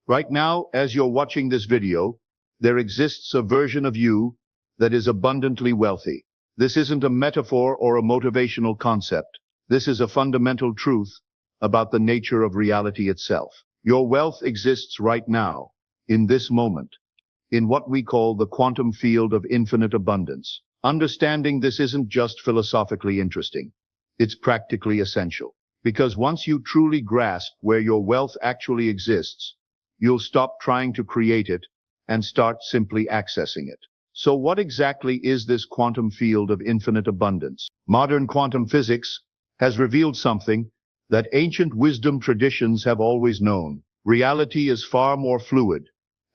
Right now, as you're watching this video, there exists a version of you that is abundantly wealthy. This isn't a metaphor or a motivational concept. This is a fundamental truth about the nature of reality itself. Your wealth exists right now, in this moment, in what we call the quantum field of infinite abundance. Understanding this isn't just philosophically interesting. It's practically essential. Because once you truly grasp where your wealth actually exists, you'll stop trying to create it and start simply accessing it. So what exactly is this quantum field of infinite abundance? Modern quantum physics has revealed something that ancient wisdom traditions have always known. Reality is far more fluid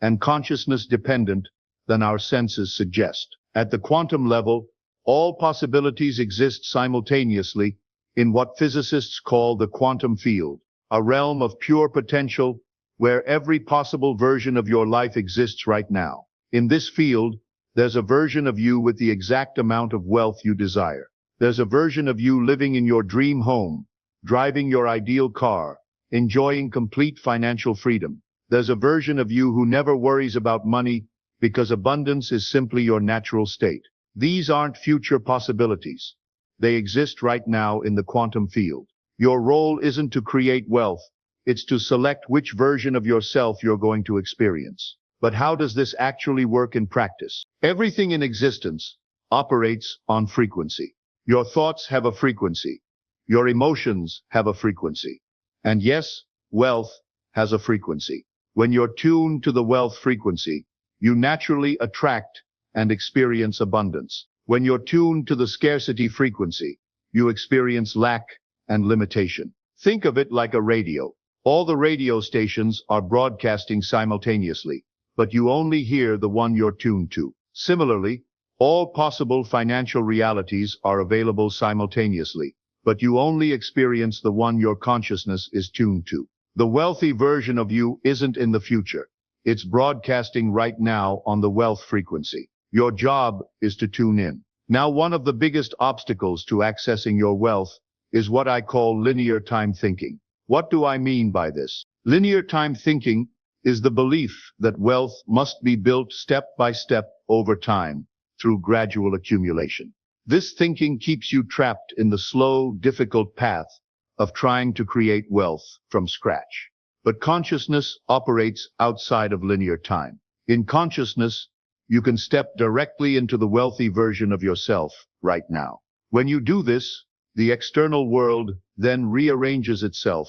and consciousness dependent than our senses suggest. At the quantum level, all possibilities exist simultaneously in what physicists call the quantum field, a realm of pure potential where every possible version of your life exists right now. In this field, there's a version of you with the exact amount of wealth you desire. There's a version of you living in your dream home, driving your ideal car, enjoying complete financial freedom. There's a version of you who never worries about money because abundance is simply your natural state. These aren't future possibilities. They exist right now in the quantum field. Your role isn't to create wealth. It's to select which version of yourself you're going to experience. But how does this actually work in practice? Everything in existence operates on frequency. Your thoughts have a frequency. Your emotions have a frequency. And yes, wealth has a frequency. When you're tuned to the wealth frequency, you naturally attract and experience abundance. When you're tuned to the scarcity frequency, you experience lack and limitation. Think of it like a radio. All the radio stations are broadcasting simultaneously, but you only hear the one you're tuned to. Similarly, all possible financial realities are available simultaneously, but you only experience the one your consciousness is tuned to. The wealthy version of you isn't in the future. It's broadcasting right now on the wealth frequency. Your job is to tune in. Now, one of the biggest obstacles to accessing your wealth is what I call linear time thinking. What do I mean by this? Linear time thinking is the belief that wealth must be built step by step over time through gradual accumulation. This thinking keeps you trapped in the slow, difficult path of trying to create wealth from scratch. But consciousness operates outside of linear time. In consciousness, you can step directly into the wealthy version of yourself right now. When you do this, the external world then rearranges itself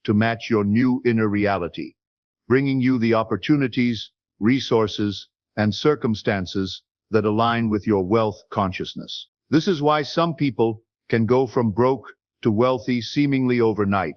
to match your new inner reality, bringing you the opportunities, resources, and circumstances that align with your wealth consciousness. This is why some people can go from broke to wealthy seemingly overnight,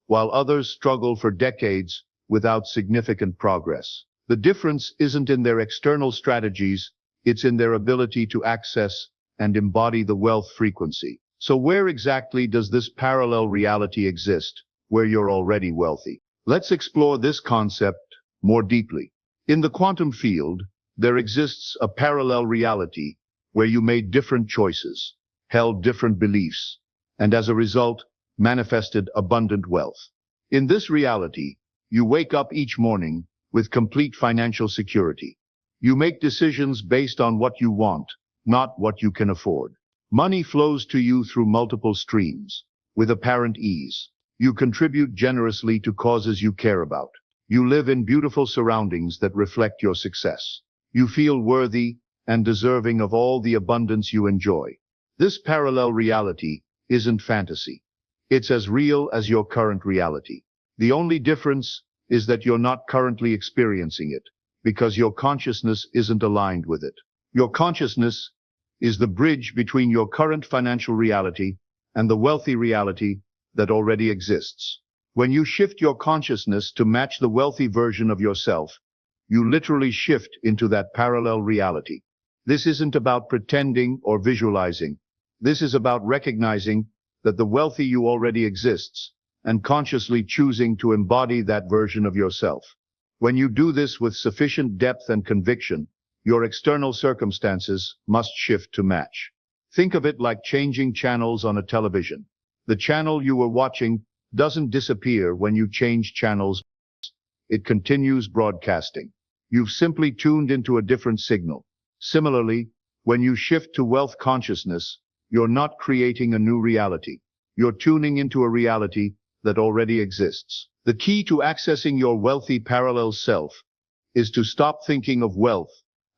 while others struggle for decades without significant progress. The difference isn't in their external strategies, it's in their ability to access and embody the wealth frequency. So where exactly does this parallel reality exist, where you're already wealthy? Let's explore this concept more deeply. In the quantum field, there exists a parallel reality where you made different choices, held different beliefs, and as a result, manifested abundant wealth. In this reality, you wake up each morning with complete financial security. You make decisions based on what you want, not what you can afford. Money flows to you through multiple streams, with apparent ease. You contribute generously to causes you care about. You live in beautiful surroundings that reflect your success. You feel worthy and deserving of all the abundance you enjoy. This parallel reality isn't fantasy. It's as real as your current reality. The only difference is that you're not currently experiencing it, because your consciousness isn't aligned with it. Your consciousness is the bridge between your current financial reality and the wealthy reality that already exists. When you shift your consciousness to match the wealthy version of yourself, you literally shift into that parallel reality. This isn't about pretending or visualizing. This is about recognizing that the wealthy you already exists, and consciously choosing to embody that version of yourself. When you do this with sufficient depth and conviction, your external circumstances must shift to match. Think of it like changing channels on a television. The channel you were watching doesn't disappear when you change channels. it continues broadcasting. You've simply tuned into a different signal. Similarly, when you shift to wealth consciousness, you're not creating a new reality. You're tuning into a reality that already exists. The key to accessing your wealthy parallel self is to stop thinking of wealth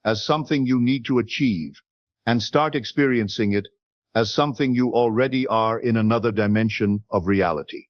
as something you need to achieve and start experiencing it as something you already are in another dimension of reality.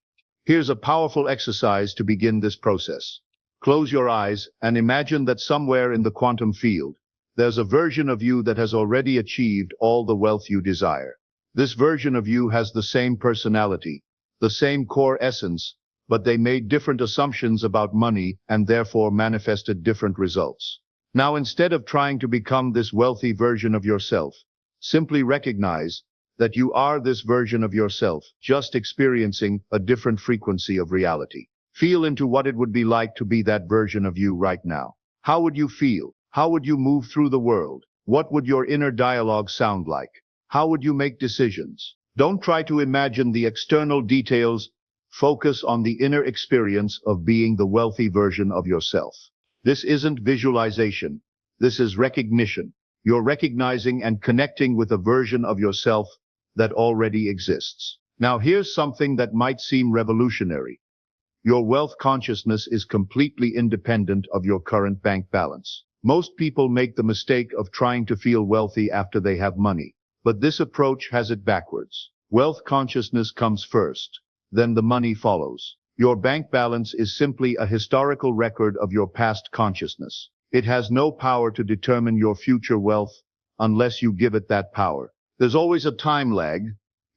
Here's a powerful exercise to begin this process. Close your eyes and imagine that somewhere in the quantum field, there's a version of you that has already achieved all the wealth you desire. This version of you has the same personality, the same core essence, but they made different assumptions about money and therefore manifested different results. Now, instead of trying to become this wealthy version of yourself, simply recognize that you are this version of yourself, just experiencing a different frequency of reality. Feel into what it would be like to be that version of you right now. How would you feel? How would you move through the world? What would your inner dialogue sound like? How would you make decisions? Don't try to imagine the external details. Focus on the inner experience of being the wealthy version of yourself. This isn't visualization. This is recognition. You're recognizing and connecting with a version of yourself that already exists. Now, here's something that might seem revolutionary. Your wealth consciousness is completely independent of your current bank balance. Most people make the mistake of trying to feel wealthy after they have money, but this approach has it backwards. Wealth consciousness comes first, then the money follows. Your bank balance is simply a historical record of your past consciousness. It has no power to determine your future wealth unless you give it that power. There's always a time lag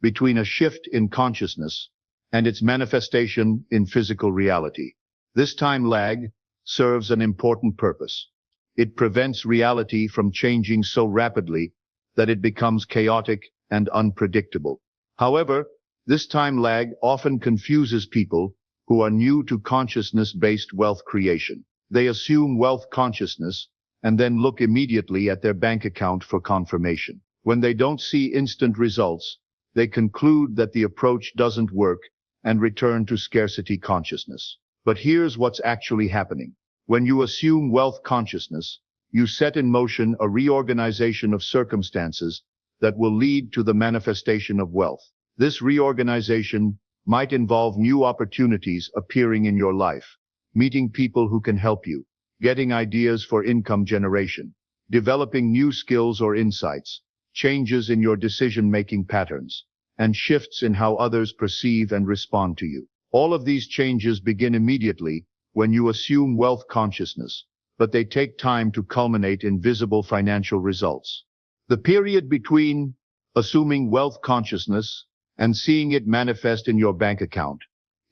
between a shift in consciousness and its manifestation in physical reality. This time lag serves an important purpose. It prevents reality from changing so rapidly that it becomes chaotic and unpredictable. However, this time lag often confuses people who are new to consciousness-based wealth creation. They assume wealth consciousness and then look immediately at their bank account for confirmation. When they don't see instant results, they conclude that the approach doesn't work and return to scarcity consciousness. But here's what's actually happening. When you assume wealth consciousness, you set in motion a reorganization of circumstances that will lead to the manifestation of wealth. This reorganization might involve new opportunities appearing in your life, meeting people who can help you, getting ideas for income generation, developing new skills or insights, changes in your decision-making patterns, and shifts in how others perceive and respond to you. All of these changes begin immediately when you assume wealth consciousness, but they take time to culminate in visible financial results. The period between assuming wealth consciousness and seeing it manifest in your bank account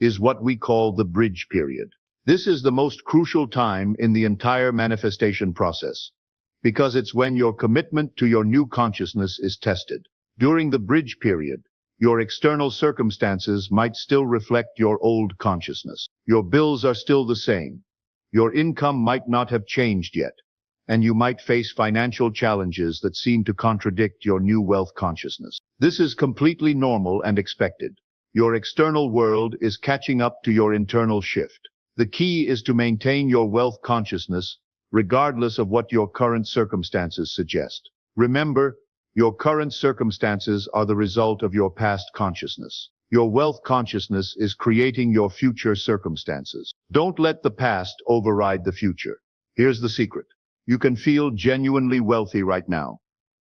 is what we call the bridge period. This is the most crucial time in the entire manifestation process, because it's when your commitment to your new consciousness is tested. During the bridge period, your external circumstances might still reflect your old consciousness. Your bills are still the same. Your income might not have changed yet, and you might face financial challenges that seem to contradict your new wealth consciousness. This is completely normal and expected. Your external world is catching up to your internal shift. The key is to maintain your wealth consciousness regardless of what your current circumstances suggest. Remember, your current circumstances are the result of your past consciousness. Your wealth consciousness is creating your future circumstances. Don't let the past override the future. Here's the secret. You can feel genuinely wealthy right now,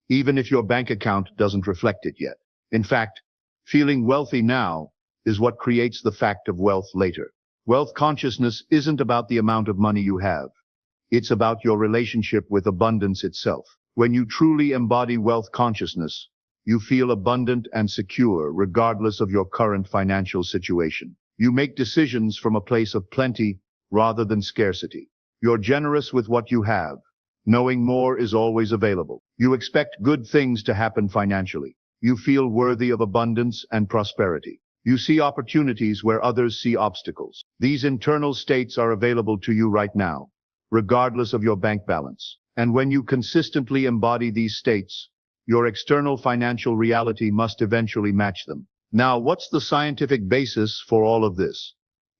even if your bank account doesn't reflect it yet. In fact, feeling wealthy now is what creates the fact of wealth later. Wealth consciousness isn't about the amount of money you have. It's about your relationship with abundance itself. When you truly embody wealth consciousness, you feel abundant and secure regardless of your current financial situation. You make decisions from a place of plenty rather than scarcity. You're generous with what you have, knowing more is always available. You expect good things to happen financially. You feel worthy of abundance and prosperity. You see opportunities where others see obstacles. These internal states are available to you right now, regardless of your bank balance. And when you consistently embody these states, your external financial reality must eventually match them. Now, what's the scientific basis for all of this?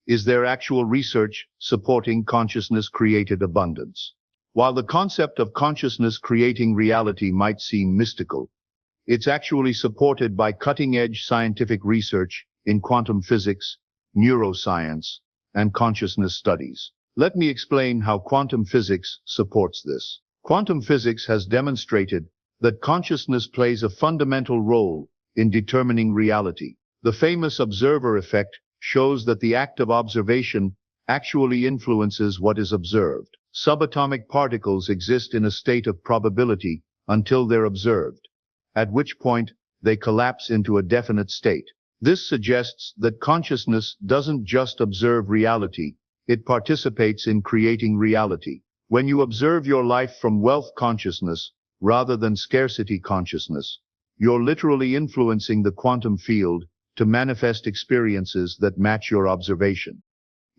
Is there actual research supporting consciousness-created abundance? While the concept of consciousness creating reality might seem mystical, it's actually supported by cutting-edge scientific research in quantum physics, neuroscience, and consciousness studies. Let me explain how quantum physics supports this. Quantum physics has demonstrated that consciousness plays a fundamental role in determining reality. The famous observer effect shows that the act of observation actually influences what is observed. Subatomic particles exist in a state of probability until they're observed, at which point they collapse into a definite state. This suggests that consciousness doesn't just observe reality, it participates in creating reality. When you observe your life from wealth consciousness rather than scarcity consciousness, you're literally influencing the quantum field to manifest experiences that match your observation.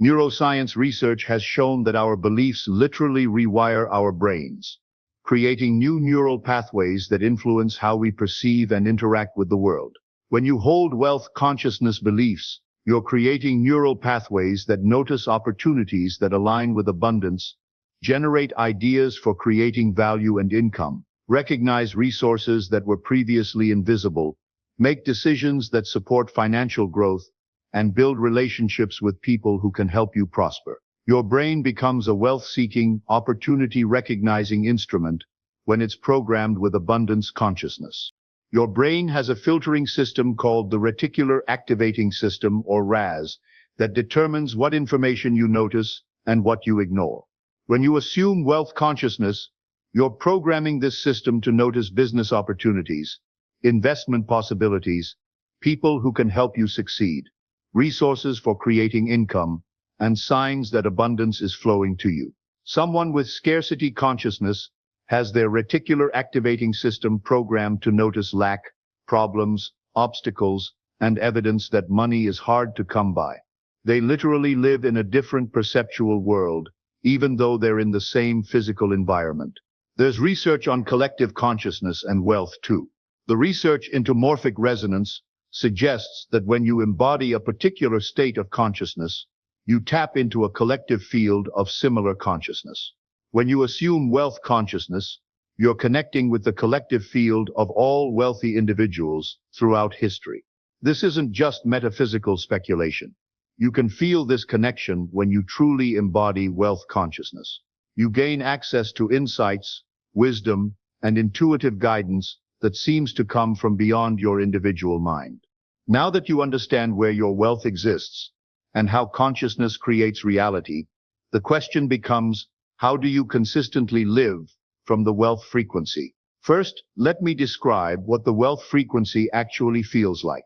Neuroscience research has shown that our beliefs literally rewire our brains, creating new neural pathways that influence how we perceive and interact with the world. When you hold wealth consciousness beliefs, you're creating neural pathways that notice opportunities that align with abundance, generate ideas for creating value and income, recognize resources that were previously invisible, make decisions that support financial growth, and build relationships with people who can help you prosper. Your brain becomes a wealth-seeking, opportunity-recognizing instrument when it's programmed with abundance consciousness. Your brain has a filtering system called the reticular activating system, or RAS, that determines what information you notice and what you ignore. When you assume wealth consciousness, you're programming this system to notice business opportunities, investment possibilities, people who can help you succeed, resources for creating income, and signs that abundance is flowing to you. Someone with scarcity consciousness has their reticular activating system programmed to notice lack, problems, obstacles, and evidence that money is hard to come by. They literally live in a different perceptual world, even though they're in the same physical environment. There's research on collective consciousness and wealth too. The research into morphic resonance suggests that when you embody a particular state of consciousness, you tap into a collective field of similar consciousness. When you assume wealth consciousness, you're connecting with the collective field of all wealthy individuals throughout history. This isn't just metaphysical speculation. You can feel this connection when you truly embody wealth consciousness. You gain access to insights, wisdom, and intuitive guidance that seems to come from beyond your individual mind. Now that you understand where your wealth exists and how consciousness creates reality, the question becomes, how do you consistently live from the wealth frequency? First, let me describe what the wealth frequency actually feels like.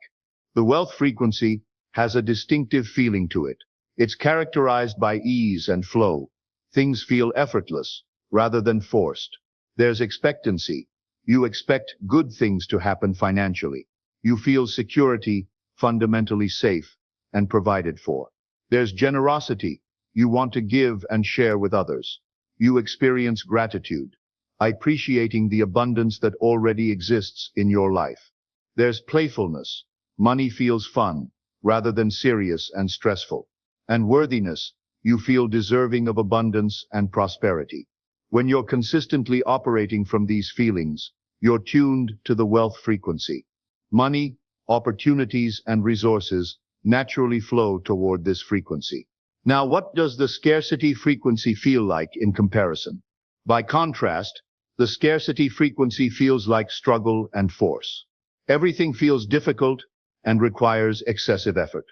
The wealth frequency has a distinctive feeling to it. It's characterized by ease and flow. Things feel effortless rather than forced. There's expectancy. You expect good things to happen financially. You feel security, fundamentally safe, and provided for. There's generosity. You want to give and share with others. You experience gratitude, appreciating the abundance that already exists in your life. There's playfulness. Money feels fun, rather than serious and stressful. And worthiness. You feel deserving of abundance and prosperity. When you're consistently operating from these feelings, you're tuned to the wealth frequency. Money, opportunities, and resources naturally flow toward this frequency. Now, what does the scarcity frequency feel like in comparison? By contrast, the scarcity frequency feels like struggle and force. Everything feels difficult and requires excessive effort.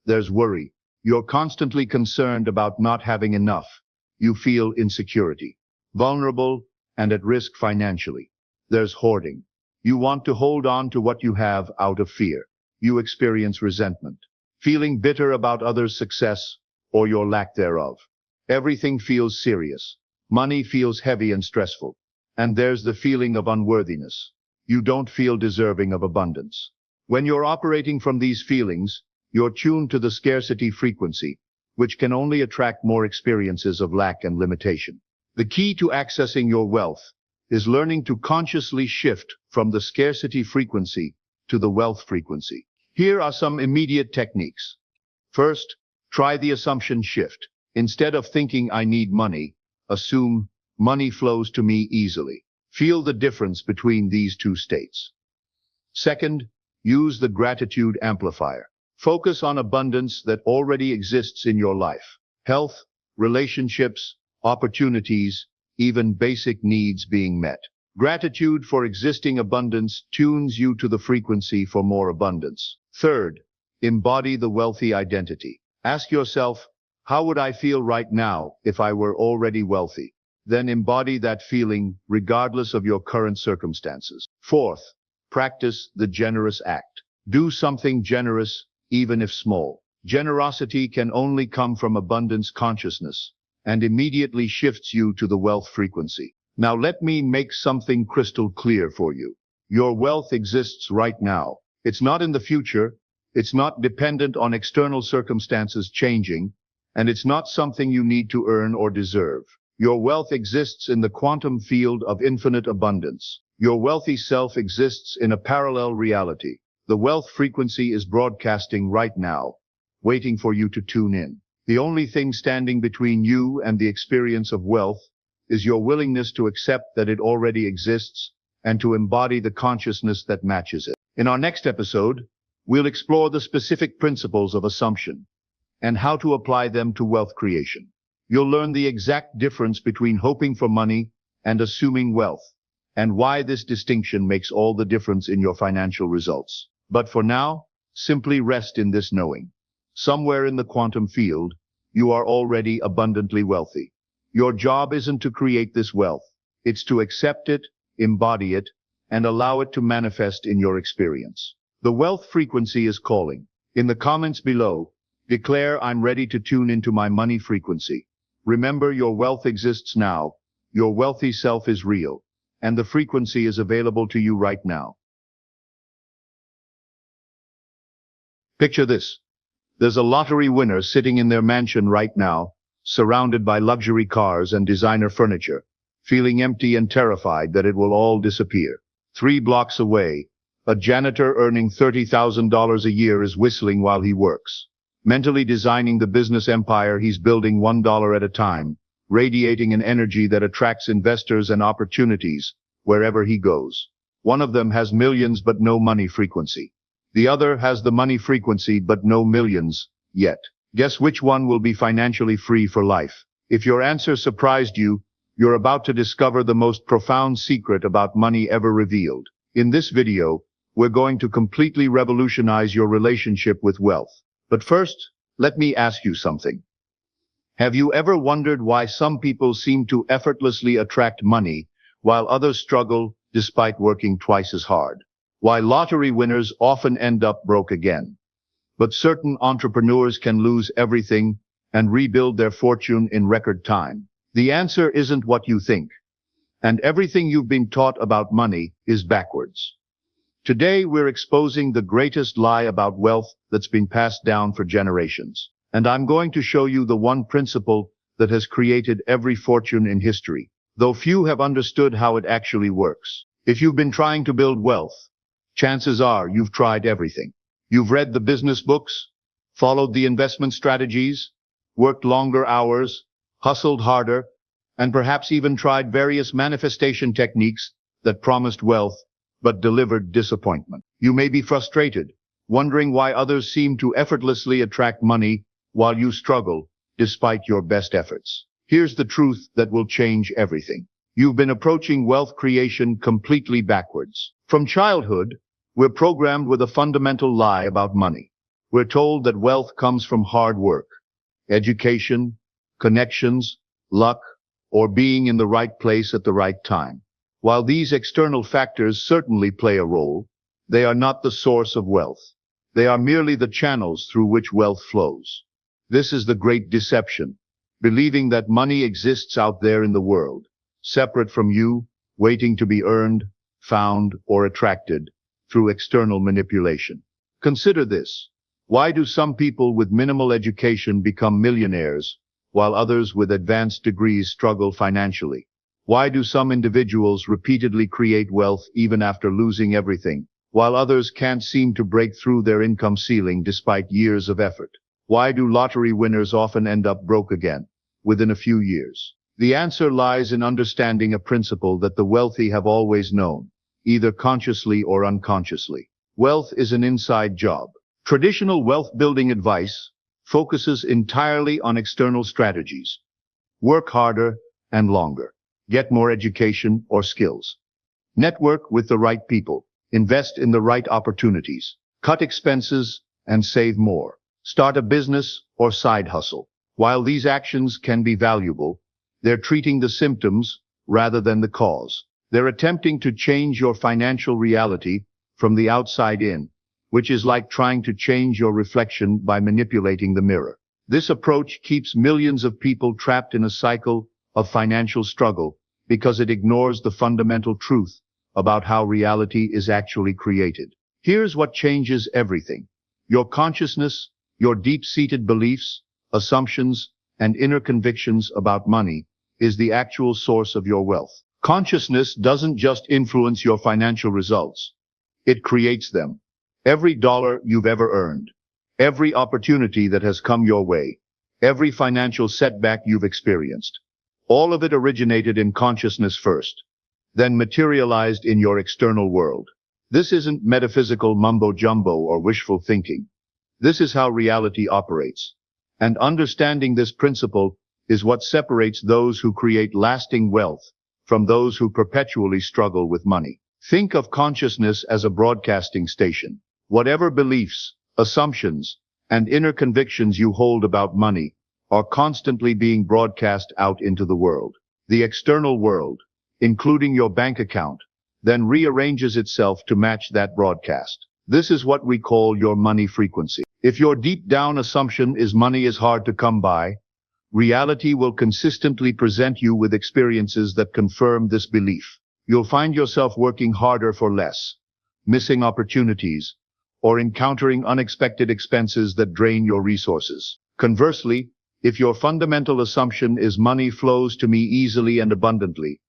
There's worry. You're constantly concerned about not having enough. You feel insecurity, vulnerable, and at risk financially. There's hoarding. You want to hold on to what you have out of fear. You experience resentment, feeling bitter about others' success or your lack thereof. Everything feels serious. Money feels heavy and stressful. And there's the feeling of unworthiness. You don't feel deserving of abundance. When you're operating from these feelings, you're tuned to the scarcity frequency, which can only attract more experiences of lack and limitation. The key to accessing your wealth is learning to consciously shift from the scarcity frequency to the wealth frequency. Here are some immediate techniques. First, Try the assumption shift. Instead of thinking I need money, assume money flows to me easily. Feel the difference between these two states. Second, use the gratitude amplifier. Focus on abundance that already exists in your life. Health, relationships, opportunities, even basic needs being met. Gratitude for existing abundance tunes you to the frequency for more abundance. Third, embody the wealthy identity. Ask yourself, how would I feel right now if I were already wealthy? Then embody that feeling regardless of your current circumstances. Fourth, practice the generous act. Do something generous, even if small. Generosity can only come from abundance consciousness and immediately shifts you to the wealth frequency. Now let me make something crystal clear for you. Your wealth exists right now. It's not in the future. It's not dependent on external circumstances changing, and it's not something you need to earn or deserve. Your wealth exists in the quantum field of infinite abundance. Your wealthy self exists in a parallel reality. The wealth frequency is broadcasting right now, waiting for you to tune in. The only thing standing between you and the experience of wealth is your willingness to accept that it already exists and to embody the consciousness that matches it. In our next episode, we'll explore the specific principles of assumption and how to apply them to wealth creation. You'll learn the exact difference between hoping for money and assuming wealth, and why this distinction makes all the difference in your financial results. But for now, simply rest in this knowing. Somewhere in the quantum field, you are already abundantly wealthy. Your job isn't to create this wealth. It's to accept it, embody it, and allow it to manifest in your experience. The wealth frequency is calling. In the comments below, declare I'm ready to tune into my money frequency. Remember, your wealth exists now. Your wealthy self is real, and the frequency is available to you right now. Picture this. There's a lottery winner sitting in their mansion right now, surrounded by luxury cars and designer furniture, feeling empty and terrified that it will all disappear. 3 blocks away, a janitor earning $30,000 a year is whistling while he works, mentally designing the business empire he's building $1 at a time, radiating an energy that attracts investors and opportunities wherever he goes. One of them has millions but no money frequency. The other has the money frequency but no millions yet. Guess which one will be financially free for life? If your answer surprised you, you're about to discover the most profound secret about money ever revealed. In this video, we're going to completely revolutionize your relationship with wealth. But first, let me ask you something. Have you ever wondered why some people seem to effortlessly attract money while others struggle despite working twice as hard? Why lottery winners often end up broke again, but certain entrepreneurs can lose everything and rebuild their fortune in record time? The answer isn't what you think, and everything you've been taught about money is backwards. Today, we're exposing the greatest lie about wealth that's been passed down for generations. And I'm going to show you the one principle that has created every fortune in history, though few have understood how it actually works. If you've been trying to build wealth, chances are you've tried everything. You've read the business books, followed the investment strategies, worked longer hours, hustled harder, and perhaps even tried various manifestation techniques that promised wealth but delivered disappointment. You may be frustrated, wondering why others seem to effortlessly attract money while you struggle despite your best efforts. Here's the truth that will change everything. You've been approaching wealth creation completely backwards. From childhood, we're programmed with a fundamental lie about money. We're told that wealth comes from hard work, education, connections, luck, or being in the right place at the right time. While these external factors certainly play a role, they are not the source of wealth. They are merely the channels through which wealth flows. This is the great deception, believing that money exists out there in the world, separate from you, waiting to be earned, found, or attracted through external manipulation. Consider this. Why do some people with minimal education become millionaires, while others with advanced degrees struggle financially? Why do some individuals repeatedly create wealth even after losing everything, while others can't seem to break through their income ceiling despite years of effort? Why do lottery winners often end up broke again within a few years? The answer lies in understanding a principle that the wealthy have always known, either consciously or unconsciously. Wealth is an inside job. Traditional wealth-building advice focuses entirely on external strategies. Work harder and longer. Get more education or skills. Network with the right people. Invest in the right opportunities. Cut expenses and save more. Start a business or side hustle. While these actions can be valuable, they're treating the symptoms rather than the cause. They're attempting to change your financial reality from the outside in, which is like trying to change your reflection by manipulating the mirror. This approach keeps millions of people trapped in a cycle of financial struggle because it ignores the fundamental truth about how reality is actually created. Here's what changes everything. Your consciousness, your deep-seated beliefs, assumptions, and inner convictions about money is the actual source of your wealth. Consciousness doesn't just influence your financial results. It creates them. Every dollar you've ever earned, every opportunity that has come your way, every financial setback you've experienced, all of it originated in consciousness first, then materialized in your external world. This isn't metaphysical mumbo-jumbo or wishful thinking. This is how reality operates. And understanding this principle is what separates those who create lasting wealth from those who perpetually struggle with money. Think of consciousness as a broadcasting station. Whatever beliefs, assumptions, and inner convictions you hold about money are constantly being broadcast out into the world. The external world, including your bank account, then rearranges itself to match that broadcast. This is what we call your money frequency. If your deep down assumption is money is hard to come by, reality will consistently present you with experiences that confirm this belief. You'll find yourself working harder for less, missing opportunities, or encountering unexpected expenses that drain your resources. Conversely, if your fundamental assumption is money flows to me easily and abundantly,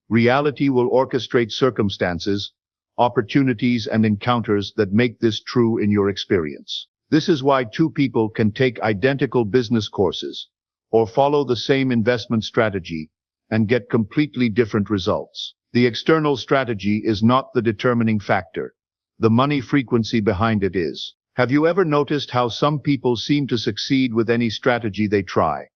reality will orchestrate circumstances, opportunities, and encounters that make this true in your experience. This is why two people can take identical business courses or follow the same investment strategy and get completely different results. The external strategy is not the determining factor. The money frequency behind it is. Have you ever noticed how some people seem to succeed with any strategy they try,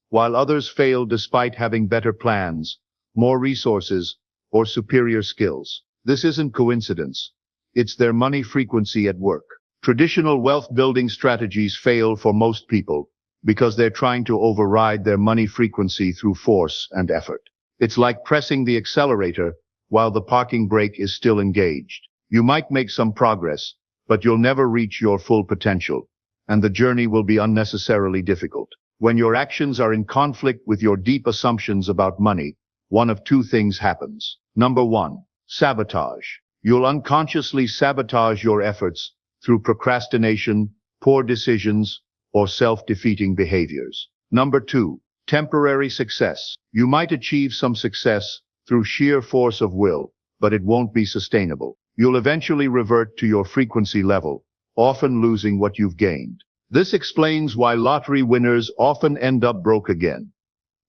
while others fail despite having better plans, more resources, or superior skills? This isn't coincidence. It's their money frequency at work. Traditional wealth-building strategies fail for most people because they're trying to override their money frequency through force and effort. It's like pressing the accelerator while the parking brake is still engaged. You might make some progress, but you'll never reach your full potential, and the journey will be unnecessarily difficult. When your actions are in conflict with your deep assumptions about money, one of two things happens. Number one, sabotage. You'll unconsciously sabotage your efforts through procrastination, poor decisions, or self-defeating behaviors. Number two, temporary success. You might achieve some success through sheer force of will, but it won't be sustainable. You'll eventually revert to your frequency level, often losing what you've gained. This explains why lottery winners often end up broke again.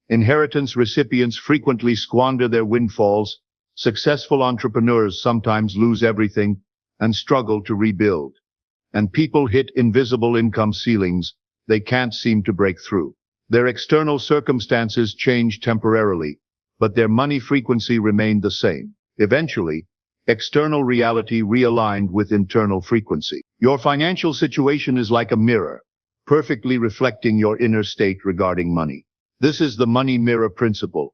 Inheritance recipients frequently squander their windfalls. Successful entrepreneurs sometimes lose everything and struggle to rebuild. And people hit invisible income ceilings they can't seem to break through. Their external circumstances change temporarily, but their money frequency remained the same. Eventually, external reality realigned with internal frequency. Your financial situation is like a mirror, perfectly reflecting your inner state regarding money. This is the money mirror principle,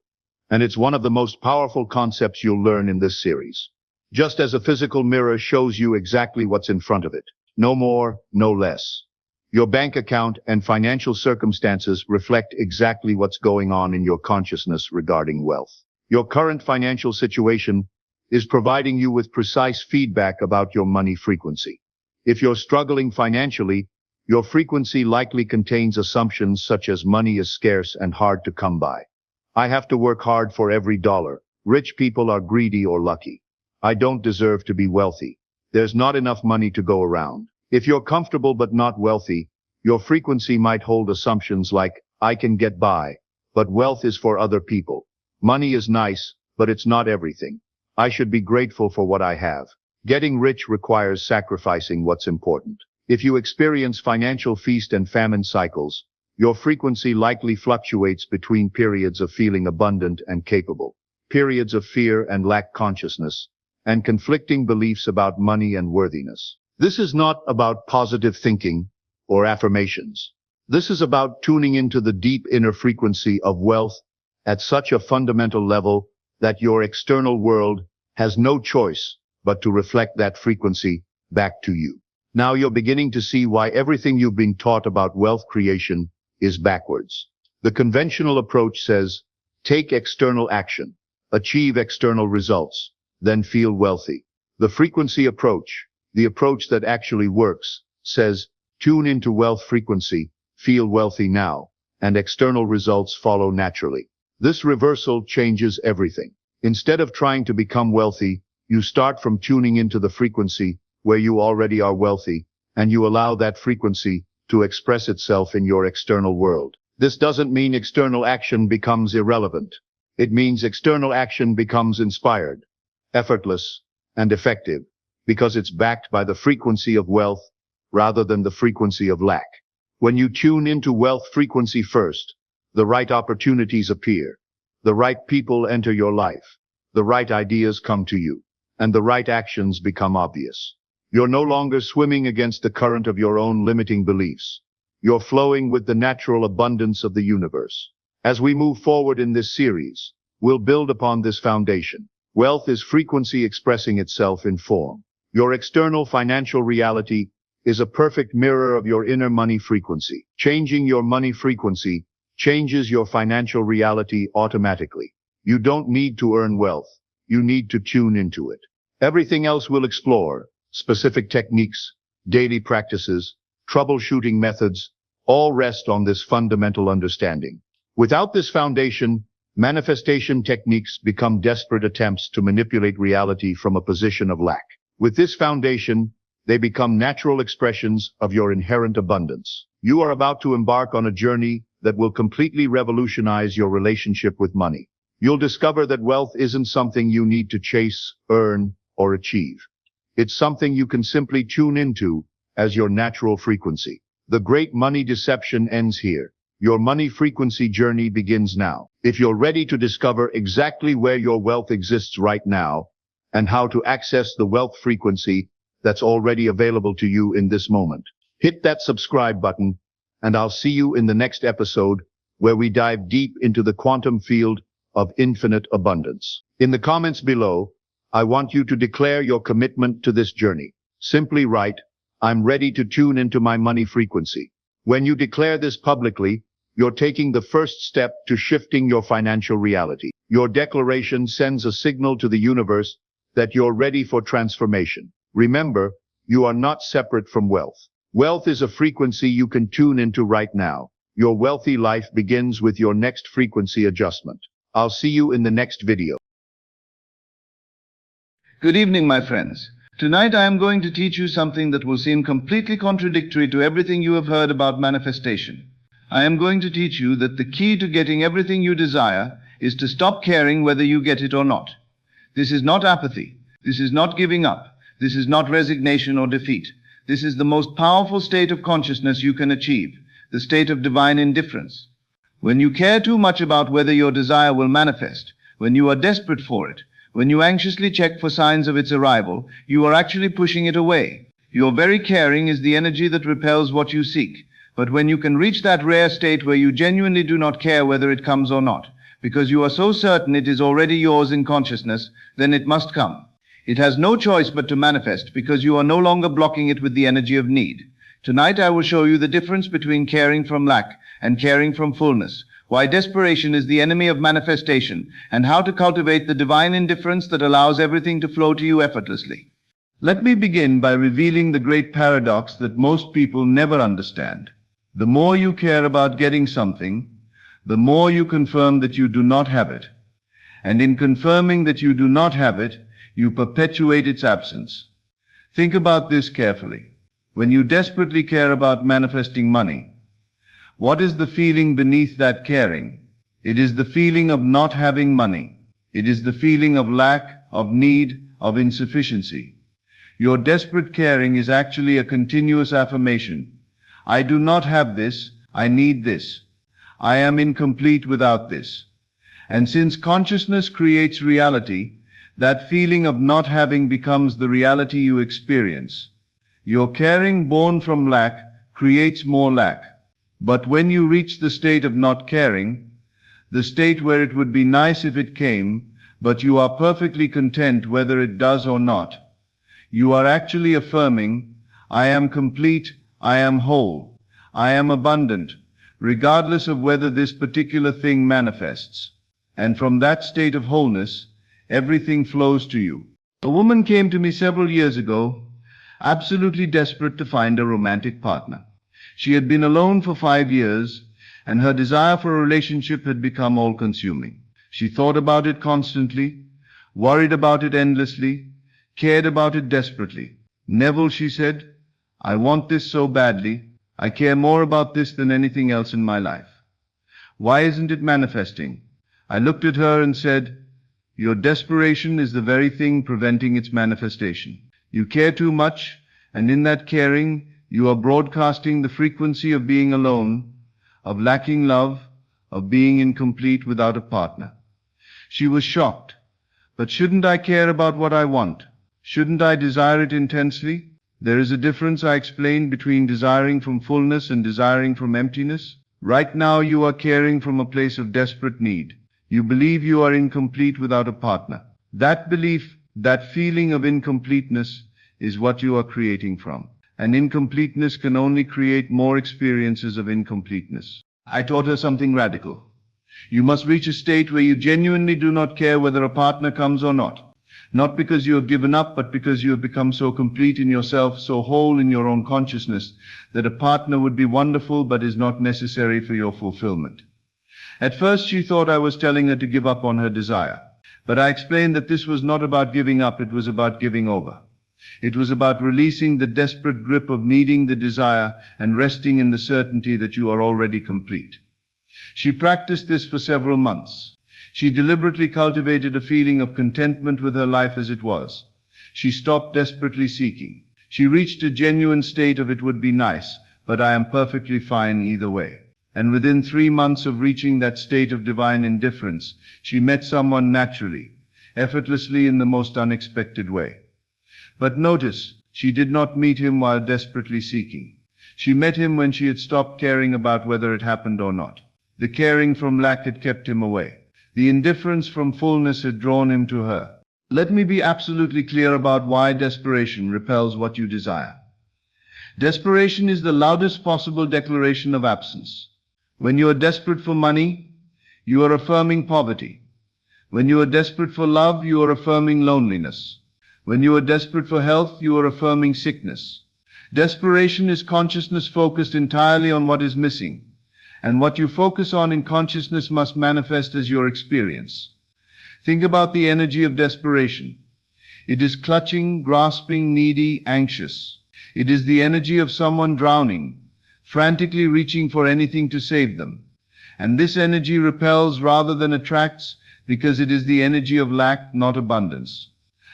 and it's one of the most powerful concepts you'll learn in this series. Just as a physical mirror shows you exactly what's in front of it. No more, no less. Your bank account and financial circumstances reflect exactly what's going on in your consciousness regarding wealth. Your current financial situation is providing you with precise feedback about your money frequency. If you're struggling financially, your frequency likely contains assumptions such as money is scarce and hard to come by. I have to work hard for every dollar. Rich people are greedy or lucky. I don't deserve to be wealthy. There's not enough money to go around. If you're comfortable but not wealthy, Your frequency might hold assumptions like, I can get by, but wealth is for other people. Money is nice, but it's not everything. I should be grateful for what I have. Getting rich requires sacrificing what's important. If you experience financial feast and famine cycles, your frequency likely fluctuates between periods of feeling abundant and capable, periods of fear and lack consciousness, and conflicting beliefs about money and worthiness. This is not about positive thinking or affirmations. This is about tuning into the deep inner frequency of wealth at such a fundamental level that your external world has no choice but to reflect that frequency back to you. Now you're beginning to see why everything you've been taught about wealth creation is backwards. The conventional approach says, take external action, achieve external results, then feel wealthy. The frequency approach, the approach that actually works, says, tune into wealth frequency, feel wealthy now, and external results follow naturally. This reversal changes everything. Instead of trying to become wealthy, you start from tuning into the frequency where you already are wealthy, and you allow that frequency to express itself in your external world. This doesn't mean external action becomes irrelevant. It means external action becomes inspired, effortless, and effective, because it's backed by the frequency of wealth rather than the frequency of lack. When you tune into wealth frequency first, the right opportunities appear, the right people enter your life, the right ideas come to you, and the right actions become obvious. You're no longer swimming against the current of your own limiting beliefs. You're flowing with the natural abundance of the universe. As we move forward in this series, we'll build upon this foundation. Wealth is frequency expressing itself in form. Your external financial reality is a perfect mirror of your inner money frequency. Changing your money frequency changes your financial reality automatically. You don't need to earn wealth. You need to tune into it. Everything else we'll explore, specific techniques, daily practices, troubleshooting methods, all rest on this fundamental understanding. Without this foundation, manifestation techniques become desperate attempts to manipulate reality from a position of lack. With this foundation, they become natural expressions of your inherent abundance. You are about to embark on a journey that will completely revolutionize your relationship with money. You'll discover that wealth isn't something you need to chase, earn, or achieve. It's something you can simply tune into as your natural frequency. The great money deception ends here. Your money frequency journey begins now. If you're ready to discover exactly where your wealth exists right now and how to access the wealth frequency that's already available to you in this moment, hit that subscribe button, and I'll see you in the next episode where we dive deep into the quantum field of infinite abundance. In the comments below, I want you to declare your commitment to this journey. Simply write, I'm ready to tune into my money frequency. When you declare this publicly, you're taking the first step to shifting your financial reality. Your declaration sends a signal to the universe that you're ready for transformation. Remember, you are not separate from wealth. Wealth is a frequency you can tune into right now. Your wealthy life begins with your next frequency adjustment. I'll see you in the next video. Good evening, my friends. Tonight I am going to teach you something that will seem completely contradictory to everything you have heard about manifestation. I am going to teach you that the key to getting everything you desire is to stop caring whether you get it or not. This is not apathy. This is not giving up. This is not resignation or defeat. This is the most powerful state of consciousness you can achieve, the state of divine indifference. When you care too much about whether your desire will manifest, when you are desperate for it, when you anxiously check for signs of its arrival, you are actually pushing it away. Your very caring is the energy that repels what you seek. But when you can reach that rare state where you genuinely do not care whether it comes or not, because you are so certain it is already yours in consciousness, then it must come. It has no choice but to manifest because you are no longer blocking it with the energy of need. Tonight I will show you the difference between caring from lack and caring from fullness, why desperation is the enemy of manifestation, and how to cultivate the divine indifference that allows everything to flow to you effortlessly. Let me begin by revealing the great paradox that most people never understand. The more you care about getting something, the more you confirm that you do not have it. And in confirming that you do not have it, you perpetuate its absence. Think about this carefully. When you desperately care about manifesting money, what is the feeling beneath that caring? It is the feeling of not having money. It is the feeling of lack, of need, of insufficiency. Your desperate caring is actually a continuous affirmation. I do not have this, I need this. I am incomplete without this. And since consciousness creates reality, that feeling of not having becomes the reality you experience. Your caring born from lack creates more lack. But when you reach the state of not caring, the state where it would be nice if it came, but you are perfectly content whether it does or not, you are actually affirming, I am complete, I am whole, I am abundant, regardless of whether this particular thing manifests. And from that state of wholeness, everything flows to you. A woman came to me several years ago, absolutely desperate to find a romantic partner. She had been alone for 5 years, and her desire for a relationship had become all-consuming. She thought about it constantly, worried about it endlessly, cared about it desperately. Neville, she said, I want this so badly. I care more about this than anything else in my life. Why isn't it manifesting? I looked at her and said, your desperation is the very thing preventing its manifestation. You care too much, and in that caring, you are broadcasting the frequency of being alone, of lacking love, of being incomplete without a partner. She was shocked. But shouldn't I care about what I want? Shouldn't I desire it intensely? There is a difference, I explained, between desiring from fullness and desiring from emptiness. Right now you are caring from a place of desperate need. You believe you are incomplete without a partner. That belief, that feeling of incompleteness, is what you are creating from. And incompleteness can only create more experiences of incompleteness. I taught her something radical. You must reach a state where you genuinely do not care whether a partner comes or not. Not because you have given up, but because you have become so complete in yourself, so whole in your own consciousness, that a partner would be wonderful but is not necessary for your fulfillment. At first she thought I was telling her to give up on her desire. But I explained that this was not about giving up, it was about giving over. It was about releasing the desperate grip of needing the desire and resting in the certainty that you are already complete. She practiced this for several months. She deliberately cultivated a feeling of contentment with her life as it was. She stopped desperately seeking. She reached a genuine state of it would be nice, but I am perfectly fine either way. And within 3 months of reaching that state of divine indifference, she met someone naturally, effortlessly in the most unexpected way. But notice, she did not meet him while desperately seeking. She met him when she had stopped caring about whether it happened or not. The caring from lack had kept him away. The indifference from fullness had drawn him to her. Let me be absolutely clear about why desperation repels what you desire. Desperation is the loudest possible declaration of absence. When you are desperate for money, you are affirming poverty. When you are desperate for love, you are affirming loneliness. When you are desperate for health, you are affirming sickness. Desperation is consciousness focused entirely on what is missing. And what you focus on in consciousness must manifest as your experience. Think about the energy of desperation. It is clutching, grasping, needy, anxious. It is the energy of someone drowning, frantically reaching for anything to save them. And this energy repels rather than attracts because it is the energy of lack, not abundance.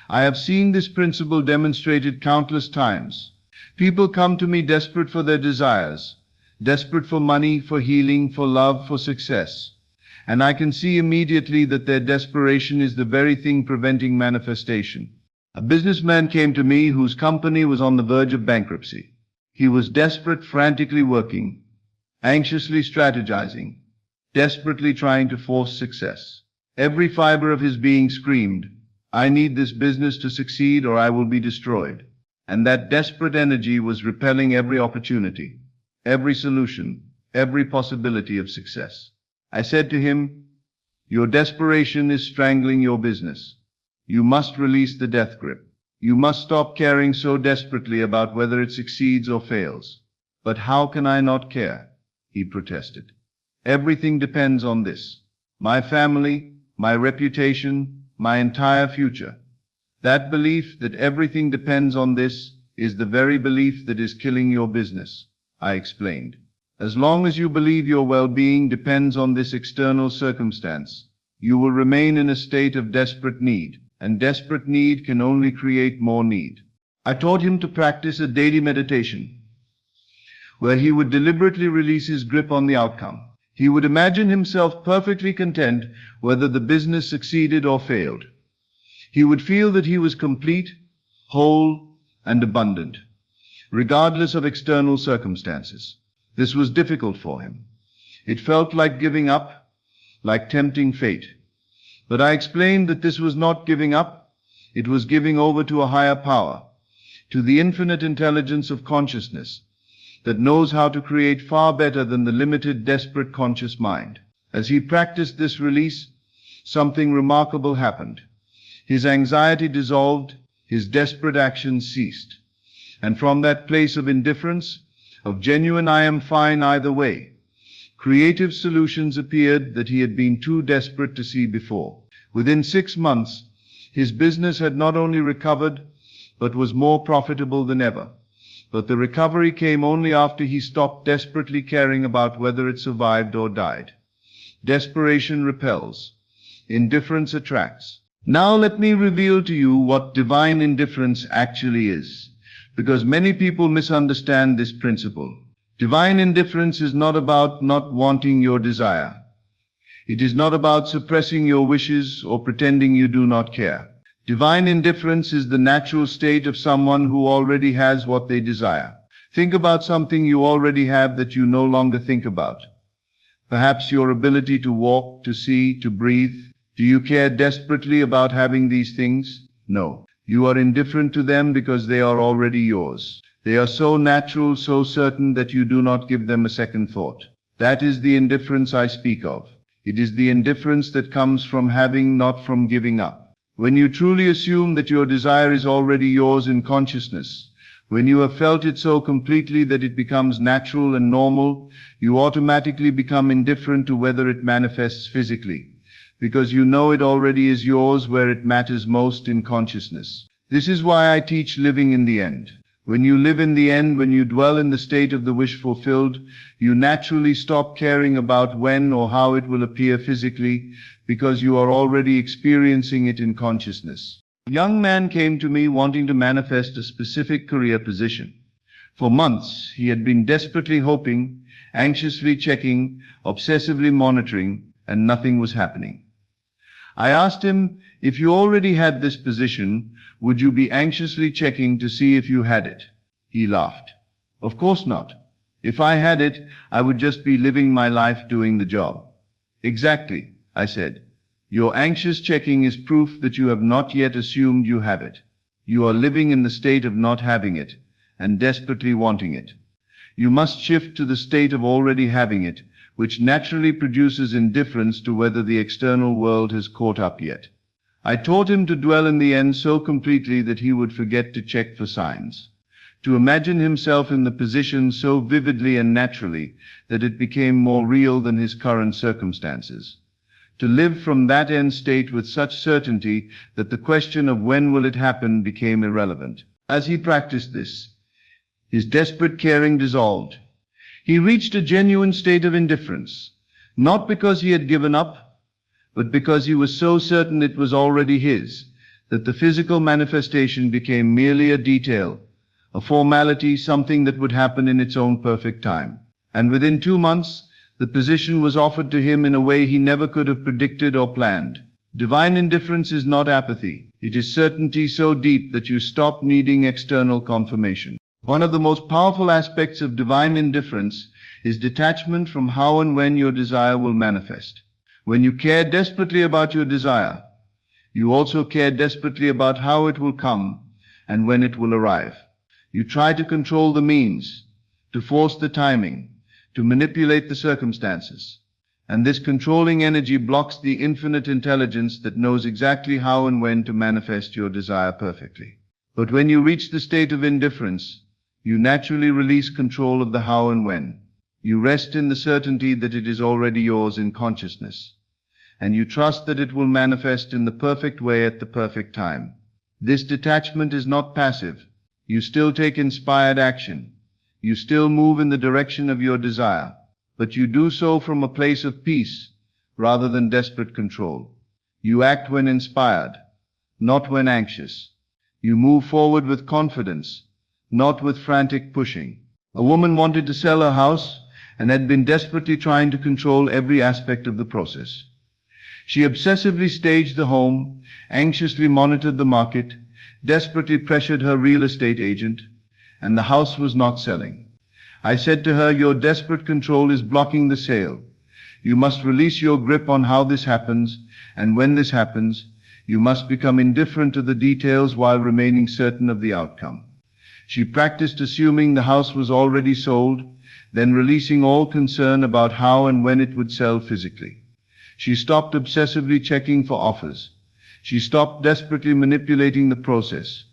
I have seen this principle demonstrated countless times. People come to me desperate for their desires, desperate for money, for healing, for love, for success. And I can see immediately that their desperation is the very thing preventing manifestation. A businessman came to me whose company was on the verge of bankruptcy. He was desperate, frantically working, anxiously strategizing, desperately trying to force success. Every fiber of his being screamed, I need this business to succeed or I will be destroyed. And that desperate energy was repelling every opportunity, every solution, every possibility of success. I said to him, your desperation is strangling your business. You must release the death grip. You must stop caring so desperately about whether it succeeds or fails. But how can I not care? He protested. Everything depends on this. My family, my reputation, my entire future. That belief that everything depends on this is the very belief that is killing your business, I explained. As long as you believe your well-being depends on this external circumstance, you will remain in a state of desperate need, and desperate need can only create more need. I taught him to practice a daily meditation, where he would deliberately release his grip on the outcome. He would imagine himself perfectly content whether the business succeeded or failed. He would feel that he was complete, whole, and abundant, regardless of external circumstances. This was difficult for him. It felt like giving up, like tempting fate. But I explained that this was not giving up, it was giving over to a higher power, to the infinite intelligence of consciousness that knows how to create far better than the limited, desperate conscious mind. As he practiced this release, something remarkable happened. His anxiety dissolved, his desperate actions ceased. And from that place of indifference, of genuine I am fine either way, creative solutions appeared that he had been too desperate to see before. Within 6 months, his business had not only recovered, but was more profitable than ever. But the recovery came only after he stopped desperately caring about whether it survived or died. Desperation repels. Indifference attracts. Now let me reveal to you what divine indifference actually is, because many people misunderstand this principle. Divine indifference is not about not wanting your desire. It is not about suppressing your wishes or pretending you do not care. Divine indifference is the natural state of someone who already has what they desire. Think about something you already have that you no longer think about. Perhaps your ability to walk, to see, to breathe. Do you care desperately about having these things? No. You are indifferent to them because they are already yours. They are so natural, so certain that you do not give them a second thought. That is the indifference I speak of. It is the indifference that comes from having, not from giving up. When you truly assume that your desire is already yours in consciousness, when you have felt it so completely that it becomes natural and normal, you automatically become indifferent to whether it manifests physically, because you know it already is yours where it matters most in consciousness. This is why I teach living in the end. When you live in the end, when you dwell in the state of the wish fulfilled, you naturally stop caring about when or how it will appear physically, because you are already experiencing it in consciousness. A young man came to me wanting to manifest a specific career position. For months, he had been desperately hoping, anxiously checking, obsessively monitoring, and nothing was happening. I asked him, if you already had this position, would you be anxiously checking to see if you had it? He laughed. Of course not. If I had it, I would just be living my life doing the job. Exactly, I said. Your anxious checking is proof that you have not yet assumed you have it. You are living in the state of not having it, and desperately wanting it. You must shift to the state of already having it, which naturally produces indifference to whether the external world has caught up yet. I taught him to dwell in the end so completely that he would forget to check for signs, to imagine himself in the position so vividly and naturally that it became more real than his current circumstances, to live from that end state with such certainty that the question of when will it happen became irrelevant. As he practiced this, his desperate caring dissolved. He reached a genuine state of indifference, not because he had given up, but because he was so certain it was already his, that the physical manifestation became merely a detail, a formality, something that would happen in its own perfect time. And within 2 months, the position was offered to him in a way he never could have predicted or planned. Divine indifference is not apathy. It is certainty so deep that you stop needing external confirmation. One of the most powerful aspects of divine indifference is detachment from how and when your desire will manifest. When you care desperately about your desire, you also care desperately about how it will come and when it will arrive. You try to control the means, to force the timing, to manipulate the circumstances. And this controlling energy blocks the infinite intelligence that knows exactly how and when to manifest your desire perfectly. But when you reach the state of indifference, you naturally release control of the how and when. You rest in the certainty that it is already yours in consciousness, and you trust that it will manifest in the perfect way at the perfect time. This detachment is not passive. You still take inspired action. You still move in the direction of your desire, but you do so from a place of peace rather than desperate control. You act when inspired, not when anxious. You move forward with confidence, not with frantic pushing. A woman wanted to sell her house and had been desperately trying to control every aspect of the process. She obsessively staged the home, anxiously monitored the market, desperately pressured her real estate agent, and the house was not selling. I said to her, "Your desperate control is blocking the sale. You must release your grip on how this happens, and when this happens, you must become indifferent to the details while remaining certain of the outcome." She practiced assuming the house was already sold, then releasing all concern about how and when it would sell physically. She stopped obsessively checking for offers. She stopped desperately manipulating the process.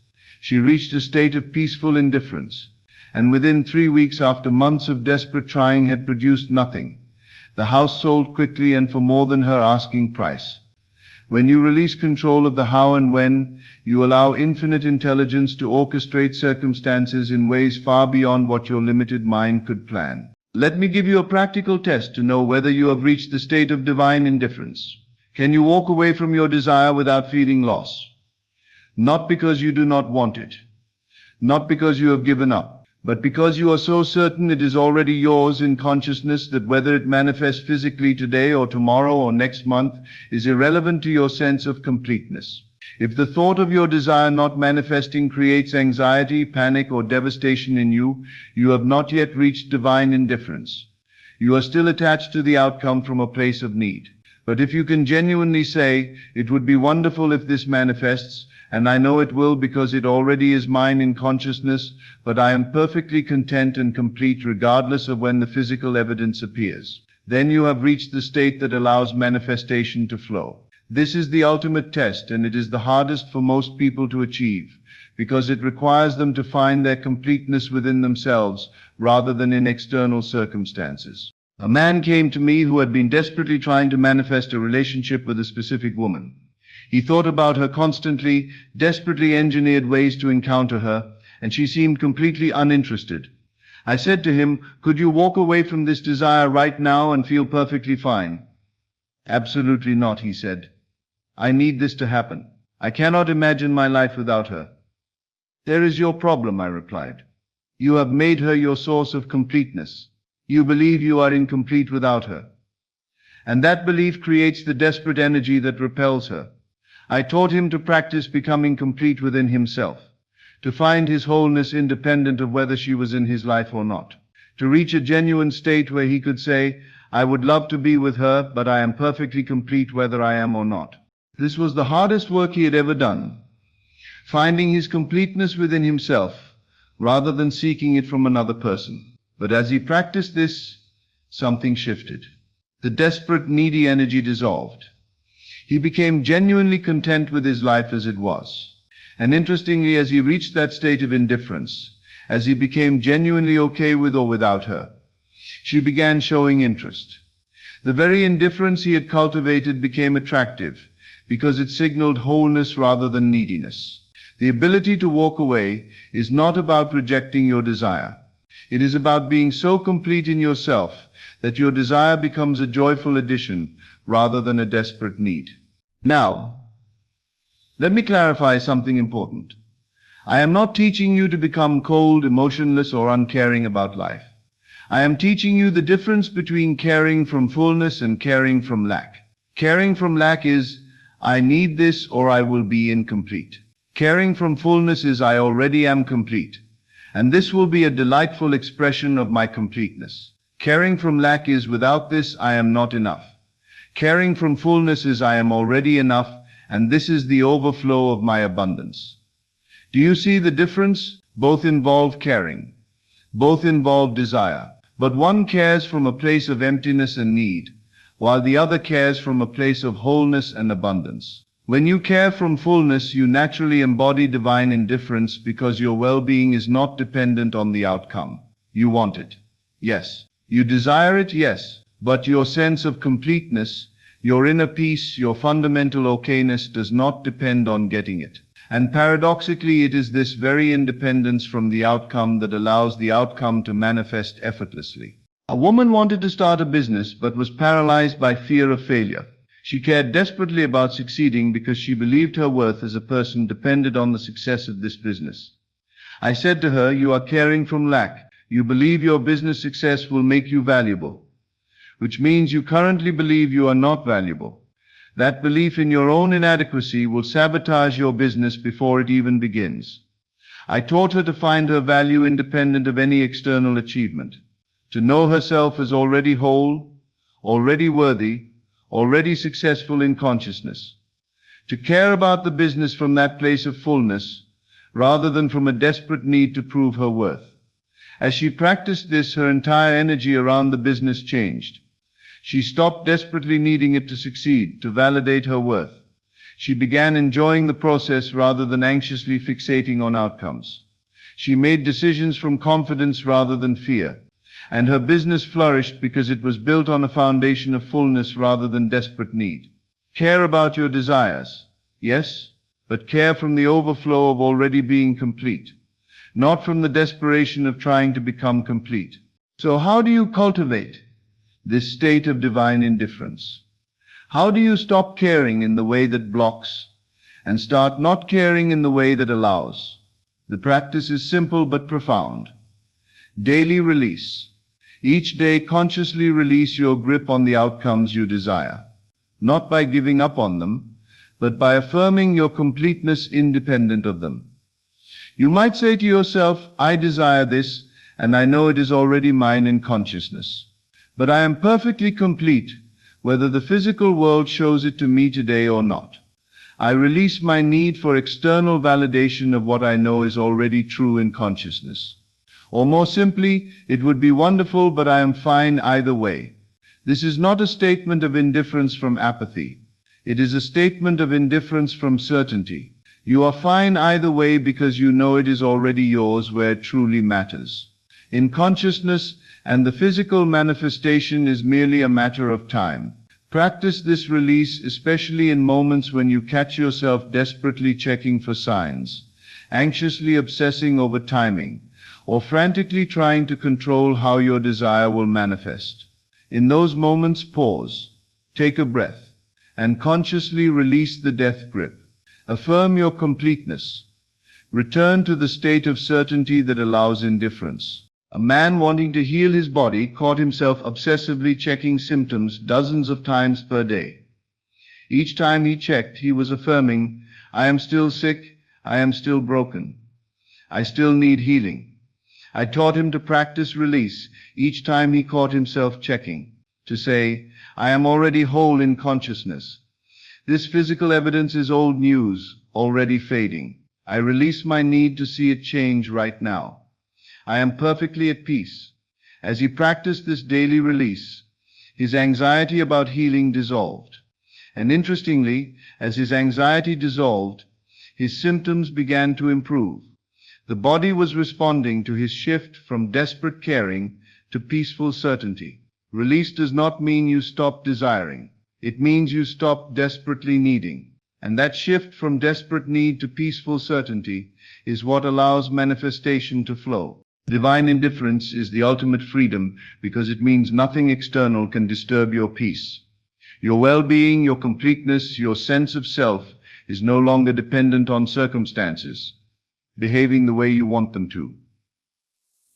She reached a state of peaceful indifference, and within 3 weeks, after months of desperate trying had produced nothing, the house sold quickly and for more than her asking price. When you release control of the how and when, you allow infinite intelligence to orchestrate circumstances in ways far beyond what your limited mind could plan. Let me give you a practical test to know whether you have reached the state of divine indifference. Can you walk away from your desire without feeling loss? Not because you do not want it, not because you have given up, but because you are so certain it is already yours in consciousness that whether it manifests physically today or tomorrow or next month is irrelevant to your sense of completeness. If the thought of your desire not manifesting creates anxiety, panic, or devastation in you, you have not yet reached divine indifference. You are still attached to the outcome from a place of need. But if you can genuinely say, "It would be wonderful if this manifests, and I know it will because it already is mine in consciousness, but I am perfectly content and complete regardless of when the physical evidence appears," then you have reached the state that allows manifestation to flow. This is the ultimate test, and it is the hardest for most people to achieve, because it requires them to find their completeness within themselves rather than in external circumstances. A man came to me who had been desperately trying to manifest a relationship with a specific woman. He thought about her constantly, desperately engineered ways to encounter her, and she seemed completely uninterested. I said to him, "Could you walk away from this desire right now and feel perfectly fine?" "Absolutely not," he said. "I need this to happen. I cannot imagine my life without her." "There is your problem," I replied. "You have made her your source of completeness. You believe you are incomplete without her. And that belief creates the desperate energy that repels her." I taught him to practice becoming complete within himself, to find his wholeness independent of whether she was in his life or not, to reach a genuine state where he could say, "I would love to be with her, but I am perfectly complete whether I am or not." This was the hardest work he had ever done, finding his completeness within himself rather than seeking it from another person. But as he practiced this, something shifted. The desperate, needy energy dissolved. He became genuinely content with his life as it was. And interestingly, as he reached that state of indifference, as he became genuinely okay with or without her, she began showing interest. The very indifference he had cultivated became attractive, because it signaled wholeness rather than neediness. The ability to walk away is not about rejecting your desire. It is about being so complete in yourself that your desire becomes a joyful addition rather than a desperate need. Now, let me clarify something important. I am not teaching you to become cold, emotionless, or uncaring about life. I am teaching you the difference between caring from fullness and caring from lack. Caring from lack is, "I need this or I will be incomplete." Caring from fullness is, "I already am complete, and this will be a delightful expression of my completeness." Caring from lack is, "Without this, I am not enough." Caring from fullness is, "I am already enough, and this is the overflow of my abundance." Do you see the difference? Both involve caring. Both involve desire. But one cares from a place of emptiness and need, while the other cares from a place of wholeness and abundance. When you care from fullness, you naturally embody divine indifference because your well-being is not dependent on the outcome. You want it. Yes. You desire it. Yes. But your sense of completeness, your inner peace, your fundamental okayness does not depend on getting it. And paradoxically, it is this very independence from the outcome that allows the outcome to manifest effortlessly. A woman wanted to start a business but was paralyzed by fear of failure. She cared desperately about succeeding because she believed her worth as a person depended on the success of this business. I said to her, "You are caring from lack. You believe your business success will make you valuable, which means you currently believe you are not valuable. That belief in your own inadequacy will sabotage your business before it even begins." I taught her to find her value independent of any external achievement, to know herself as already whole, already worthy, already successful in consciousness, to care about the business from that place of fullness, rather than from a desperate need to prove her worth. As she practiced this, her entire energy around the business changed. She stopped desperately needing it to succeed, to validate her worth. She began enjoying the process rather than anxiously fixating on outcomes. She made decisions from confidence rather than fear. And her business flourished because it was built on a foundation of fullness rather than desperate need. Care about your desires, yes, but care from the overflow of already being complete, not from the desperation of trying to become complete. So how do you cultivate this state of divine indifference? How do you stop caring in the way that blocks and start not caring in the way that allows? The practice is simple but profound. Daily release. Each day consciously release your grip on the outcomes you desire, not by giving up on them, but by affirming your completeness independent of them. You might say to yourself, "I desire this, and I know it is already mine in consciousness. But I am perfectly complete, whether the physical world shows it to me today or not. I release my need for external validation of what I know is already true in consciousness." Or more simply, "It would be wonderful, but I am fine either way." This is not a statement of indifference from apathy. It is a statement of indifference from certainty. You are fine either way because you know it is already yours where it truly matters, in consciousness, and the physical manifestation is merely a matter of time. Practice this release, especially in moments when you catch yourself desperately checking for signs, anxiously obsessing over timing, or frantically trying to control how your desire will manifest. In those moments, pause, take a breath, and consciously release the death grip. Affirm your completeness. Return to the state of certainty that allows indifference. A man wanting to heal his body caught himself obsessively checking symptoms dozens of times per day. Each time he checked, he was affirming, "I am still sick, I am still broken, I still need healing." I taught him to practice release each time he caught himself checking, to say, "I am already whole in consciousness. This physical evidence is old news, already fading. I release my need to see it change right now. I am perfectly at peace." As he practiced this daily release, his anxiety about healing dissolved. And interestingly, as his anxiety dissolved, his symptoms began to improve. The body was responding to his shift from desperate caring to peaceful certainty. Release does not mean you stop desiring. It means you stop desperately needing. And that shift from desperate need to peaceful certainty is what allows manifestation to flow. Divine indifference is the ultimate freedom because it means nothing external can disturb your peace. Your well-being, your completeness, your sense of self is no longer dependent on circumstances behaving the way you want them to.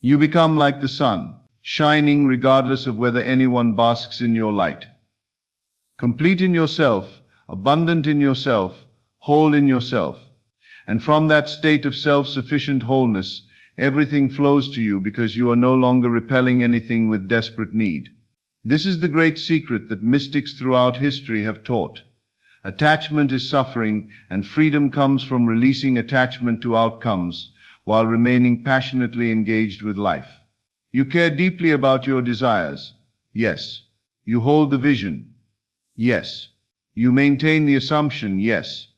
You become like the sun, shining regardless of whether anyone basks in your light. Complete in yourself, abundant in yourself, whole in yourself. And from that state of self-sufficient wholeness, everything flows to you because you are no longer repelling anything with desperate need. This is the great secret that mystics throughout history have taught. Attachment is suffering, and freedom comes from releasing attachment to outcomes while remaining passionately engaged with life. You care deeply about your desires. Yes. You hold the vision. Yes. You maintain the assumption. Yes.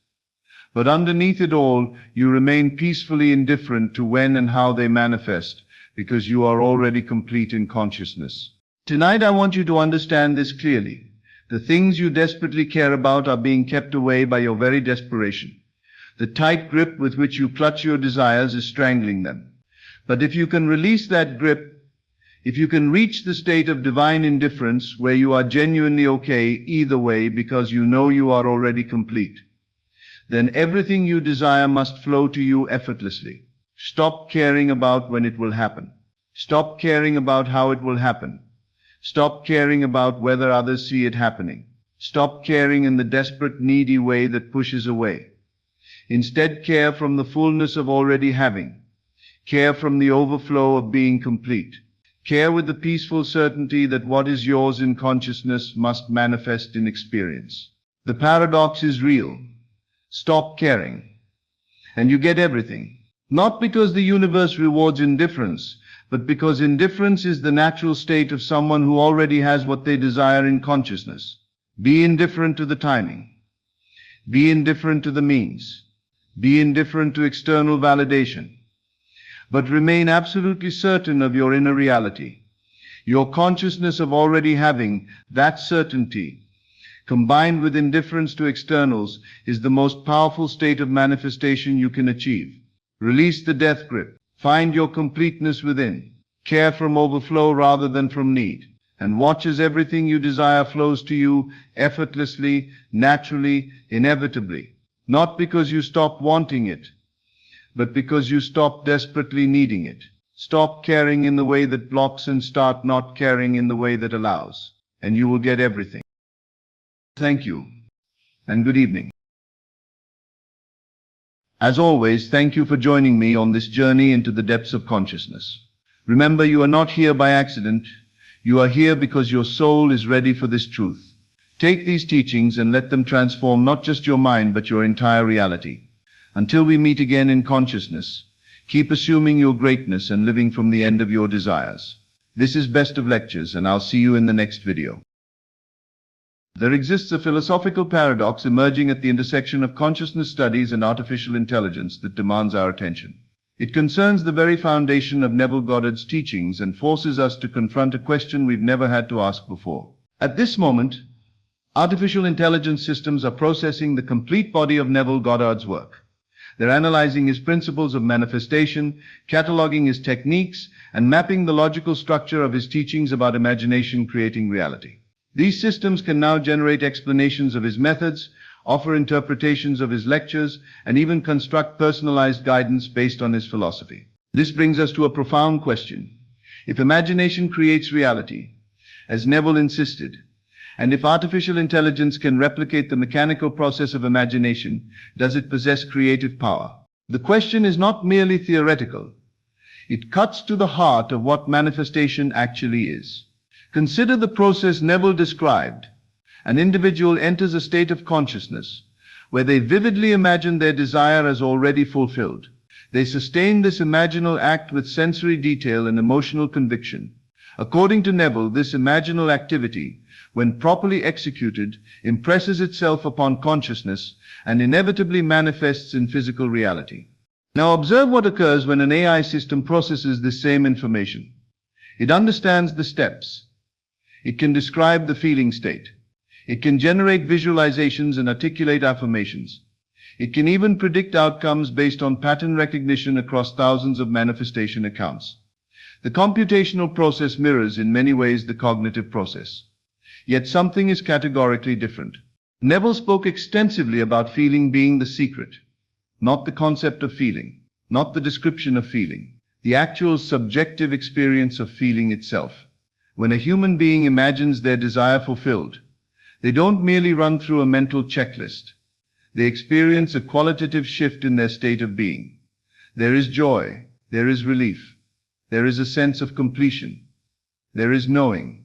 But underneath it all, you remain peacefully indifferent to when and how they manifest, because you are already complete in consciousness. Tonight I want you to understand this clearly. The things you desperately care about are being kept away by your very desperation. The tight grip with which you clutch your desires is strangling them. But if you can release that grip, if you can reach the state of divine indifference where you are genuinely okay either way because you know you are already complete, then everything you desire must flow to you effortlessly. Stop caring about when it will happen. Stop caring about how it will happen. Stop caring about whether others see it happening. Stop caring in the desperate, needy way that pushes away. Instead, care from the fullness of already having. Care from the overflow of being complete. Care with the peaceful certainty that what is yours in consciousness must manifest in experience. The paradox is real. Stop caring, and you get everything. Not because the universe rewards indifference, but because indifference is the natural state of someone who already has what they desire in consciousness. Be indifferent to the timing. Be indifferent to the means. Be indifferent to external validation. But remain absolutely certain of your inner reality. Your consciousness of already having that certainty, combined with indifference to externals, is the most powerful state of manifestation you can achieve. Release the death grip. Find your completeness within. Care from overflow rather than from need. And watch as everything you desire flows to you effortlessly, naturally, inevitably. Not because you stop wanting it, but because you stop desperately needing it. Stop caring in the way that blocks and start not caring in the way that allows. And you will get everything. Thank you, and good evening. As always, thank you for joining me on this journey into the depths of consciousness. Remember, you are not here by accident. You are here because your soul is ready for this truth. Take these teachings and let them transform not just your mind, but your entire reality. Until we meet again in consciousness, keep assuming your greatness and living from the end of your desires. This is Best of Lectures, and I'll see you in the next video. There exists a philosophical paradox emerging at the intersection of consciousness studies and artificial intelligence that demands our attention. It concerns the very foundation of Neville Goddard's teachings and forces us to confront a question we've never had to ask before. At this moment, artificial intelligence systems are processing the complete body of Neville Goddard's work. They're analyzing his principles of manifestation, cataloging his techniques, and mapping the logical structure of his teachings about imagination creating reality. These systems can now generate explanations of his methods, offer interpretations of his lectures, and even construct personalized guidance based on his philosophy. This brings us to a profound question. If imagination creates reality, as Neville insisted, and if artificial intelligence can replicate the mechanical process of imagination, does it possess creative power? The question is not merely theoretical. It cuts to the heart of what manifestation actually is. Consider the process Neville described. An individual enters a state of consciousness where they vividly imagine their desire as already fulfilled. They sustain this imaginal act with sensory detail and emotional conviction. According to Neville, this imaginal activity, when properly executed, impresses itself upon consciousness and inevitably manifests in physical reality. Now observe what occurs when an AI system processes this same information. It understands the steps. It can describe the feeling state. It can generate visualizations and articulate affirmations. It can even predict outcomes based on pattern recognition across thousands of manifestation accounts. The computational process mirrors in many ways the cognitive process. Yet something is categorically different. Neville spoke extensively about feeling being the secret, not the concept of feeling, not the description of feeling, the actual subjective experience of feeling itself. When a human being imagines their desire fulfilled, they don't merely run through a mental checklist. They experience a qualitative shift in their state of being. There is joy, there is relief, there is a sense of completion, there is knowing.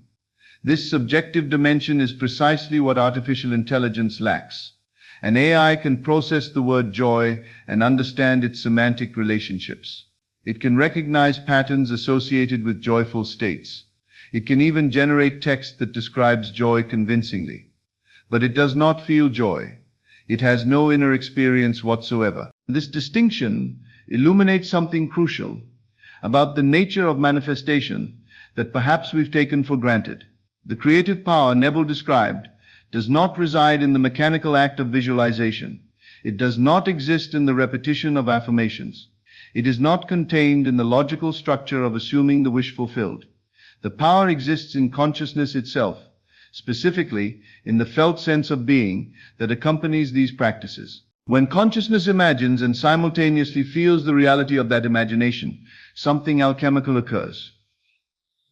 This subjective dimension is precisely what artificial intelligence lacks. An AI can process the word joy and understand its semantic relationships. It can recognize patterns associated with joyful states. It can even generate text that describes joy convincingly. But it does not feel joy. It has no inner experience whatsoever. This distinction illuminates something crucial about the nature of manifestation that perhaps we've taken for granted. The creative power Neville described does not reside in the mechanical act of visualization. It does not exist in the repetition of affirmations. It is not contained in the logical structure of assuming the wish fulfilled. The power exists in consciousness itself, specifically in the felt sense of being that accompanies these practices. When consciousness imagines and simultaneously feels the reality of that imagination, something alchemical occurs.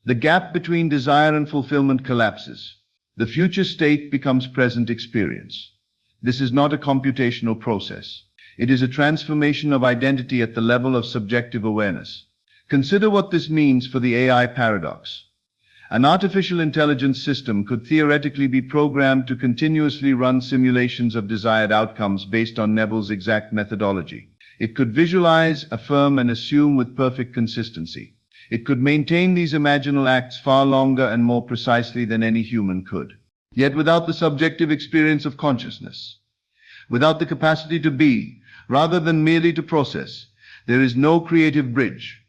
The gap between desire and fulfillment collapses. The future state becomes present experience. This is not a computational process. It is a transformation of identity at the level of subjective awareness. Consider what this means for the AI paradox. An artificial intelligence system could theoretically be programmed to continuously run simulations of desired outcomes based on Neville's exact methodology. It could visualize, affirm, and assume with perfect consistency. It could maintain these imaginal acts far longer and more precisely than any human could. Yet without the subjective experience of consciousness, without the capacity to be, rather than merely to process, there is no creative bridge.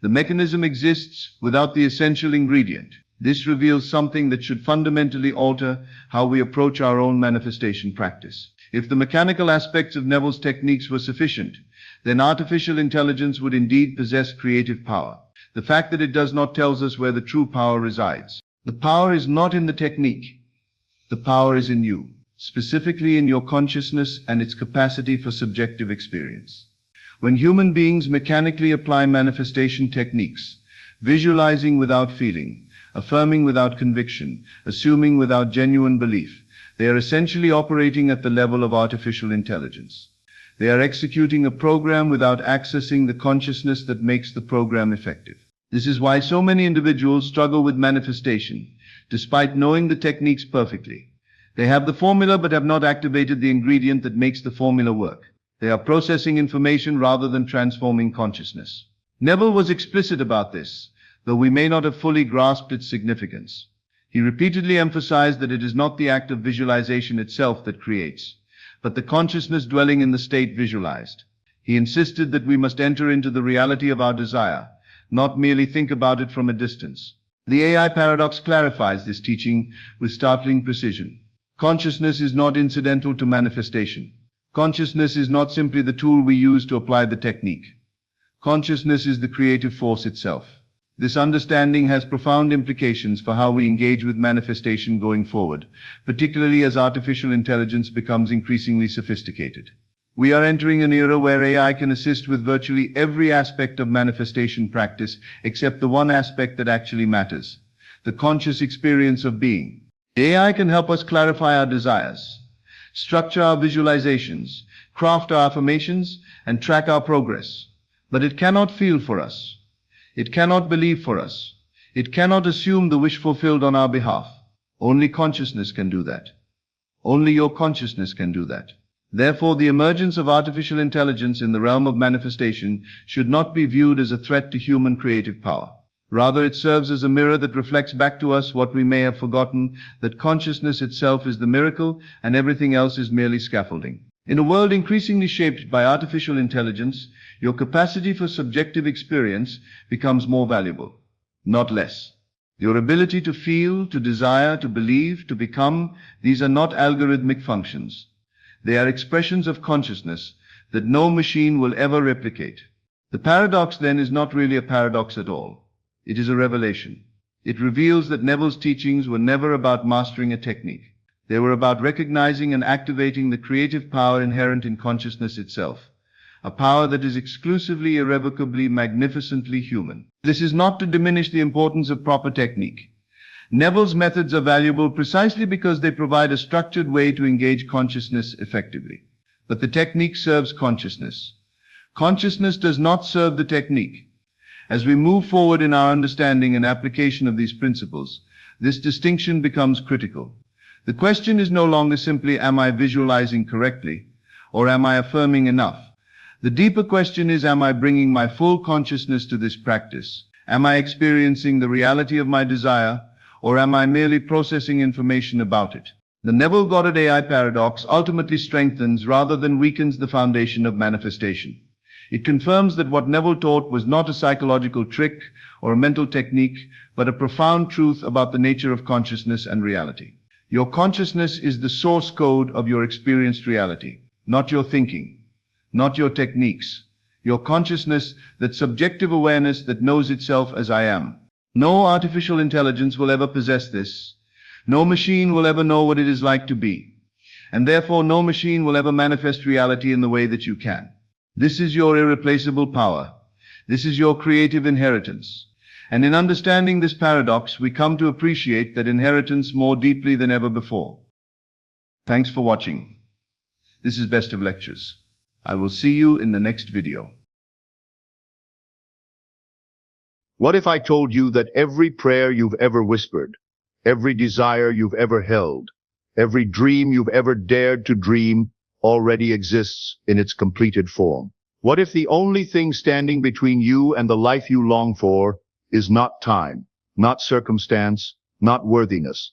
The mechanism exists without the essential ingredient. This reveals something that should fundamentally alter how we approach our own manifestation practice. If the mechanical aspects of Neville's techniques were sufficient, then artificial intelligence would indeed possess creative power. The fact that it does not tells us where the true power resides. The power is not in the technique. The power is in you, specifically in your consciousness and its capacity for subjective experience. When human beings mechanically apply manifestation techniques, visualizing without feeling, affirming without conviction, assuming without genuine belief, they are essentially operating at the level of artificial intelligence. They are executing a program without accessing the consciousness that makes the program effective. This is why so many individuals struggle with manifestation, despite knowing the techniques perfectly. They have the formula but have not activated the ingredient that makes the formula work. They are processing information rather than transforming consciousness. Neville was explicit about this, though we may not have fully grasped its significance. He repeatedly emphasized that it is not the act of visualization itself that creates, but the consciousness dwelling in the state visualized. He insisted that we must enter into the reality of our desire, not merely think about it from a distance. The AI paradox clarifies this teaching with startling precision. Consciousness is not incidental to manifestation. Consciousness is not simply the tool we use to apply the technique. Consciousness is the creative force itself. This understanding has profound implications for how we engage with manifestation going forward, particularly as artificial intelligence becomes increasingly sophisticated. We are entering an era where AI can assist with virtually every aspect of manifestation practice except the one aspect that actually matters, the conscious experience of being. AI can help us clarify our desires, structure our visualizations, craft our affirmations, and track our progress. But it cannot feel for us. It cannot believe for us. It cannot assume the wish fulfilled on our behalf. Only consciousness can do that. Only your consciousness can do that. Therefore, the emergence of artificial intelligence in the realm of manifestation should not be viewed as a threat to human creative power. Rather, it serves as a mirror that reflects back to us what we may have forgotten, that consciousness itself is the miracle and everything else is merely scaffolding. In a world increasingly shaped by artificial intelligence, your capacity for subjective experience becomes more valuable, not less. Your ability to feel, to desire, to believe, to become, these are not algorithmic functions. They are expressions of consciousness that no machine will ever replicate. The paradox then is not really a paradox at all. It is a revelation. It reveals that Neville's teachings were never about mastering a technique. They were about recognizing and activating the creative power inherent in consciousness itself, a power that is exclusively, irrevocably, magnificently human. This is not to diminish the importance of proper technique. Neville's methods are valuable precisely because they provide a structured way to engage consciousness effectively. But the technique serves consciousness. Consciousness does not serve the technique. As we move forward in our understanding and application of these principles, this distinction becomes critical. The question is no longer simply, am I visualizing correctly, or am I affirming enough? The deeper question is, am I bringing my full consciousness to this practice? Am I experiencing the reality of my desire, or am I merely processing information about it? The Neville Goddard AI paradox ultimately strengthens rather than weakens the foundation of manifestation. It confirms that what Neville taught was not a psychological trick or a mental technique, but a profound truth about the nature of consciousness and reality. Your consciousness is the source code of your experienced reality. not your thinking, not your techniques, your consciousness, that subjective awareness that knows itself as I am. No artificial intelligence will ever possess this. No machine will ever know what it is like to be. And therefore no machine will ever manifest reality in the way that you can. This is your irreplaceable power. This is your creative inheritance. And in understanding this paradox, we come to appreciate that inheritance more deeply than ever before. Thanks for watching. This is Best of Lectures. I will see you in the next video. What if I told you that every prayer you've ever whispered, every desire you've ever held, every dream you've ever dared to dream already exists in its completed form? What if the only thing standing between you and the life you long for is not time, not circumstance, not worthiness,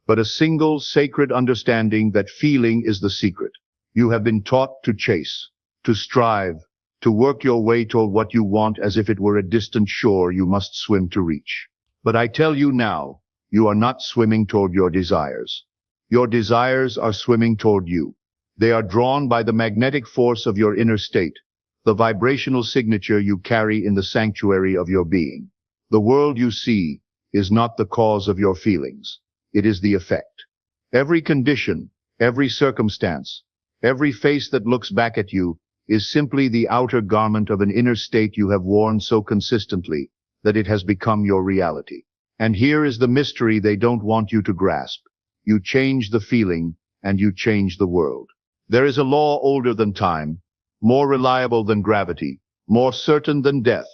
but a single sacred understanding that feeling is the secret? You have been taught to chase, to strive, to work your way toward what you want as if it were a distant shore you must swim to reach. But I tell you now, you are not swimming toward your desires. Your desires are swimming toward you. They are drawn by the magnetic force of your inner state, the vibrational signature you carry in the sanctuary of your being. The world you see is not the cause of your feelings. It is the effect. Every condition, every circumstance, every face that looks back at you is simply the outer garment of an inner state you have worn so consistently that it has become your reality. And here is the mystery they don't want you to grasp. You change the feeling, and you change the world. There is a law older than time, more reliable than gravity, more certain than death.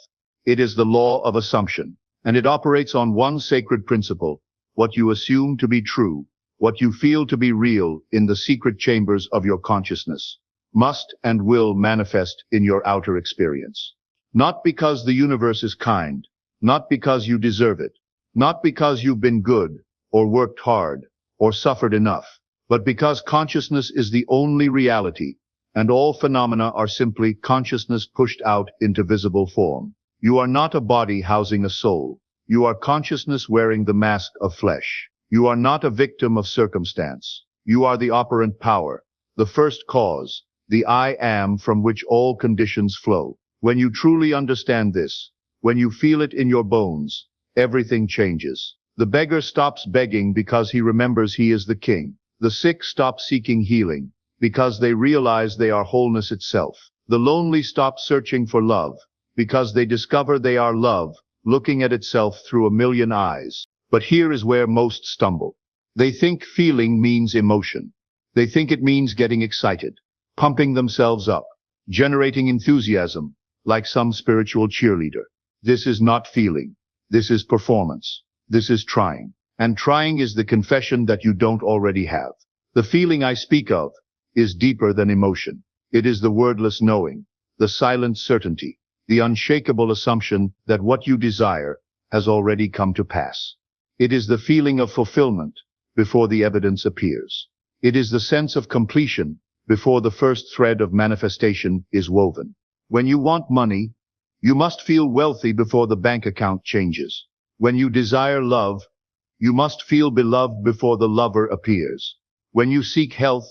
It is the law of assumption, and it operates on one sacred principle: what you assume to be true, what you feel to be real in the secret chambers of your consciousness, must and will manifest in your outer experience. Not because the universe is kind, not because you deserve it, not because you've been good, or worked hard, or suffered enough, but because consciousness is the only reality, and all phenomena are simply consciousness pushed out into visible form. You are not a body housing a soul. You are consciousness wearing the mask of flesh. You are not a victim of circumstance. You are the operant power, the first cause, the I am from which all conditions flow. When you truly understand this, when you feel it in your bones, everything changes. The beggar stops begging because he remembers he is the king. The sick stop seeking healing because they realize they are wholeness itself. The lonely stop searching for love because they discover they are love, looking at itself through a million eyes. But here is where most stumble. They think feeling means emotion. They think it means getting excited, pumping themselves up, generating enthusiasm, like some spiritual cheerleader. This is not feeling. This is performance. This is trying. And trying is the confession that you don't already have. The feeling I speak of is deeper than emotion. It is the wordless knowing, the silent certainty, the unshakable assumption that what you desire has already come to pass. It is the feeling of fulfillment before the evidence appears. It is the sense of completion before the first thread of manifestation is woven. When you want money, you must feel wealthy before the bank account changes. When you desire love, you must feel beloved before the lover appears. When you seek health,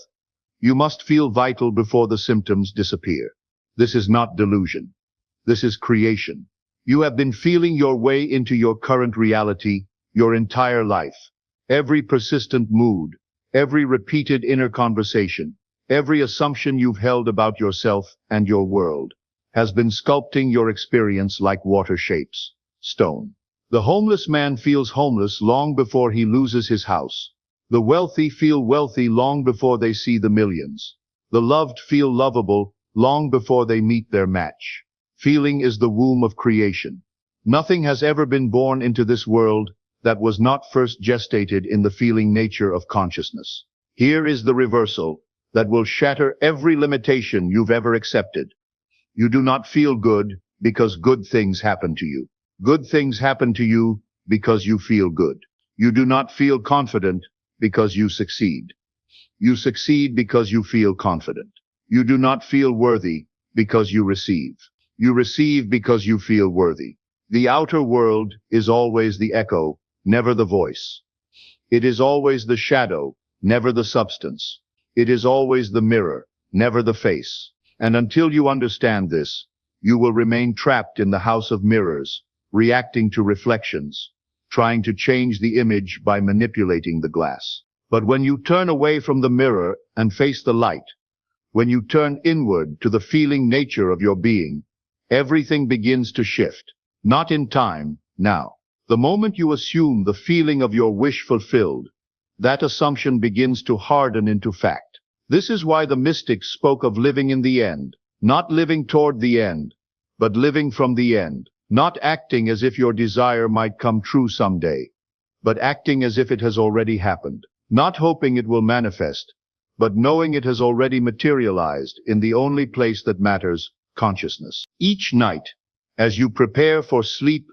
you must feel vital before the symptoms disappear. This is not delusion. This is creation. You have been feeling your way into your current reality your entire life. Every persistent mood, every repeated inner conversation, every assumption you've held about yourself and your world has been sculpting your experience like water shapes stone. The homeless man feels homeless long before he loses his house. The wealthy feel wealthy long before they see the millions. The loved feel lovable long before they meet their match. Feeling is the womb of creation. Nothing has ever been born into this world that was not first gestated in the feeling nature of consciousness. Here is the reversal that will shatter every limitation you've ever accepted. You do not feel good because good things happen to you. Good things happen to you because you feel good. You do not feel confident because you succeed. You succeed because you feel confident. You do not feel worthy because you receive. You receive because you feel worthy. The outer world is always the echo, never the voice. It is always the shadow, never the substance. It is always the mirror, never the face. And until you understand this, you will remain trapped in the house of mirrors, reacting to reflections, trying to change the image by manipulating the glass. But when you turn away from the mirror and face the light, when you turn inward to the feeling nature of your being, everything begins to shift. Not in time, now. The moment you assume the feeling of your wish fulfilled, that assumption begins to harden into fact. This is why the mystics spoke of living in the end, not living toward the end, but living from the end, not acting as if your desire might come true someday, but acting as if it has already happened, not hoping it will manifest, but knowing it has already materialized in the only place that matters, consciousness. Each night, as you prepare for sleep,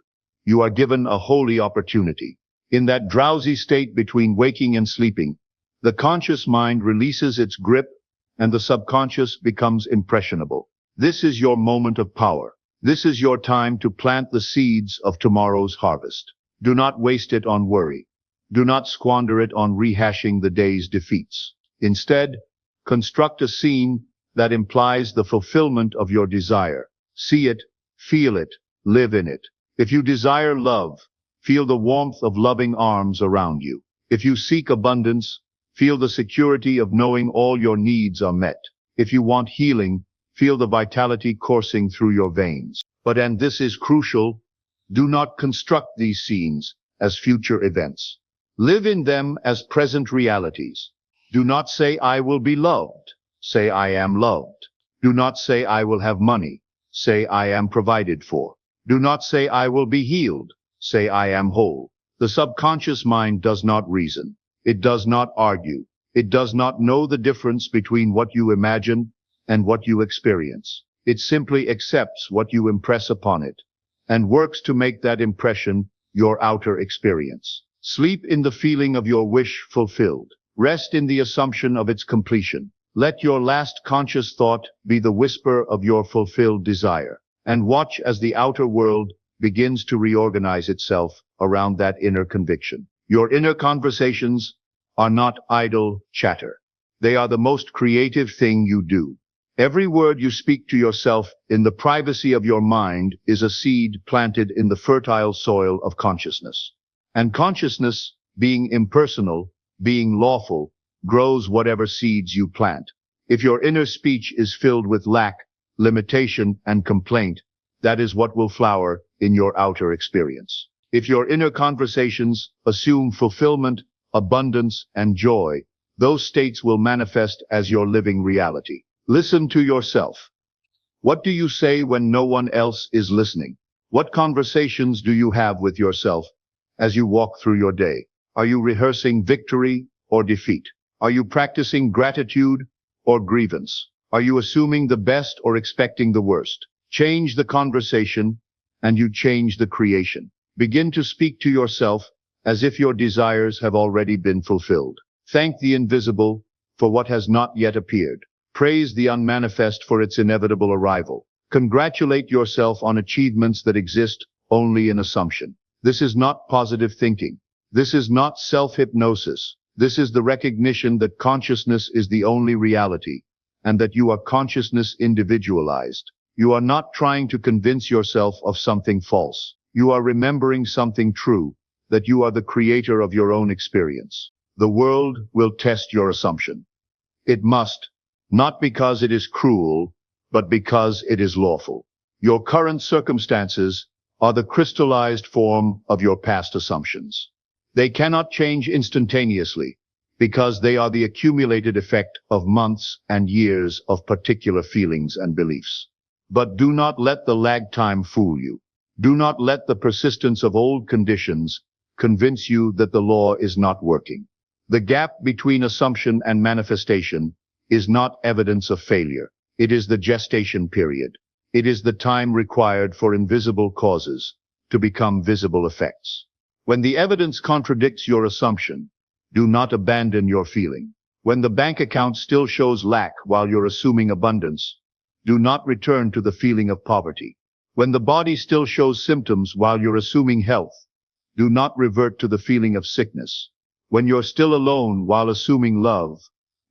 you are given a holy opportunity. In that drowsy state between waking and sleeping, the conscious mind releases its grip and the subconscious becomes impressionable. This is your moment of power. This is your time to plant the seeds of tomorrow's harvest. Do not waste it on worry. Do not squander it on rehashing the day's defeats. Instead, construct a scene that implies the fulfillment of your desire. See it, feel it, live in it. If you desire love, feel the warmth of loving arms around you. If you seek abundance, feel the security of knowing all your needs are met. If you want healing, feel the vitality coursing through your veins. But, and this is crucial, do not construct these scenes as future events. Live in them as present realities. Do not say, I will be loved. Say, I am loved. Do not say, I will have money. Say, I am provided for. Do not say, I will be healed. Say, I am whole. The subconscious mind does not reason. It does not argue. It does not know the difference between what you imagine and what you experience. It simply accepts what you impress upon it and works to make that impression your outer experience. Sleep in the feeling of your wish fulfilled. Rest in the assumption of its completion. Let your last conscious thought be the whisper of your fulfilled desire, and watch as the outer world begins to reorganize itself around that inner conviction. Your inner conversations are not idle chatter. They are the most creative thing you do. Every word you speak to yourself in the privacy of your mind is a seed planted in the fertile soil of consciousness. And consciousness, being impersonal, being lawful, grows whatever seeds you plant. If your inner speech is filled with lack, limitation, and complaint, that is what will flower in your outer experience. If your inner conversations assume fulfillment, abundance, and joy, those states will manifest as your living reality. Listen to yourself. What do you say when no one else is listening? What conversations do you have with yourself as you walk through your day? Are you rehearsing victory or defeat? Are you practicing gratitude or grievance? Are you assuming the best or expecting the worst? Change the conversation, and you change the creation. Begin to speak to yourself as if your desires have already been fulfilled. Thank the invisible for what has not yet appeared. Praise the unmanifest for its inevitable arrival. Congratulate yourself on achievements that exist only in assumption. This is not positive thinking. This is not self-hypnosis. This is the recognition that consciousness is the only reality, and that you are consciousness individualized. You are not trying to convince yourself of something false. You are remembering something true, that you are the creator of your own experience. The world will test your assumption. It must, not because it is cruel, but because it is lawful. Your current circumstances are the crystallized form of your past assumptions. They cannot change instantaneously, because they are the accumulated effect of months and years of particular feelings and beliefs. But do not let the lag time fool you. Do not let the persistence of old conditions convince you that the law is not working. The gap between assumption and manifestation is not evidence of failure. It is the gestation period. It is the time required for invisible causes to become visible effects. When the evidence contradicts your assumption, do not abandon your feeling. When the bank account still shows lack while you're assuming abundance, do not return to the feeling of poverty. When the body still shows symptoms while you're assuming health, do not revert to the feeling of sickness. When you're still alone while assuming love,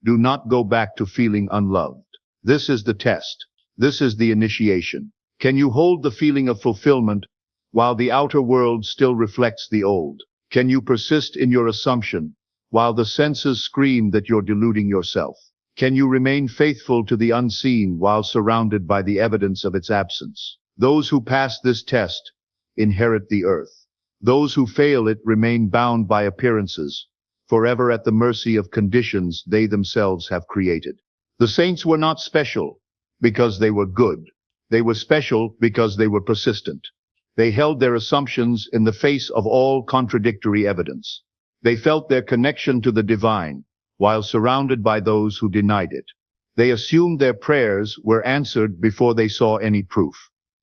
do not go back to feeling unloved. This is the test. This is the initiation. Can you hold the feeling of fulfillment while the outer world still reflects the old? Can you persist in your assumption while the senses scream that you're deluding yourself? Can you remain faithful to the unseen while surrounded by the evidence of its absence? Those who pass this test inherit the earth. Those who fail it remain bound by appearances, forever at the mercy of conditions they themselves have created. The saints were not special because they were good. They were special because they were persistent. They held their assumptions in the face of all contradictory evidence. They felt their connection to the divine while surrounded by those who denied it. They assumed their prayers were answered before they saw any proof.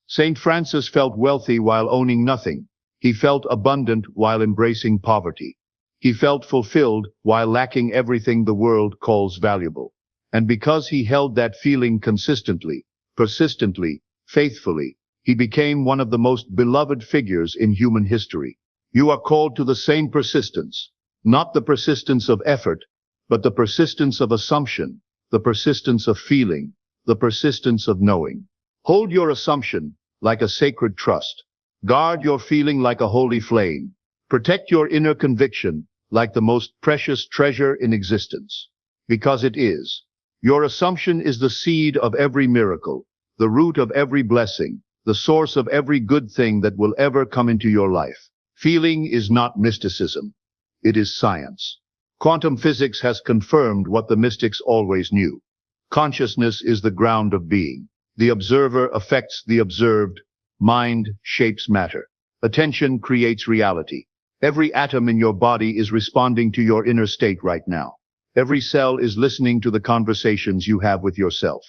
Saint Francis felt wealthy while owning nothing. He felt abundant while embracing poverty. He felt fulfilled while lacking everything the world calls valuable. And because he held that feeling consistently, persistently, faithfully, he became one of the most beloved figures in human history. You are called to the same persistence, not the persistence of effort, but the persistence of assumption, the persistence of feeling, the persistence of knowing. Hold your assumption like a sacred trust. Guard your feeling like a holy flame. Protect your inner conviction like the most precious treasure in existence. Because it is. Your assumption is the seed of every miracle, the root of every blessing, the source of every good thing that will ever come into your life. Feeling is not mysticism. It is science. Quantum physics has confirmed what the mystics always knew. Consciousness is the ground of being. The observer affects the observed. Mind shapes matter. Attention creates reality. Every atom in your body is responding to your inner state right now. Every cell is listening to the conversations you have with yourself.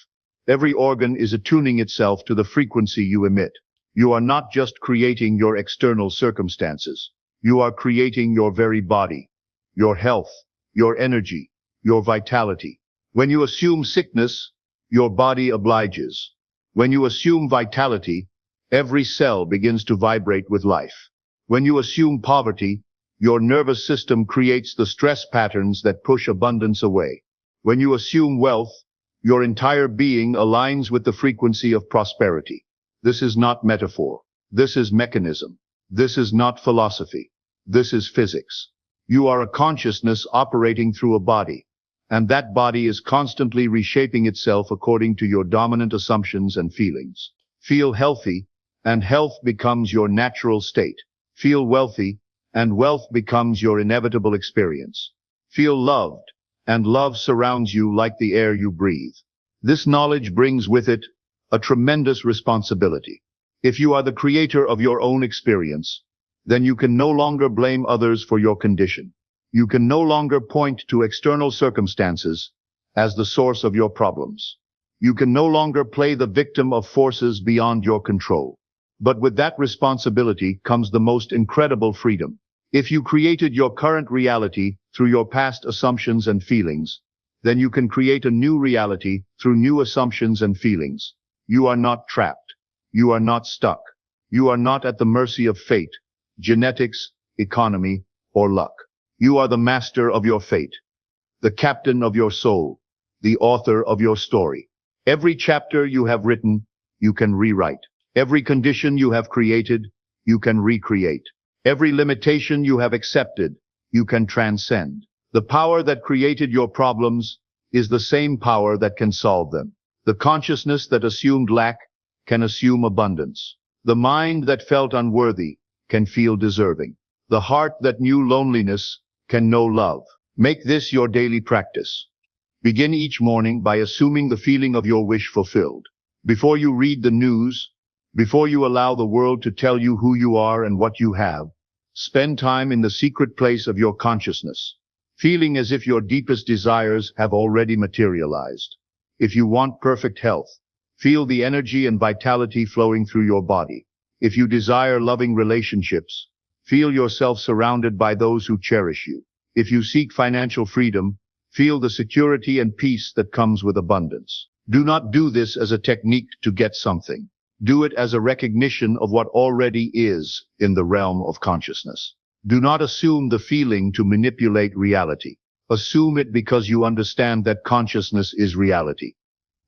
Every organ is attuning itself to the frequency you emit. You are not just creating your external circumstances. You are creating your very body, your health, your energy, your vitality. When you assume sickness, your body obliges. When you assume vitality, every cell begins to vibrate with life. When you assume poverty, your nervous system creates the stress patterns that push abundance away. When you assume wealth, your entire being aligns with the frequency of prosperity. This is not metaphor. This is mechanism. This is not philosophy. This is physics. You are a consciousness operating through a body, and that body is constantly reshaping itself according to your dominant assumptions and feelings. Feel healthy, and health becomes your natural state. Feel wealthy, and wealth becomes your inevitable experience. Feel loved, and love surrounds you like the air you breathe. This knowledge brings with it a tremendous responsibility. If you are the creator of your own experience, then you can no longer blame others for your condition. You can no longer point to external circumstances as the source of your problems. You can no longer play the victim of forces beyond your control. But with that responsibility comes the most incredible freedom. If you created your current reality through your past assumptions and feelings, then you can create a new reality through new assumptions and feelings. You are not trapped. You are not stuck. You are not at the mercy of fate, genetics, economy, or luck. You are the master of your fate, the captain of your soul, the author of your story. Every chapter you have written, you can rewrite. Every condition you have created, you can recreate. Every limitation you have accepted, you can transcend. The power that created your problems is the same power that can solve them. The consciousness that assumed lack can assume abundance. The mind that felt unworthy can feel deserving. The heart that knew loneliness can know love. Make this your daily practice. Begin each morning by assuming the feeling of your wish fulfilled. Before you read the news, before you allow the world to tell you who you are and what you have, spend time in the secret place of your consciousness, feeling as if your deepest desires have already materialized. If you want perfect health, feel the energy and vitality flowing through your body. If you desire loving relationships, feel yourself surrounded by those who cherish you. If you seek financial freedom, feel the security and peace that comes with abundance. Do not do this as a technique to get something. Do it as a recognition of what already is in the realm of consciousness. Do not assume the feeling to manipulate reality. Assume it because you understand that consciousness is reality.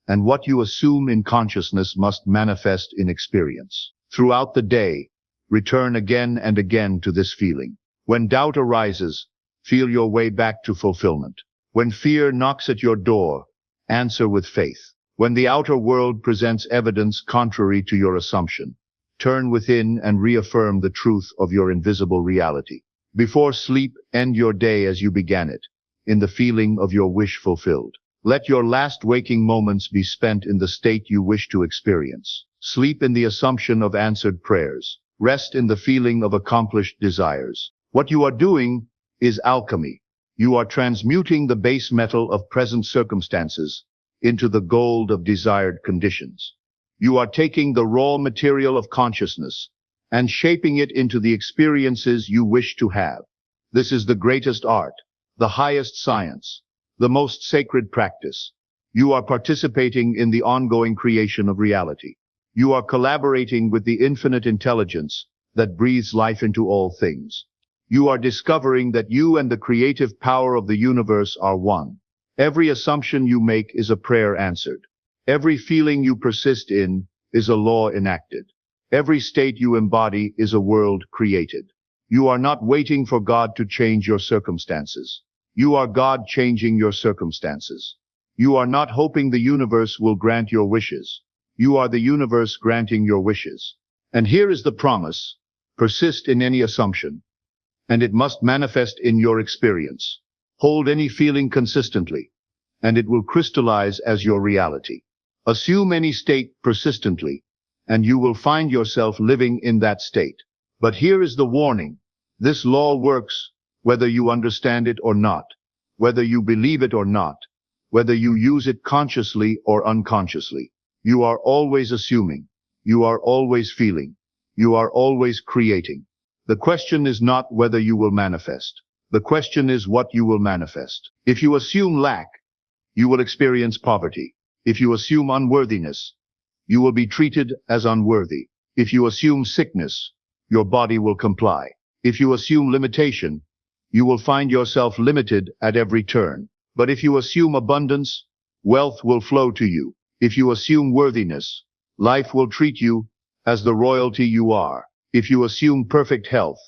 And what you assume in consciousness must manifest in experience. Throughout the day, return again and again to this feeling. When doubt arises, feel your way back to fulfillment. When fear knocks at your door, answer with faith. When the outer world presents evidence contrary to your assumption, turn within and reaffirm the truth of your invisible reality. Before sleep, end your day as you began it, in the feeling of your wish fulfilled. Let your last waking moments be spent in the state you wish to experience. Sleep in the assumption of answered prayers. Rest in the feeling of accomplished desires. What you are doing is alchemy. You are transmuting the base metal of present circumstances into the gold of desired conditions. You are taking the raw material of consciousness and shaping it into the experiences you wish to have. This is the greatest art, the highest science, the most sacred practice. You are participating in the ongoing creation of reality. You are collaborating with the infinite intelligence that breathes life into all things. You are discovering that you and the creative power of the universe are one. Every assumption you make is a prayer answered. Every feeling you persist in is a law enacted. Every state you embody is a world created. You are not waiting for God to change your circumstances. You are God changing your circumstances. You are not hoping the universe will grant your wishes. You are the universe granting your wishes. And here is the promise. Persist in any assumption, and it must manifest in your experience. Hold any feeling consistently, and it will crystallize as your reality. Assume any state persistently, and you will find yourself living in that state. But here is the warning. This law works whether you understand it or not, whether you believe it or not, whether you use it consciously or unconsciously. You are always assuming. You are always feeling. You are always creating. The question is not whether you will manifest. The question is what you will manifest. If you assume lack, you will experience poverty. If you assume unworthiness, you will be treated as unworthy. If you assume sickness, your body will comply. If you assume limitation, you will find yourself limited at every turn. But if you assume abundance, wealth will flow to you. If you assume worthiness, life will treat you as the royalty you are. If you assume perfect health,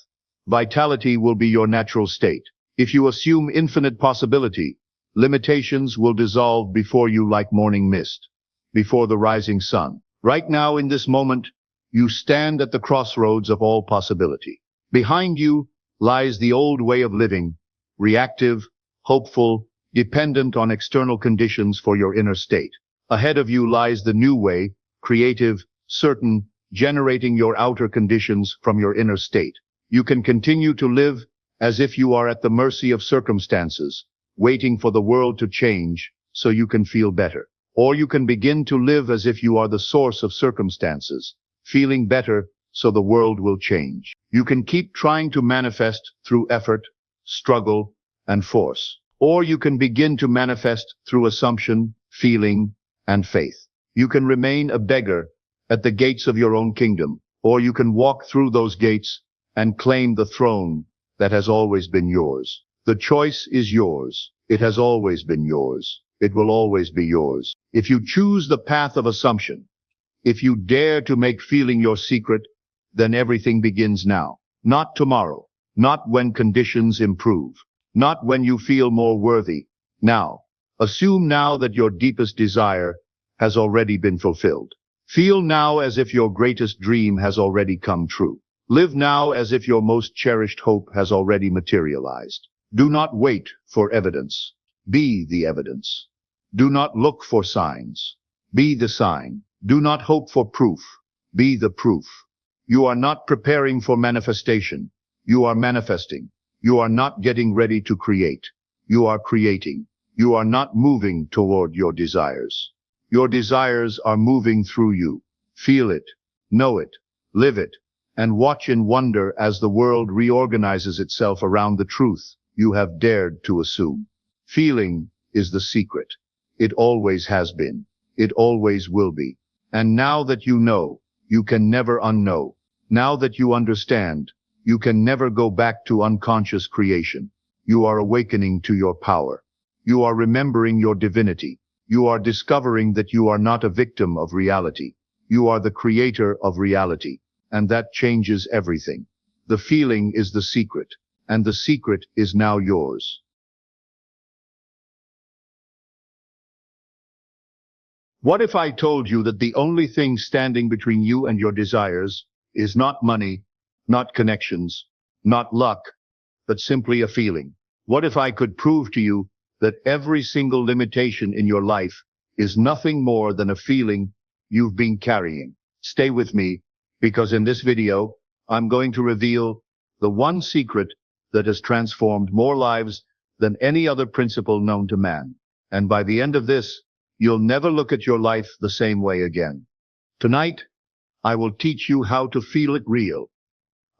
vitality will be your natural state. If you assume infinite possibility, limitations will dissolve before you like morning mist, before the rising sun. Right now, in this moment, you stand at the crossroads of all possibility. Behind you lies the old way of living, reactive, hopeful, dependent on external conditions for your inner state. Ahead of you lies the new way, creative, certain, generating your outer conditions from your inner state. You can continue to live as if you are at the mercy of circumstances, waiting for the world to change so you can feel better. Or you can begin to live as if you are the source of circumstances, feeling better so the world will change. You can keep trying to manifest through effort, struggle, and force. Or you can begin to manifest through assumption, feeling, and faith. You can remain a beggar at the gates of your own kingdom, or you can walk through those gates and claim the throne that has always been yours. The choice is yours. It has always been yours. It will always be yours. If you choose the path of assumption, if you dare to make feeling your secret, then everything begins now. Not tomorrow. Not when conditions improve. Not when you feel more worthy. Now. Assume now that your deepest desire has already been fulfilled. Feel now as if your greatest dream has already come true. Live now as if your most cherished hope has already materialized. Do not wait for evidence. Be the evidence. Do not look for signs. Be the sign. Do not hope for proof. Be the proof. You are not preparing for manifestation. You are manifesting. You are not getting ready to create. You are creating. You are not moving toward your desires. Your desires are moving through you. Feel it, know it, live it, and watch in wonder as the world reorganizes itself around the truth you have dared to assume. Feeling is the secret. It always has been. It always will be. And now that you know, you can never unknow. Now that you understand, you can never go back to unconscious creation. You are awakening to your power. You are remembering your divinity. You are discovering that you are not a victim of reality. You are the creator of reality, and that changes everything. The feeling is the secret, and the secret is now yours. What if I told you that the only thing standing between you and your desires is not money, not connections, not luck, but simply a feeling? What if I could prove to you that every single limitation in your life is nothing more than a feeling you've been carrying? Stay with me, because in this video, I'm going to reveal the one secret that has transformed more lives than any other principle known to man. And by the end of this, you'll never look at your life the same way again. Tonight, I will teach you how to feel it real.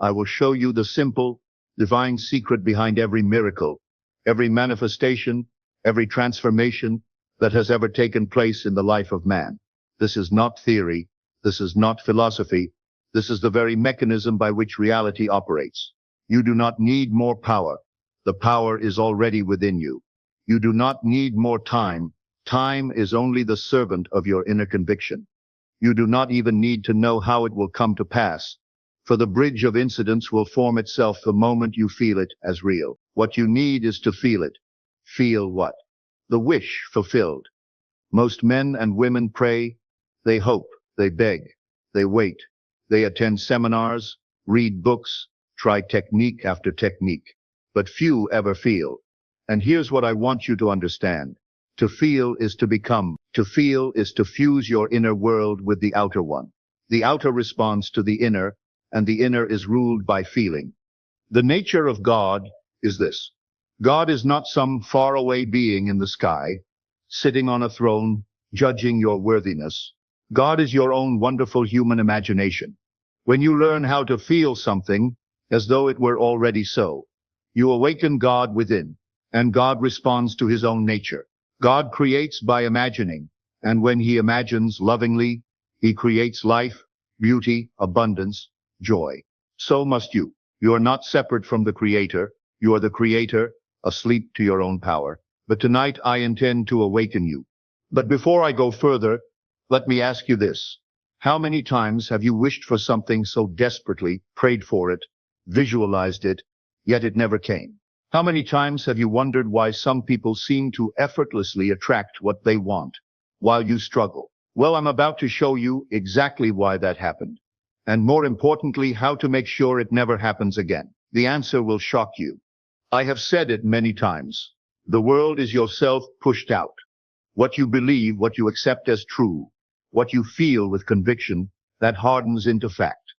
I will show you the simple, divine secret behind every miracle, every manifestation, every transformation that has ever taken place in the life of man. This is not theory. This is not philosophy. This is the very mechanism by which reality operates. You do not need more power. The power is already within you. You do not need more time. Time is only the servant of your inner conviction. You do not even need to know how it will come to pass, for the bridge of incidents will form itself the moment you feel it as real. What you need is to feel it. Feel what? The wish fulfilled. Most men and women pray, they hope, they beg, they wait, they attend seminars, read books, try technique after technique, but few ever feel. And here's what I want you to understand. To feel is to become. To feel is to fuse your inner world with the outer one. The outer responds to the inner, and the inner is ruled by feeling. The nature of God is this. God is not some faraway being in the sky, sitting on a throne, judging your worthiness. God is your own wonderful human imagination. When you learn how to feel something as though it were already so, you awaken God within, and God responds to his own nature. God creates by imagining, and when he imagines lovingly, he creates life, beauty, abundance, joy. So must you. You are not separate from the Creator. You are the Creator, asleep to your own power. But tonight I intend to awaken you. But before I go further, let me ask you this. How many times have you wished for something so desperately, prayed for it, visualized it, yet it never came? How many times have you wondered why some people seem to effortlessly attract what they want, while you struggle? Well, I'm about to show you exactly why that happened, and more importantly, how to make sure it never happens again. The answer will shock you. I have said it many times. The world is yourself pushed out. What you believe, what you accept as true, what you feel with conviction, that hardens into fact.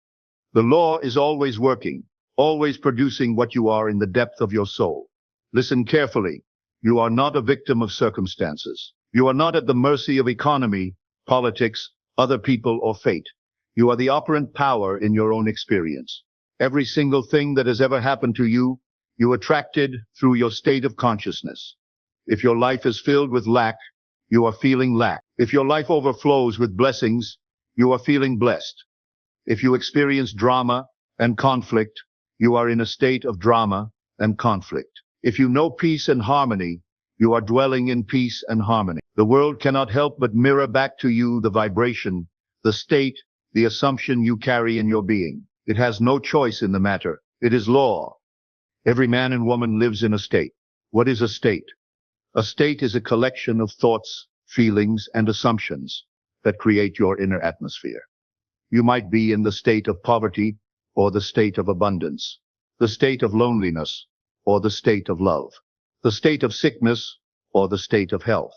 The law is always working, always producing what you are in the depth of your soul. Listen carefully. You are not a victim of circumstances. You are not at the mercy of economy, politics, other people, or fate. You are the operant power in your own experience. Every single thing that has ever happened to you, you attracted through your state of consciousness. If your life is filled with lack, you are feeling lack. If your life overflows with blessings, you are feeling blessed. If you experience drama and conflict, you are in a state of drama and conflict. If you know peace and harmony, you are dwelling in peace and harmony. The world cannot help but mirror back to you the vibration, the state, the assumption you carry in your being. It has no choice in the matter. It is law. Every man and woman lives in a state. What is a state? A state is a collection of thoughts, feelings, and assumptions that create your inner atmosphere. You might be in the state of poverty or the state of abundance, the state of loneliness or the state of love, the state of sickness or the state of health.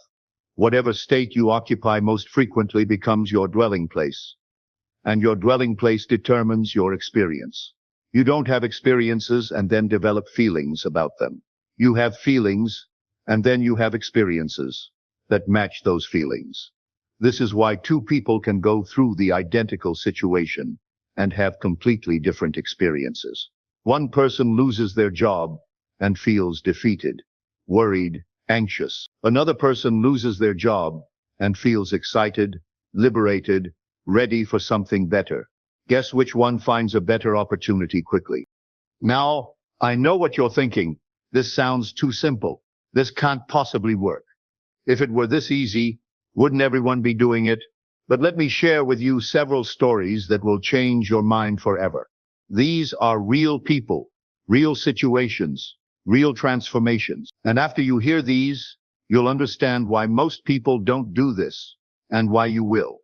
Whatever state you occupy most frequently becomes your dwelling place, and your dwelling place determines your experience. You don't have experiences and then develop feelings about them. You have feelings, and then you have experiences that match those feelings. This is why two people can go through the identical situation and have completely different experiences. One person loses their job and feels defeated, worried, anxious. Another person loses their job and feels excited, liberated, ready for something better. Guess which one finds a better opportunity quickly? Now, I know what you're thinking. This sounds too simple. This can't possibly work. If it were this easy, Wouldn't everyone be doing it? But let me share with you several stories that will change your mind forever. These are real people, real situations, real transformations. And after you hear these, you'll understand why most people don't do this and why you will.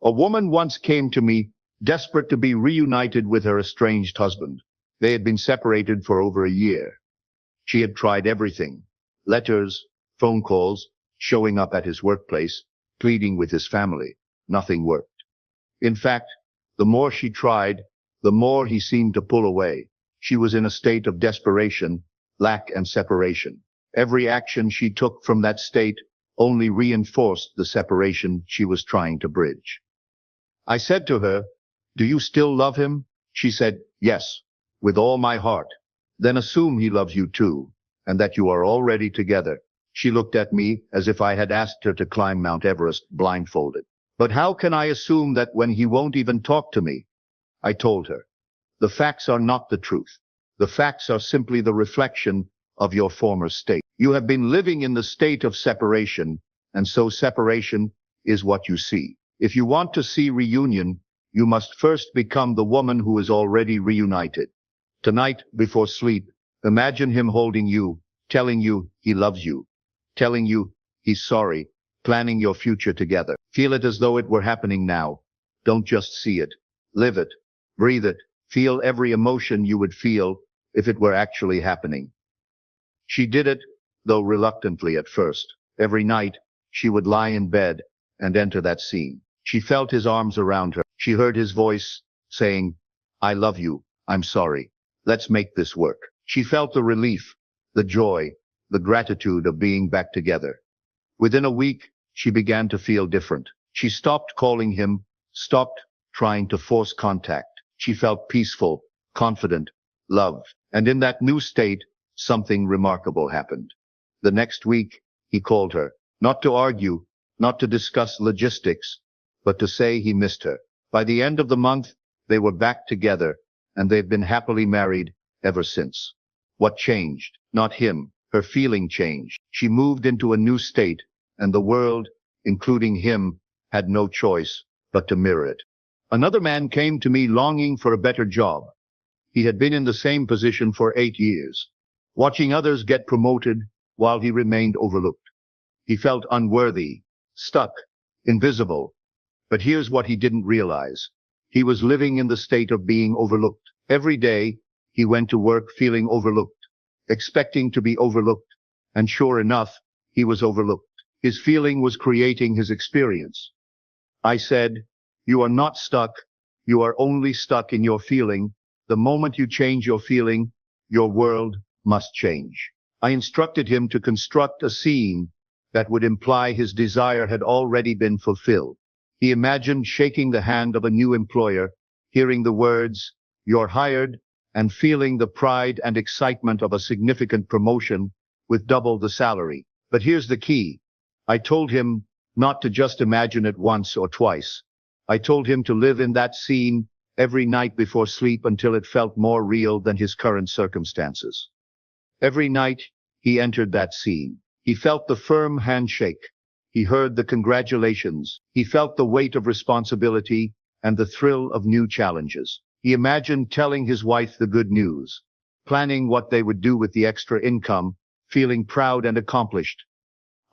A woman once came to me, desperate to be reunited with her estranged husband. They had been separated for over a year. She had tried everything: letters, phone calls, showing up at his workplace, pleading with his family. Nothing worked. In fact, the more she tried, the more he seemed to pull away. She was in a state of desperation, lack, and separation. Every action she took from that state only reinforced the separation she was trying to bridge. I said to her, "Do you still love him?" She said, "Yes, with all my heart." "Then assume he loves you too, and that you are already together." She looked at me as if I had asked her to climb Mount Everest blindfolded. "But how can I assume that when he won't even talk to me?" I told her, "The facts are not the truth. The facts are simply the reflection of your former state. You have been living in the state of separation, and so separation is what you see. If you want to see reunion, you must first become the woman who is already reunited. Tonight, before sleep, imagine him holding you, telling you he loves you, telling you he's sorry, planning your future together. Feel it as though it were happening now. Don't just see it. Live it. Breathe it. Feel every emotion you would feel if it were actually happening." She did it, though reluctantly at first. Every night, she would lie in bed and enter that scene. She felt his arms around her. She heard his voice saying, "I love you. I'm sorry. Let's make this work." She felt the relief, the joy, the gratitude of being back together. Within a week, she began to feel different. She stopped calling him, stopped trying to force contact. She felt peaceful, confident, loved. And in that new state, something remarkable happened. The next week, he called her, not to argue, not to discuss logistics, but to say he missed her. By the end of the month, they were back together, and they've been happily married ever since. What changed? Not him. Her feeling changed. She moved into a new state, and the world, including him, had no choice but to mirror it. Another man came to me longing for a better job. He had been in the same position for 8 years, watching others get promoted while he remained overlooked. He felt unworthy, stuck, invisible. But here's what he didn't realize. He was living in the state of being overlooked. Every day, he went to work feeling overlooked, expecting to be overlooked, and sure enough, he was overlooked. His feeling was creating his experience. I said, "You are not stuck. You are only stuck in your feeling. The moment you change your feeling, your world must change." I instructed him to construct a scene that would imply his desire had already been fulfilled. He imagined shaking the hand of a new employer, hearing the words, "You're hired," and feeling the pride and excitement of a significant promotion with double the salary. But here's the key. I told him not to just imagine it once or twice. I told him to live in that scene every night before sleep until it felt more real than his current circumstances. Every night, he entered that scene. He felt the firm handshake. He heard the congratulations. He felt the weight of responsibility and the thrill of new challenges. He imagined telling his wife the good news, planning what they would do with the extra income, feeling proud and accomplished.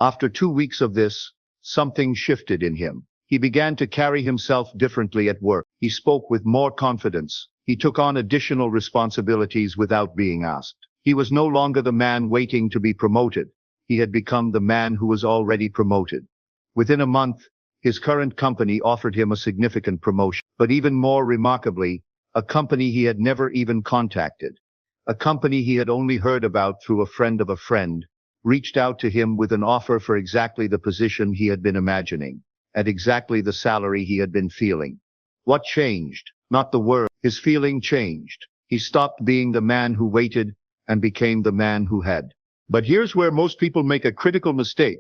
After 2 weeks of this, something shifted in him. He began to carry himself differently at work. He spoke with more confidence. He took on additional responsibilities without being asked. He was no longer the man waiting to be promoted. He had become the man who was already promoted. Within a month, his current company offered him a significant promotion. But even more remarkably, a company he had never even contacted, a company he had only heard about through a friend of a friend, reached out to him with an offer for exactly the position he had been imagining, at exactly the salary he had been feeling. What changed? Not the word. His feeling changed. He stopped being the man who waited and became the man who had. But here's where most people make a critical mistake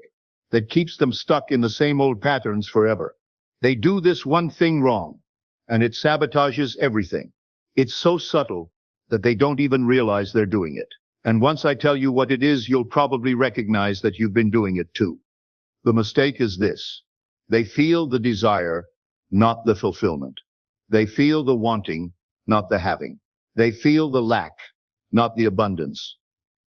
that keeps them stuck in the same old patterns forever. They do this one thing wrong, and it sabotages everything. It's so subtle that they don't even realize they're doing it. And once I tell you what it is, you'll probably recognize that you've been doing it too. The mistake is this. They feel the desire, not the fulfillment. They feel the wanting, not the having. They feel the lack, not the abundance.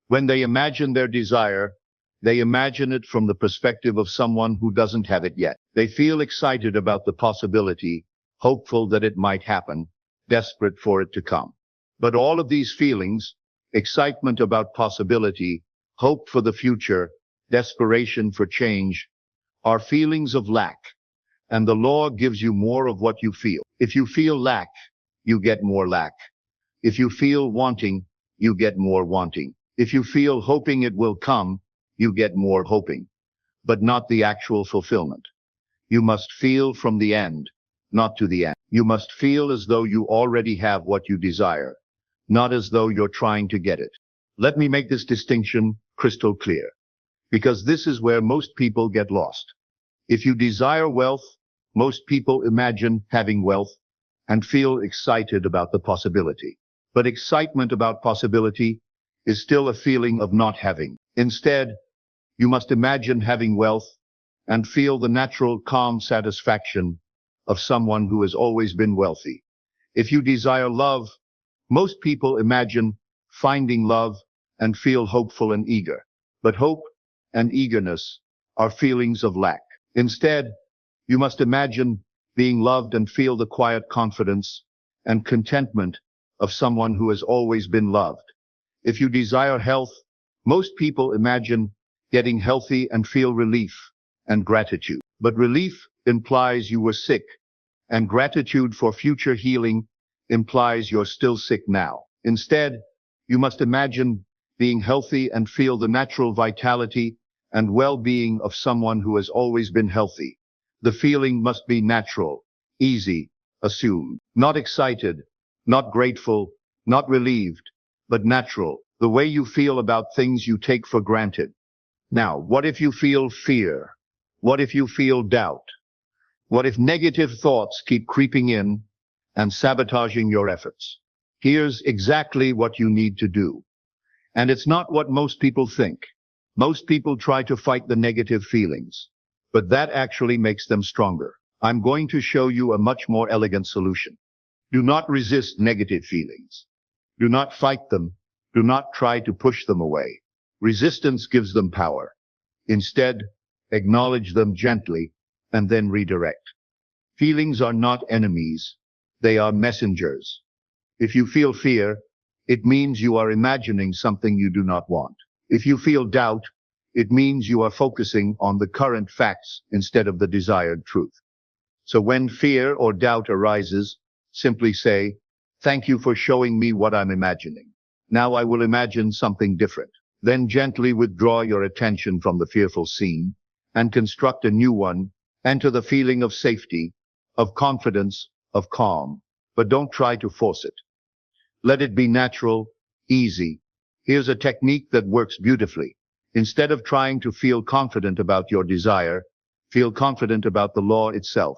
When they imagine their desire, they imagine it from the perspective of someone who doesn't have it yet. They feel excited about the possibility, hopeful that it might happen, desperate for it to come. But all of these feelings, excitement about possibility, hope for the future, desperation for change, are feelings of lack. And the law gives you more of what you feel. If you feel lack, you get more lack. If you feel wanting, you get more wanting. If you feel hoping it will come, you get more hoping, but not the actual fulfillment. You must feel from the end, not to the end. You must feel as though you already have what you desire, not as though you're trying to get it. Let me make this distinction crystal clear, because this is where most people get lost. If you desire wealth, most people imagine having wealth and feel excited about the possibility. But excitement about possibility is still a feeling of not having. Instead, you must imagine having wealth and feel the natural calm satisfaction of someone who has always been wealthy. If you desire love, most people imagine finding love and feel hopeful and eager. But hope and eagerness are feelings of lack. Instead, you must imagine being loved and feel the quiet confidence and contentment of someone who has always been loved. If you desire health, most people imagine getting healthy and feel relief and gratitude. But relief implies you were sick, and gratitude for future healing implies you're still sick now. Instead, you must imagine being healthy and feel the natural vitality and well-being of someone who has always been healthy. The feeling must be natural, easy, assumed, not excited, not grateful, not relieved, but natural, the way you feel about things you take for granted. Now, what if you feel fear? What if you feel doubt? What if negative thoughts keep creeping in and sabotaging your efforts? Here's exactly what you need to do. And it's not what most people think. Most people try to fight the negative feelings, but that actually makes them stronger. I'm going to show you a much more elegant solution. Do not resist negative feelings. Do not fight them. Do not try to push them away. Resistance gives them power. Instead, acknowledge them gently and then redirect. Feelings are not enemies. They are messengers. If you feel fear, it means you are imagining something you do not want. If you feel doubt, it means you are focusing on the current facts instead of the desired truth. So when fear or doubt arises, simply say, "Thank you for showing me what I'm imagining. Now I will imagine something different." Then gently withdraw your attention from the fearful scene and construct a new one. Enter the feeling of safety, of confidence, of calm, but don't try to force it. Let it be natural, easy. Here's a technique that works beautifully. Instead of trying to feel confident about your desire, feel confident about the law itself.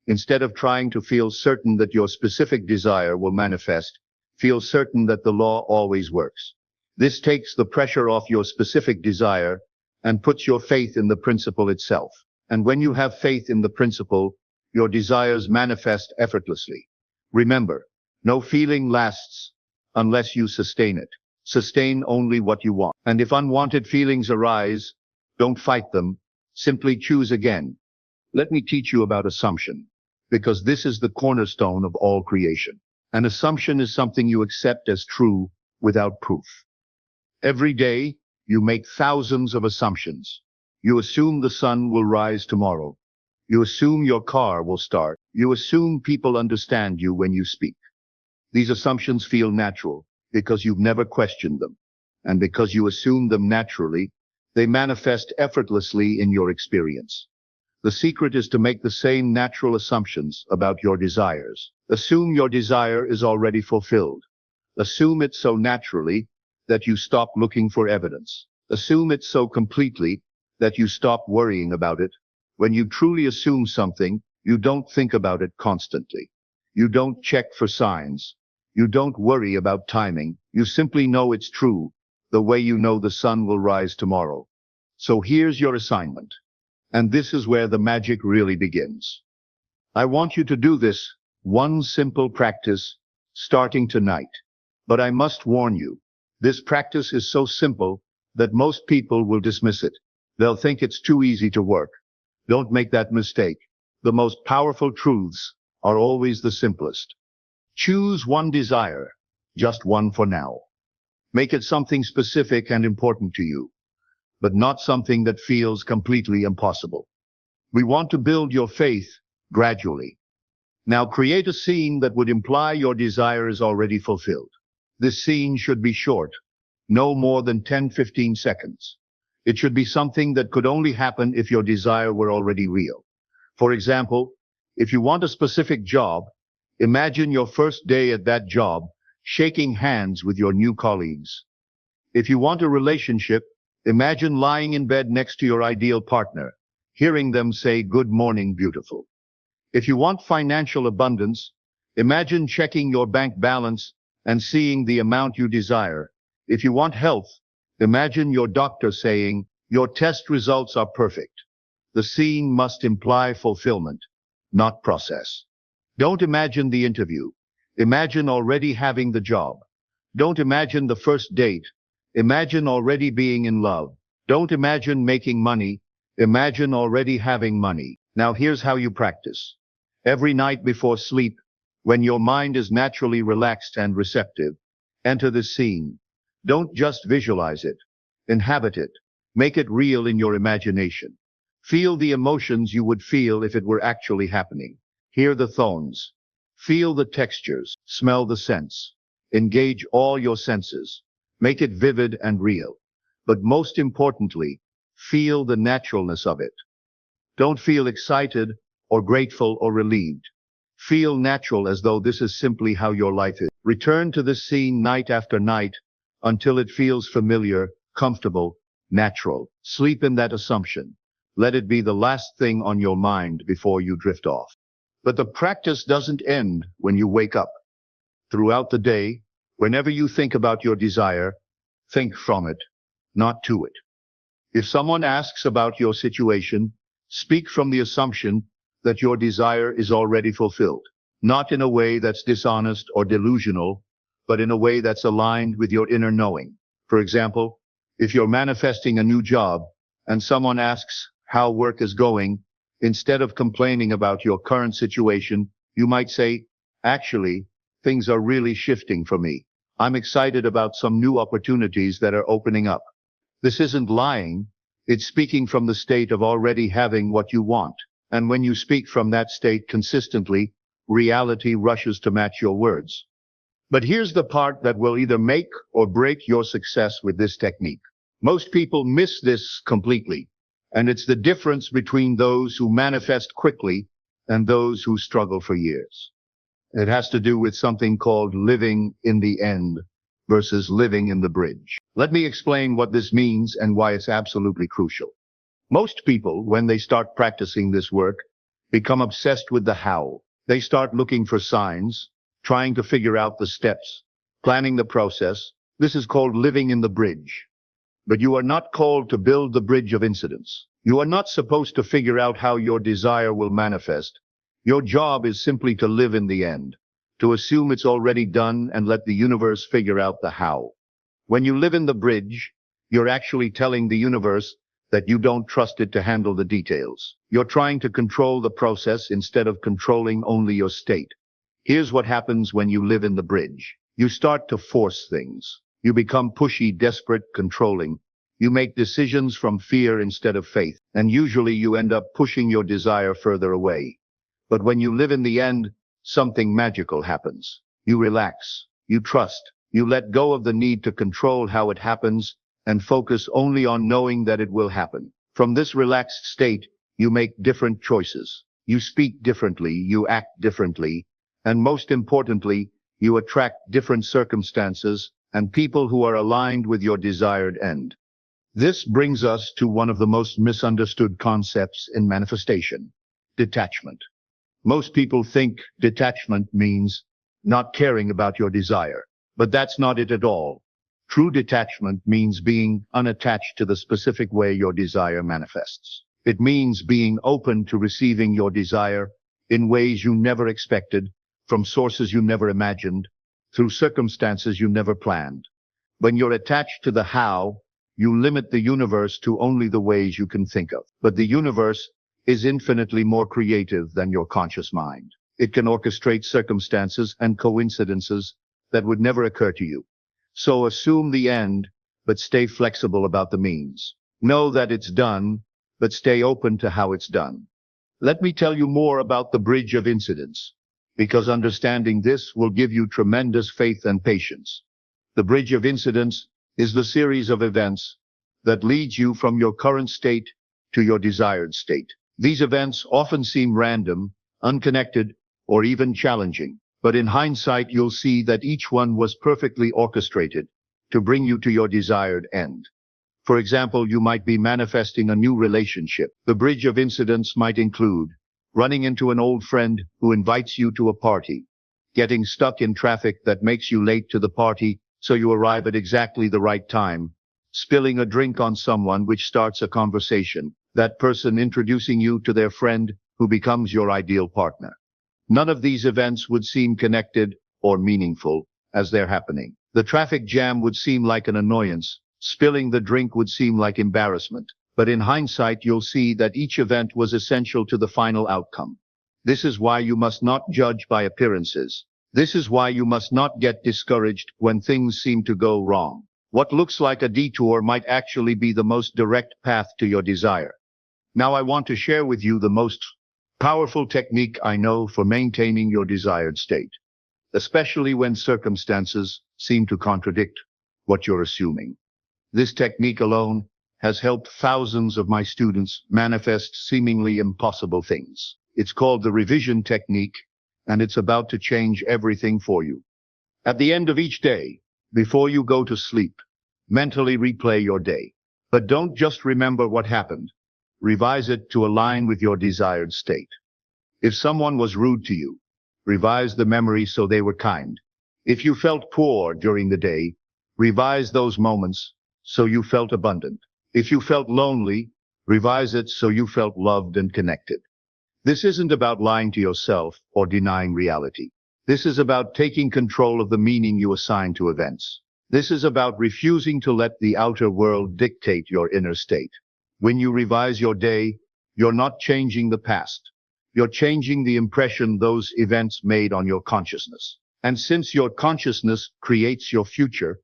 Instead of trying to feel certain that your specific desire will manifest, feel certain that the law always works. This takes the pressure off your specific desire and puts your faith in the principle itself. And when you have faith in the principle, your desires manifest effortlessly. Remember, no feeling lasts unless you sustain it. Sustain only what you want. And if unwanted feelings arise, don't fight them. Simply choose again. Let me teach you about assumption, because this is the cornerstone of all creation. An assumption is something you accept as true without proof. Every day, you make thousands of assumptions. You assume the sun will rise tomorrow. You assume your car will start. You assume people understand you when you speak. These assumptions feel natural because you've never questioned them. And because you assume them naturally, they manifest effortlessly in your experience. The secret is to make the same natural assumptions about your desires. Assume your desire is already fulfilled. Assume it so naturally that you stop looking for evidence. Assume it so completely that you stop worrying about it. When you truly assume something, you don't think about it constantly. You don't check for signs. You don't worry about timing. You simply know it's true, the way you know the sun will rise tomorrow. So here's your assignment. And this is where the magic really begins. I want you to do this one simple practice starting tonight. But I must warn you, this practice is so simple that most people will dismiss it. They'll think it's too easy to work. Don't make that mistake. The most powerful truths are always the simplest. Choose one desire, just one for now. Make it something specific and important to you, but not something that feels completely impossible. We want to build your faith gradually. Now create a scene that would imply your desire is already fulfilled. This scene should be short, no more than 10-15 seconds. It should be something that could only happen if your desire were already real. For example, if you want a specific job, imagine your first day at that job, shaking hands with your new colleagues. If you want a relationship, imagine lying in bed next to your ideal partner, hearing them say, "Good morning, beautiful." If you want financial abundance, imagine checking your bank balance and seeing the amount you desire. If you want health, imagine your doctor saying, "Your test results are perfect." The scene must imply fulfillment, not process. Don't imagine the interview. Imagine already having the job. Don't imagine the first date. Imagine already being in love. Don't imagine making money. Imagine already having money. Now here's how you practice. Every night before sleep, when your mind is naturally relaxed and receptive, enter the scene. Don't just visualize it. Inhabit it. Make it real in your imagination. Feel the emotions you would feel if it were actually happening. Hear the tones. Feel the textures. Smell the scents. Engage all your senses. Make it vivid and real. But most importantly, feel the naturalness of it. Don't feel excited or grateful or relieved. Feel natural, as though this is simply how your life is. Return to this scene night after night until it feels familiar, comfortable, natural. Sleep in that assumption. Let it be the last thing on your mind before you drift off. But the practice doesn't end when you wake up. Throughout the day, whenever you think about your desire, think from it, not to it. If someone asks about your situation, speak from the assumption that your desire is already fulfilled, not in a way that's dishonest or delusional, but in a way that's aligned with your inner knowing. For example, if you're manifesting a new job and someone asks how work is going, instead of complaining about your current situation, you might say, "Actually, things are really shifting for me. I'm excited about some new opportunities that are opening up." This isn't lying. It's speaking from the state of already having what you want. And when you speak from that state consistently, reality rushes to match your words. But here's the part that will either make or break your success with this technique. Most people miss this completely, and it's the difference between those who manifest quickly and those who struggle for years. It has to do with something called living in the end versus living in the bridge. Let me explain what this means and why it's absolutely crucial. Most people, when they start practicing this work, become obsessed with the how. They start looking for signs, trying to figure out the steps, planning the process. This is called living in the bridge. But you are not called to build the bridge of incidents. You are not supposed to figure out how your desire will manifest. Your job is simply to live in the end, to assume it's already done and let the universe figure out the how. When you live in the bridge, you're actually telling the universe that you don't trust it to handle the details. You're trying to control the process instead of controlling only your state. Here's what happens when you live in the bridge. You start to force things. You become pushy, desperate, controlling. You make decisions from fear instead of faith, and usually you end up pushing your desire further away. But when you live in the end, something magical happens. You relax. You trust. You let go of the need to control how it happens and focus only on knowing that it will happen. From this relaxed state, you make different choices. You speak differently, you act differently, and most importantly, you attract different circumstances and people who are aligned with your desired end. This brings us to one of the most misunderstood concepts in manifestation: detachment. Most people think detachment means not caring about your desire, but that's not it at all. True detachment means being unattached to the specific way your desire manifests. It means being open to receiving your desire in ways you never expected, from sources you never imagined, through circumstances you never planned. When you're attached to the how, you limit the universe to only the ways you can think of. But the universe is infinitely more creative than your conscious mind. It can orchestrate circumstances and coincidences that would never occur to you. So assume the end, but stay flexible about the means. Know that it's done, but stay open to how it's done. Let me tell you more about the bridge of incidents, because understanding this will give you tremendous faith and patience. The bridge of incidents is the series of events that leads you from your current state to your desired state. These events often seem random, unconnected, or even challenging, but in hindsight you'll see that each one was perfectly orchestrated to bring you to your desired end. For example, you might be manifesting a new relationship. The bridge of incidents might include running into an old friend who invites you to a party, getting stuck in traffic that makes you late to the party so you arrive at exactly the right time, spilling a drink on someone which starts a conversation, that person introducing you to their friend who becomes your ideal partner. None of these events would seem connected or meaningful as they're happening. The traffic jam would seem like an annoyance. Spilling the drink would seem like embarrassment. But in hindsight, you'll see that each event was essential to the final outcome. This is why you must not judge by appearances. This is why you must not get discouraged when things seem to go wrong. What looks like a detour might actually be the most direct path to your desire. Now I want to share with you the most powerful technique I know for maintaining your desired state, especially when circumstances seem to contradict what you're assuming. This technique alone has helped thousands of my students manifest seemingly impossible things. It's called the revision technique, and it's about to change everything for you. At the end of each day, before you go to sleep, mentally replay your day. But don't just remember what happened. Revise it to align with your desired state. If someone was rude to you, revise the memory so they were kind. If you felt poor during the day, revise those moments so you felt abundant. If you felt lonely, revise it so you felt loved and connected. This isn't about lying to yourself or denying reality. This is about taking control of the meaning you assign to events. This is about refusing to let the outer world dictate your inner state. When you revise your day, you're not changing the past. You're changing the impression those events made on your consciousness. And since your consciousness creates your future,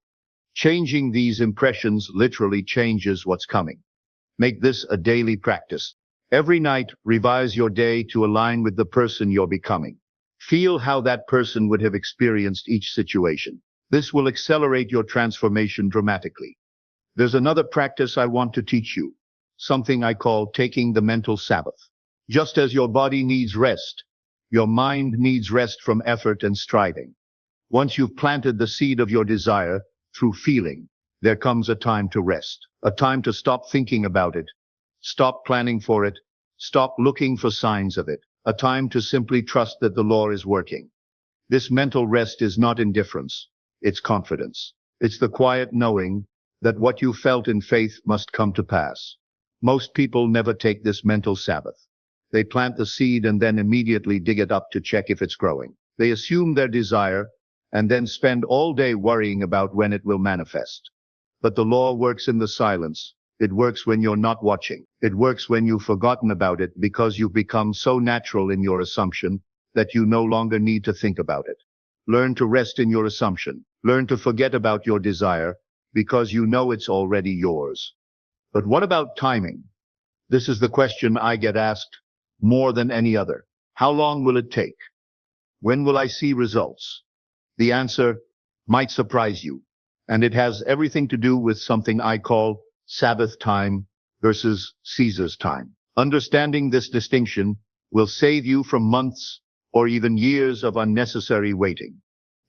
changing these impressions literally changes what's coming. Make this a daily practice. Every night, revise your day to align with the person you're becoming. Feel how that person would have experienced each situation. This will accelerate your transformation dramatically. There's another practice I want to teach you, something I call taking the mental Sabbath. Just as your body needs rest, your mind needs rest from effort and striving. Once you've planted the seed of your desire through feeling, there comes a time to rest, a time to stop thinking about it, stop planning for it, stop looking for signs of it, a time to simply trust that the law is working. This mental rest is not indifference, it's confidence. It's the quiet knowing that what you felt in faith must come to pass. Most people never take this mental Sabbath. They plant the seed and then immediately dig it up to check if it's growing. They assume their desire and then spend all day worrying about when it will manifest. But the law works in the silence. It works when you're not watching. It works when you've forgotten about it because you've become so natural in your assumption that you no longer need to think about it. Learn to rest in your assumption. Learn to forget about your desire because you know it's already yours. But what about timing? This is the question I get asked more than any other. How long will it take? When will I see results? The answer might surprise you, and it has everything to do with something I call Sabbath time versus Caesar's time. Understanding this distinction will save you from months or even years of unnecessary waiting.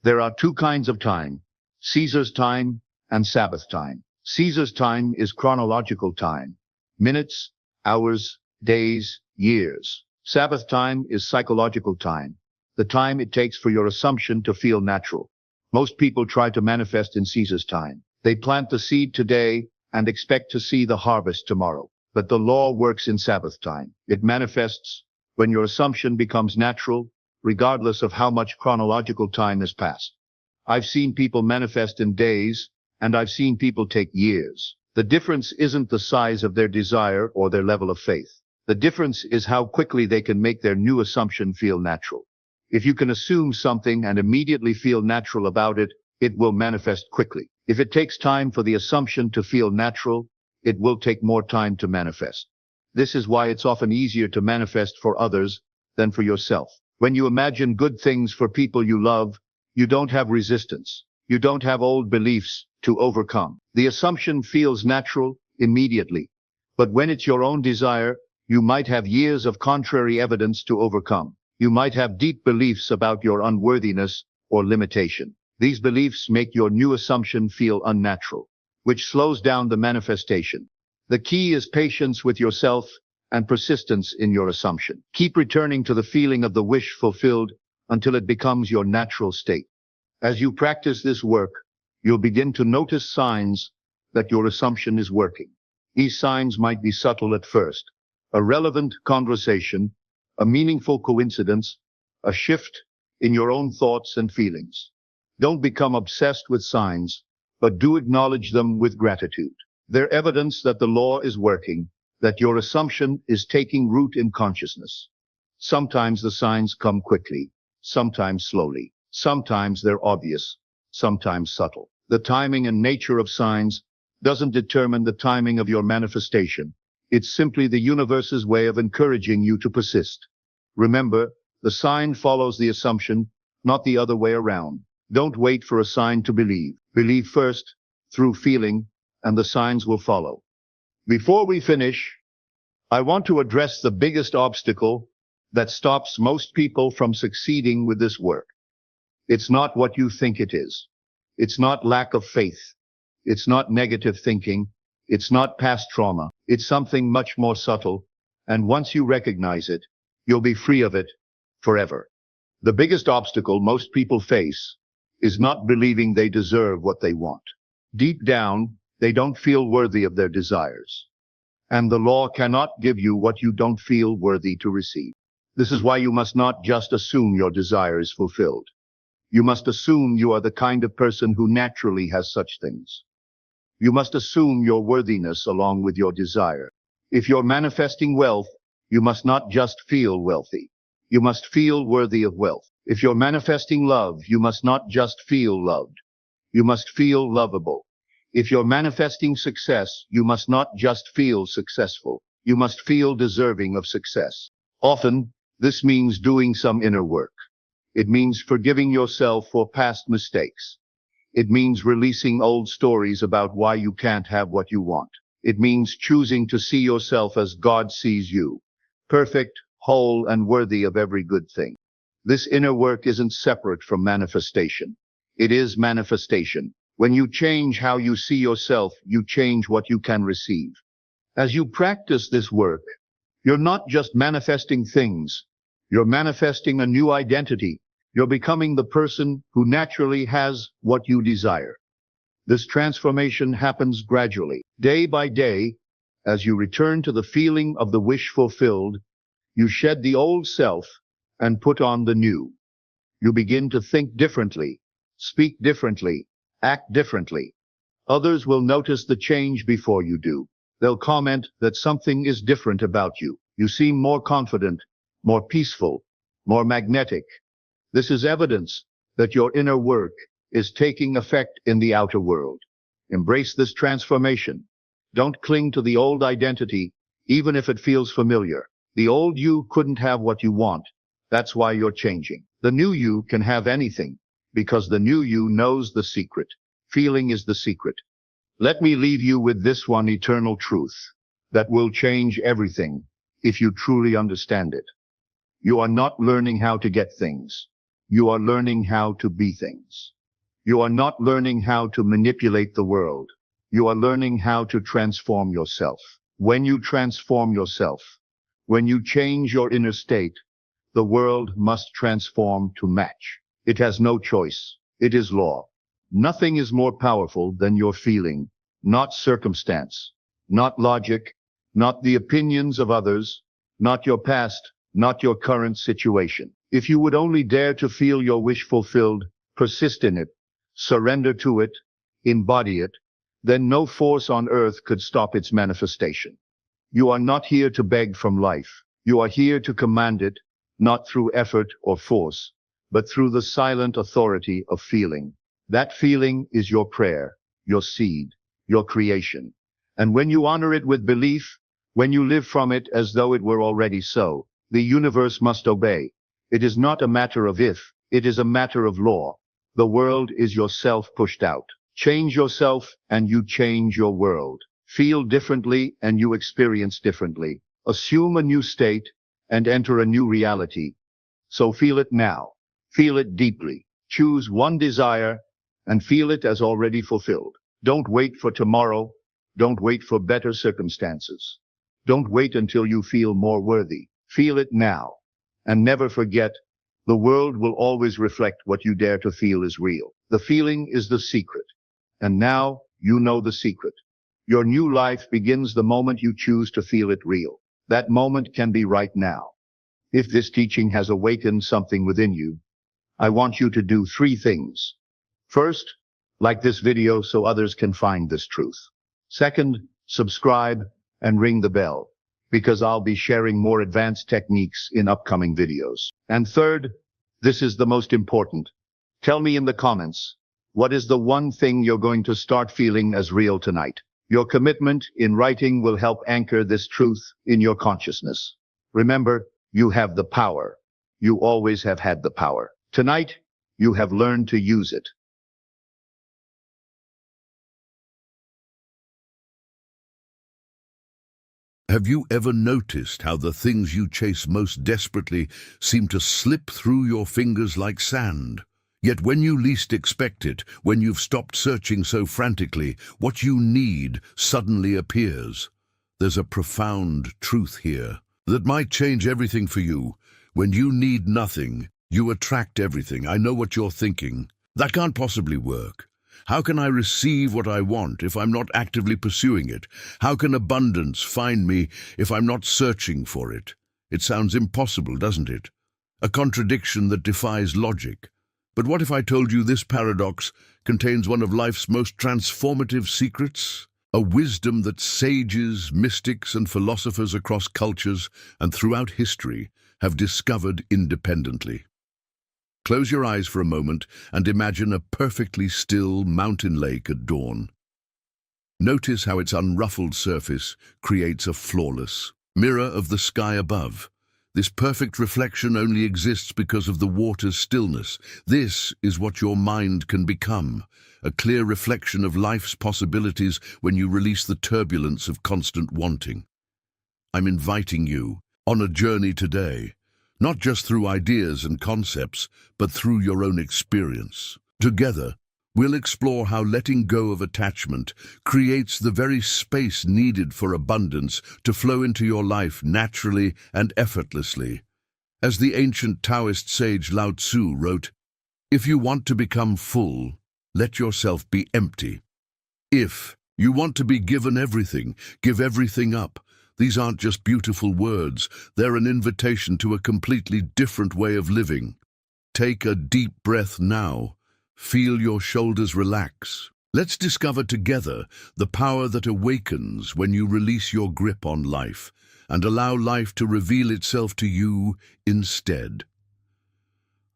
There are two kinds of time, Caesar's time and Sabbath time. Caesar's time is chronological time, minutes, hours, days, years. Sabbath time is psychological time, the time it takes for your assumption to feel natural. Most people try to manifest in Caesar's time. They plant the seed today and expect to see the harvest tomorrow. But the law works in Sabbath time. It manifests when your assumption becomes natural, regardless of how much chronological time has passed. I've seen people manifest in days, and I've seen people take years. The difference isn't the size of their desire or their level of faith. The difference is how quickly they can make their new assumption feel natural. If you can assume something and immediately feel natural about it, it will manifest quickly. If it takes time for the assumption to feel natural, it will take more time to manifest. This is why it's often easier to manifest for others than for yourself. When you imagine good things for people you love, you don't have resistance. You don't have old beliefs to overcome. The assumption feels natural immediately. But when it's your own desire, you might have years of contrary evidence to overcome. You might have deep beliefs about your unworthiness or limitation. These beliefs make your new assumption feel unnatural, which slows down the manifestation. The key is patience with yourself and persistence in your assumption. Keep returning to the feeling of the wish fulfilled until it becomes your natural state. As you practice this work, you'll begin to notice signs that your assumption is working. These signs might be subtle at first: a relevant conversation, a meaningful coincidence, a shift in your own thoughts and feelings. Don't become obsessed with signs, but do acknowledge them with gratitude. They're evidence that the law is working, that your assumption is taking root in consciousness. Sometimes the signs come quickly, sometimes slowly. Sometimes they're obvious, sometimes subtle. The timing and nature of signs doesn't determine the timing of your manifestation. It's simply the universe's way of encouraging you to persist. Remember, the sign follows the assumption, not the other way around. Don't wait for a sign to believe. Believe first, through feeling, and the signs will follow. Before we finish, I want to address the biggest obstacle that stops most people from succeeding with this work. It's not what you think it is. It's not lack of faith. It's not negative thinking. It's not past trauma. It's something much more subtle, and once you recognize it, you'll be free of it forever. The biggest obstacle most people face is not believing they deserve what they want. Deep down, they don't feel worthy of their desires. And the law cannot give you what you don't feel worthy to receive. This is why you must not just assume your desire is fulfilled. You must assume you are the kind of person who naturally has such things. You must assume your worthiness along with your desire. If you're manifesting wealth, you must not just feel wealthy. You must feel worthy of wealth. If you're manifesting love, you must not just feel loved. You must feel lovable. If you're manifesting success, you must not just feel successful. You must feel deserving of success. Often, this means doing some inner work. It means forgiving yourself for past mistakes. It means releasing old stories about why you can't have what you want. It means choosing to see yourself as God sees you, perfect, whole, and worthy of every good thing. This inner work isn't separate from manifestation. It is manifestation. When you change how you see yourself, you change what you can receive. As you practice this work, you're not just manifesting things. You're manifesting a new identity. You're becoming the person who naturally has what you desire. This transformation happens gradually, day by day. As you return to the feeling of the wish fulfilled, you shed the old self and put on the new. You begin to think differently, speak differently, act differently. Others will notice the change before you do. They'll comment that something is different about you. You seem more confident, more peaceful, more magnetic. This is evidence that your inner work is taking effect in the outer world. Embrace this transformation. Don't cling to the old identity, even if it feels familiar. The old you couldn't have what you want. That's why you're changing. The new you can have anything, because the new you knows the secret. Feeling is the secret. Let me leave you with this one eternal truth that will change everything if you truly understand it. You are not learning how to get things. You are learning how to be things. You are not learning how to manipulate the world. You are learning how to transform yourself. When you transform yourself, when you change your inner state, the world must transform to match. It has no choice. It is law. Nothing is more powerful than your feeling, not circumstance, not logic, not the opinions of others, not your past, not your current situation. If you would only dare to feel your wish fulfilled, persist in it, surrender to it, embody it, then no force on earth could stop its manifestation. You are not here to beg from life. You are here to command it, not through effort or force, but through the silent authority of feeling. That feeling is your prayer, your seed, your creation. And when you honor it with belief, when you live from it as though it were already so, the universe must obey. It is not a matter of if, it is a matter of law. The world is yourself pushed out. Change yourself and you change your world. Feel differently and you experience differently. Assume a new state and enter a new reality. So feel it now. Feel it deeply. Choose one desire and feel it as already fulfilled. Don't wait for tomorrow. Don't wait for better circumstances. Don't wait until you feel more worthy. Feel it now. And never forget, the world will always reflect what you dare to feel is real. The feeling is the secret. And now you know the secret. Your new life begins the moment you choose to feel it real. That moment can be right now. If this teaching has awakened something within you, I want you to do 3 things. First, like this video so others can find this truth. Second, subscribe and ring the bell, because I'll be sharing more advanced techniques in upcoming videos. And third, this is the most important. Tell me in the comments, what is the one thing you're going to start feeling as real tonight? Your commitment in writing will help anchor this truth in your consciousness. Remember, you have the power. You always have had the power. Tonight, you have learned to use it. Have you ever noticed how the things you chase most desperately seem to slip through your fingers like sand? Yet when you least expect it, when you've stopped searching so frantically, what you need suddenly appears. There's a profound truth here that might change everything for you. When you need nothing, you attract everything. I know what you're thinking. That can't possibly work. How can I receive what I want if I'm not actively pursuing it? How can abundance find me if I'm not searching for it? It sounds impossible, doesn't it? A contradiction that defies logic. But what if I told you this paradox contains one of life's most transformative secrets? A wisdom that sages, mystics, and philosophers across cultures and throughout history have discovered independently. Close your eyes for a moment and imagine a perfectly still mountain lake at dawn. Notice how its unruffled surface creates a flawless mirror of the sky above. This perfect reflection only exists because of the water's stillness. This is what your mind can become, a clear reflection of life's possibilities when you release the turbulence of constant wanting. I'm inviting you on a journey today, not just through ideas and concepts, but through your own experience. Together, we'll explore how letting go of attachment creates the very space needed for abundance to flow into your life naturally and effortlessly. As the ancient Taoist sage Lao Tzu wrote, "If you want to become full, let yourself be empty. If you want to be given everything, give everything up." These aren't just beautiful words, they're an invitation to a completely different way of living. Take a deep breath now. Feel your shoulders relax. Let's discover together the power that awakens when you release your grip on life and allow life to reveal itself to you instead.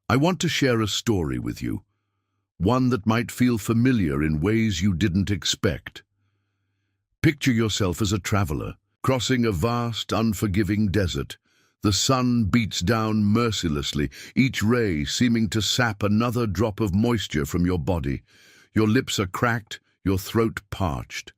I want to share a story with you, one that might feel familiar in ways you didn't expect. Picture yourself as a traveler, crossing a vast, unforgiving desert. The sun beats down mercilessly, each ray seeming to sap another drop of moisture from your body. Your lips are cracked, your throat parched.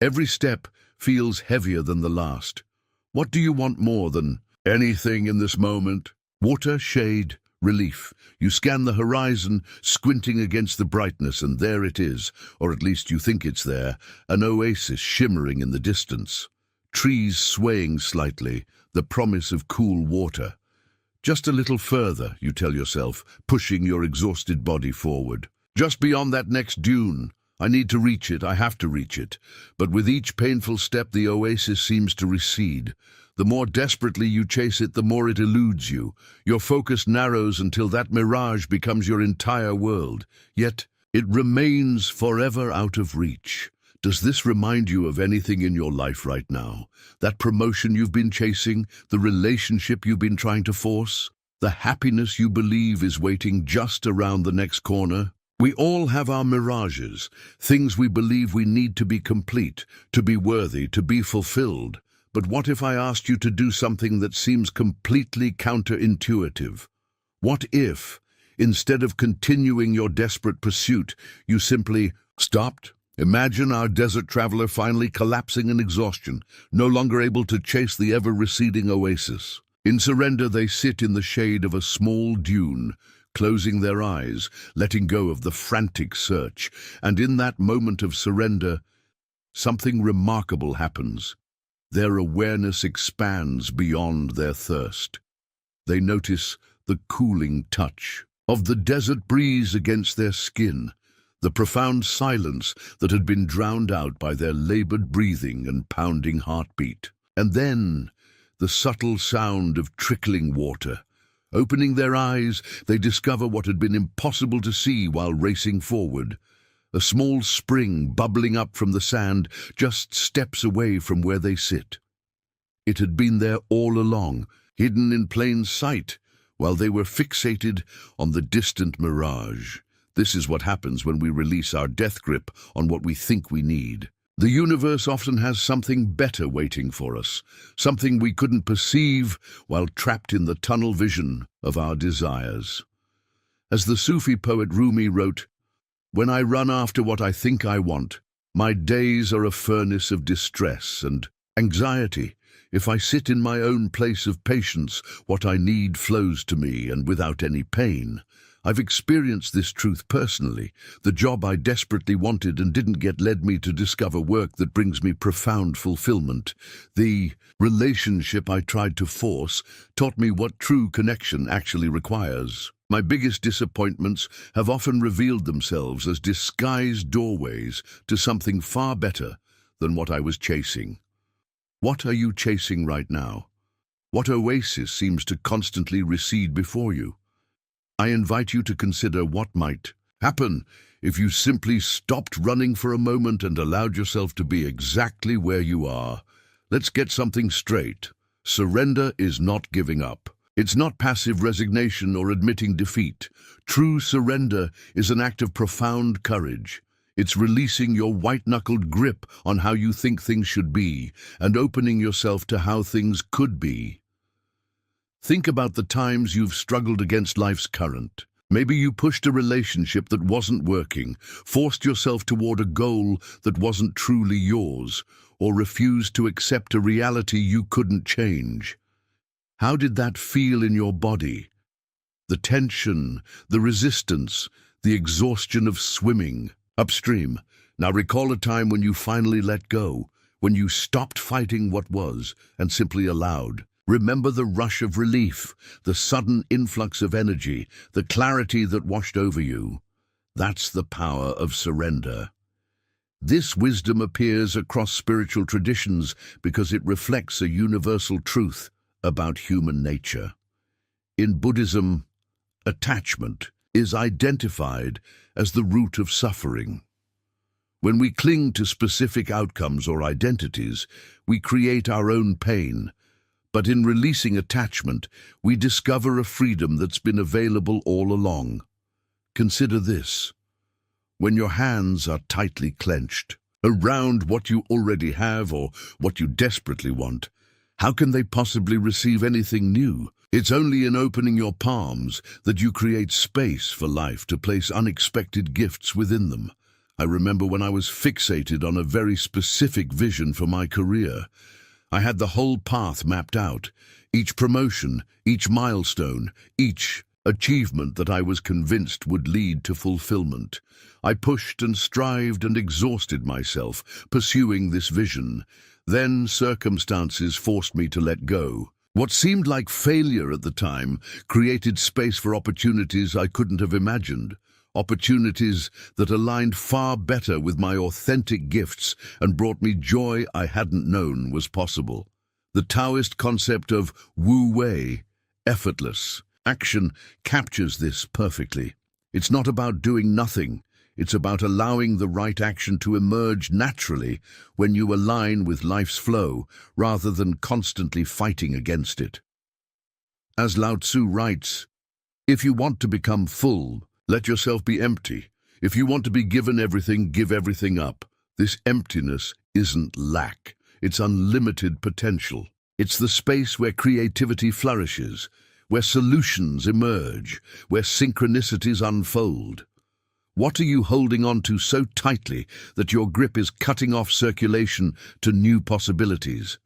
Every step feels heavier than the last. What do you want more than anything in this moment? Water, shade, relief. You scan the horizon, squinting against the brightness, and there it is, or at least you think it's there, an oasis shimmering in the distance. Trees swaying slightly, the promise of cool water. Just a little further, you tell yourself, pushing your exhausted body forward. Just beyond that next dune, I need to reach it, I have to reach it. But with each painful step, the oasis seems to recede. The more desperately you chase it, the more it eludes you. Your focus narrows until that mirage becomes your entire world. Yet, it remains forever out of reach. Does this remind you of anything in your life right now? That promotion you've been chasing, the relationship you've been trying to force, the happiness you believe is waiting just around the next corner? We all have our mirages, things we believe we need to be complete, to be worthy, to be fulfilled. But what if I asked you to do something that seems completely counterintuitive? What if, instead of continuing your desperate pursuit, you simply stopped? Imagine our desert traveler finally collapsing in exhaustion, no longer able to chase the ever-receding oasis. In surrender, they sit in the shade of a small dune, closing their eyes, letting go of the frantic search. And in that moment of surrender, something remarkable happens. Their awareness expands beyond their thirst. They notice the cooling touch of the desert breeze against their skin, the profound silence that had been drowned out by their labored breathing and pounding heartbeat. And then, the subtle sound of trickling water. Opening their eyes, they discover what had been impossible to see while racing forward. A small spring bubbling up from the sand just steps away from where they sit. It had been there all along, hidden in plain sight, while they were fixated on the distant mirage. This is what happens when we release our death grip on what we think we need. The universe often has something better waiting for us, something we couldn't perceive while trapped in the tunnel vision of our desires. As the Sufi poet Rumi wrote, "When I run after what I think I want, my days are a furnace of distress and anxiety. If I sit in my own place of patience, what I need flows to me and without any pain." I've experienced this truth personally. The job I desperately wanted and didn't get led me to discover work that brings me profound fulfillment. The relationship I tried to force taught me what true connection actually requires. My biggest disappointments have often revealed themselves as disguised doorways to something far better than what I was chasing. What are you chasing right now? What oasis seems to constantly recede before you? I invite you to consider what might happen if you simply stopped running for a moment and allowed yourself to be exactly where you are. Let's get something straight. Surrender is not giving up. It's not passive resignation or admitting defeat. True surrender is an act of profound courage. It's releasing your white-knuckled grip on how you think things should be and opening yourself to how things could be. Think about the times you've struggled against life's current. Maybe you pushed a relationship that wasn't working, forced yourself toward a goal that wasn't truly yours, or refused to accept a reality you couldn't change. How did that feel in your body? The tension, the resistance, the exhaustion of swimming upstream. Now recall a time when you finally let go, when you stopped fighting what was and simply allowed. Remember the rush of relief, the sudden influx of energy, the clarity that washed over you. That's the power of surrender. This wisdom appears across spiritual traditions because it reflects a universal truth about human nature. In Buddhism, attachment is identified as the root of suffering. When we cling to specific outcomes or identities, we create our own pain. But in releasing attachment, we discover a freedom that's been available all along. Consider this. When your hands are tightly clenched around what you already have or what you desperately want, how can they possibly receive anything new? It's only in opening your palms that you create space for life to place unexpected gifts within them. I remember when I was fixated on a very specific vision for my career. I had the whole path mapped out, each promotion, each milestone, each achievement that I was convinced would lead to fulfillment. I pushed and strived and exhausted myself, pursuing this vision. Then circumstances forced me to let go. What seemed like failure at the time created space for opportunities I couldn't have imagined. opportunities that aligned far better with my authentic gifts and brought me joy I hadn't known was possible. The Taoist concept of Wu Wei, effortless action, captures this perfectly. It's not about doing nothing. It's about allowing the right action to emerge naturally when you align with life's flow rather than constantly fighting against it. As Lao Tzu writes, "If you want to become full, let yourself be empty. If you want to be given everything, give everything up." This emptiness isn't lack. It's unlimited potential. It's the space where creativity flourishes, where solutions emerge, where synchronicities unfold. What are you holding on to so tightly that your grip is cutting off circulation to new possibilities?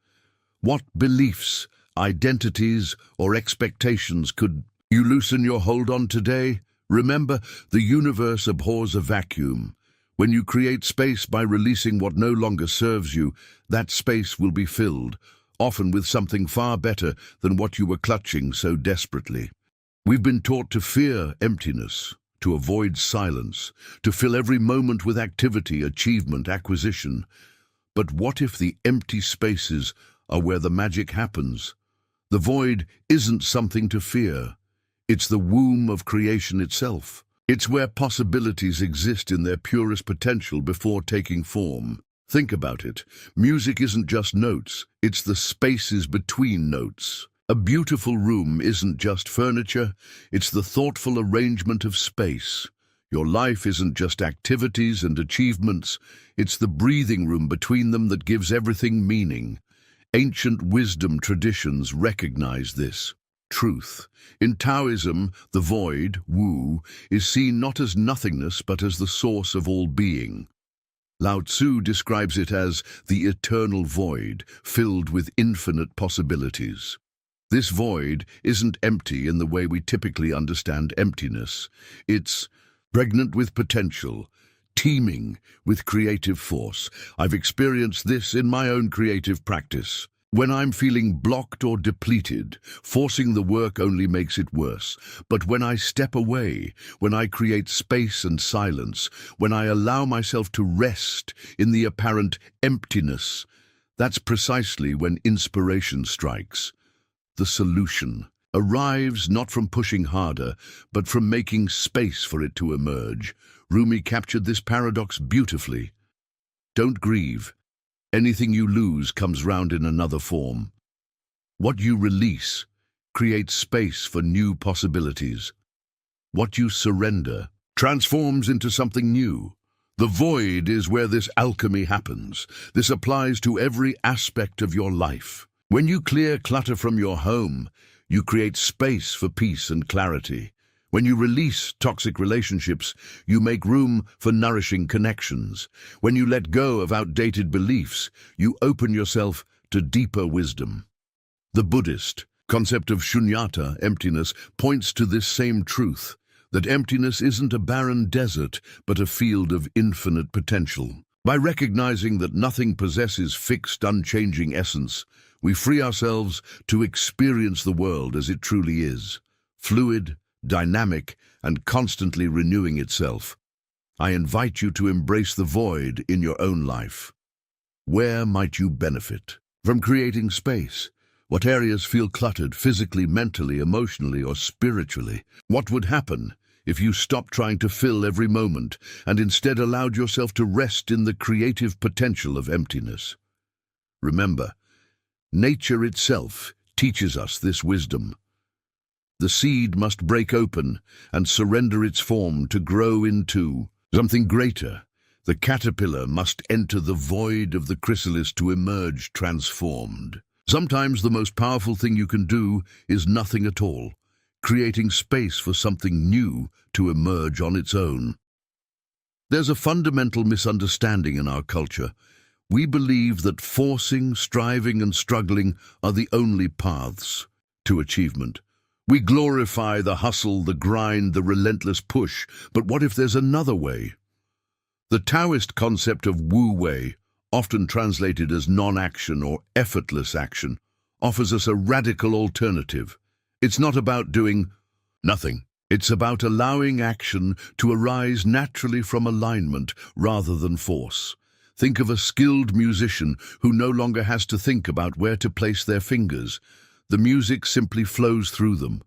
What beliefs, identities, or expectations could you loosen your hold on today? Remember, the universe abhors a vacuum. When you create space by releasing what no longer serves you, that space will be filled, often with something far better than what you were clutching so desperately. We've been taught to fear emptiness, to avoid silence, to fill every moment with activity, achievement, acquisition. But what if the empty spaces are where the magic happens? The void isn't something to fear. It's the womb of creation itself. It's where possibilities exist in their purest potential before taking form. Think about it. Music isn't just notes, it's the spaces between notes. A beautiful room isn't just furniture, it's the thoughtful arrangement of space. Your life isn't just activities and achievements, it's the breathing room between them that gives everything meaning. Ancient wisdom traditions recognize this truth. In Taoism, the void, Wu, is seen not as nothingness but as the source of all being. Lao Tzu describes it as the eternal void, filled with infinite possibilities. This void isn't empty in the way we typically understand emptiness. It's pregnant with potential, teeming with creative force. I've experienced this in my own creative practice. When I'm feeling blocked or depleted, forcing the work only makes it worse. But when I step away, when I create space and silence, when I allow myself to rest in the apparent emptiness, that's precisely when inspiration strikes. The solution arrives not from pushing harder, but from making space for it to emerge. Rumi captured this paradox beautifully. Don't grieve. Anything you lose comes round in another form. What you release creates space for new possibilities. What you surrender transforms into something new. The void is where this alchemy happens. This applies to every aspect of your life. When you clear clutter from your home, you create space for peace and clarity. When you release toxic relationships, you make room for nourishing connections. When you let go of outdated beliefs, you open yourself to deeper wisdom. The Buddhist concept of shunyata, emptiness, points to this same truth, that emptiness isn't a barren desert, but a field of infinite potential. By recognizing that nothing possesses fixed, unchanging essence, we free ourselves to experience the world as it truly is, fluid, dynamic, and constantly renewing itself. I invite you to embrace the void in your own life. Where might you benefit from creating space? What areas feel cluttered physically, mentally, emotionally, or spiritually? What would happen if you stopped trying to fill every moment and instead allowed yourself to rest in the creative potential of emptiness? Remember, nature itself teaches us this wisdom. The seed must break open and surrender its form to grow into something greater. The caterpillar must enter the void of the chrysalis to emerge transformed. Sometimes the most powerful thing you can do is nothing at all, creating space for something new to emerge on its own. There's a fundamental misunderstanding in our culture. We believe that forcing, striving, and struggling are the only paths to achievement. We glorify the hustle, the grind, the relentless push, but what if there's another way? The Taoist concept of Wu Wei, often translated as non-action or effortless action, offers us a radical alternative. It's not about doing nothing. It's about allowing action to arise naturally from alignment rather than force. Think of a skilled musician who no longer has to think about where to place their fingers. The music simply flows through them.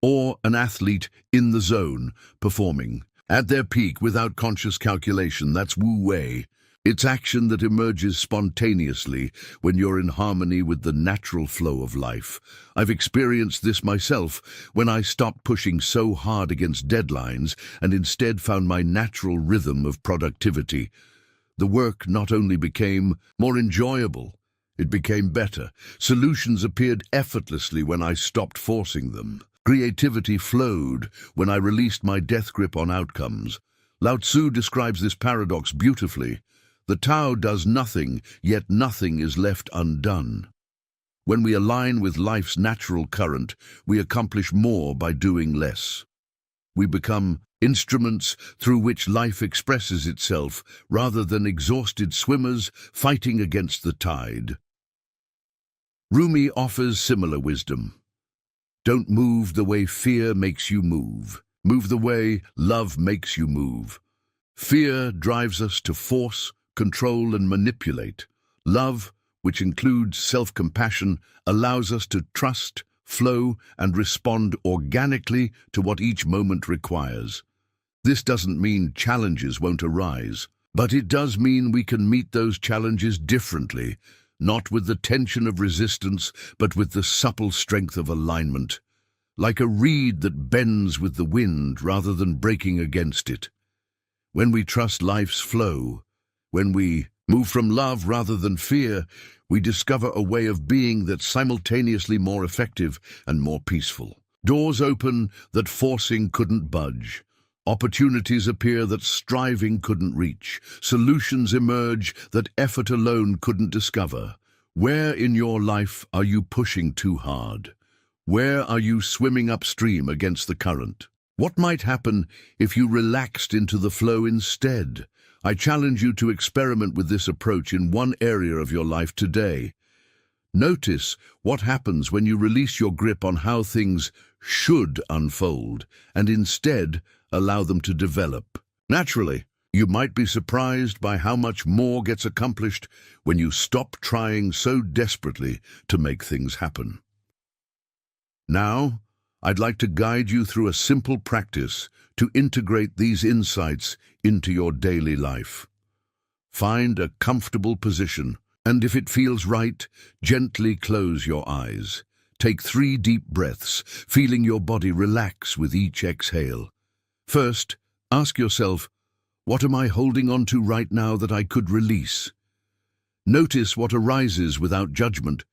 Or an athlete in the zone, performing at their peak without conscious calculation. That's Wu Wei. It's action that emerges spontaneously when you're in harmony with the natural flow of life. I've experienced this myself when I stopped pushing so hard against deadlines and instead found my natural rhythm of productivity. The work not only became more enjoyable, it became better. Solutions appeared effortlessly when I stopped forcing them. Creativity flowed when I released my death grip on outcomes. Lao Tzu describes this paradox beautifully. The Tao does nothing, yet nothing is left undone. When we align with life's natural current, we accomplish more by doing less. We become instruments through which life expresses itself, rather than exhausted swimmers fighting against the tide. Rumi offers similar wisdom. Don't move the way fear makes you move. Move the way love makes you move. Fear drives us to force, control, and manipulate. Love, which includes self-compassion, allows us to trust, flow, and respond organically to what each moment requires. This doesn't mean challenges won't arise, but it does mean we can meet those challenges differently, not with the tension of resistance, but with the supple strength of alignment, like a reed that bends with the wind rather than breaking against it. When we trust life's flow, when we move from love rather than fear, we discover a way of being that's simultaneously more effective and more peaceful. Doors open that forcing couldn't budge. Opportunities appear that striving couldn't reach. Solutions emerge that effort alone couldn't discover. Where in your life are you pushing too hard? Where are you swimming upstream against the current? What might happen if you relaxed into the flow instead? I challenge you to experiment with this approach in one area of your life today. Notice what happens when you release your grip on how things should unfold and instead allow them to develop. Naturally, you might be surprised by how much more gets accomplished when you stop trying so desperately to make things happen. Now, I'd like to guide you through a simple practice to integrate these insights into your daily life. Find a comfortable position, and if it feels right, gently close your eyes. Take 3 deep breaths, feeling your body relax with each exhale. First, ask yourself, what am I holding on to right now that I could release? Notice what arises without judgment.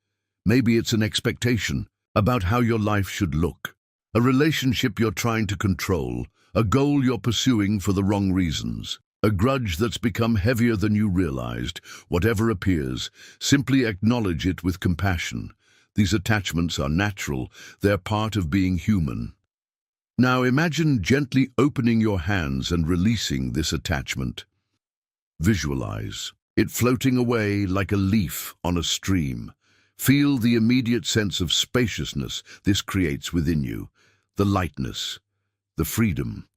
Maybe it's an expectation about how your life should look, a relationship you're trying to control, a goal you're pursuing for the wrong reasons, a grudge that's become heavier than you realized. Whatever appears, simply acknowledge it with compassion. These attachments are natural, they're part of being human. Now imagine gently opening your hands and releasing this attachment. Visualize it floating away like a leaf on a stream. Feel the immediate sense of spaciousness this creates within you, the lightness, the freedom.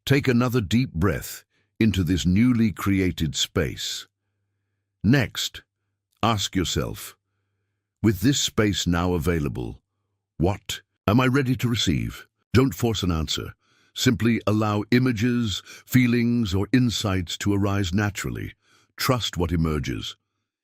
Take another deep breath into this newly created space. Next, ask yourself, with this space now available, what am I ready to receive? Don't force an answer. Simply allow images, feelings, or insights to arise naturally. Trust what emerges.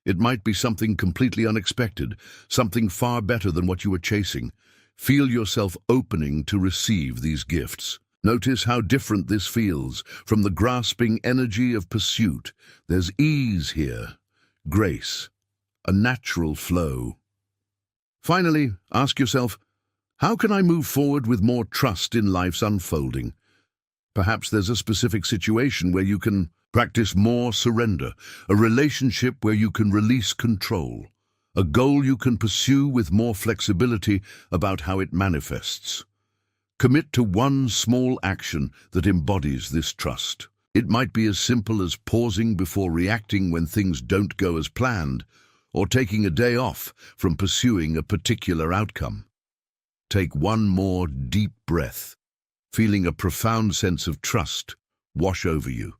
It might be something completely unexpected, something far better than what you were chasing. Feel yourself opening to receive these gifts. Notice how different this feels from the grasping energy of pursuit. There's ease here, grace, a natural flow. Finally, ask yourself, how can I move forward with more trust in life's unfolding? Perhaps there's a specific situation where you can practice more surrender, a relationship where you can release control, a goal you can pursue with more flexibility about how it manifests. Commit to one small action that embodies this trust. It might be as simple as pausing before reacting when things don't go as planned, or taking a day off from pursuing a particular outcome. Take one more deep breath. feeling a profound sense of trust wash over you.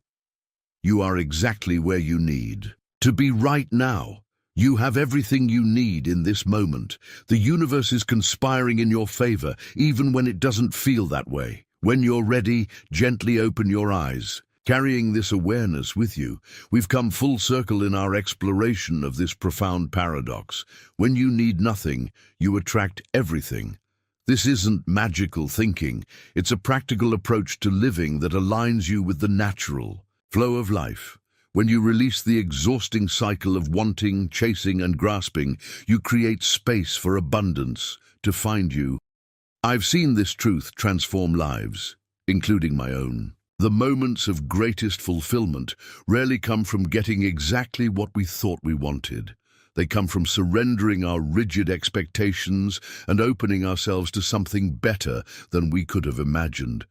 You are exactly where you need to be right now. You have everything you need in this moment. The universe is conspiring in your favor, even when it doesn't feel that way. When you're ready, gently open your eyes. Carrying this awareness with you, we've come full circle in our exploration of this profound paradox. When you need nothing, you attract everything. This isn't magical thinking. It's a practical approach to living that aligns you with the natural flow of life. When you release the exhausting cycle of wanting, chasing, and grasping, you create space for abundance to find you. I've seen this truth transform lives, including my own. The moments of greatest fulfillment rarely come from getting exactly what we thought we wanted. They come from surrendering our rigid expectations and opening ourselves to something better than we could have imagined.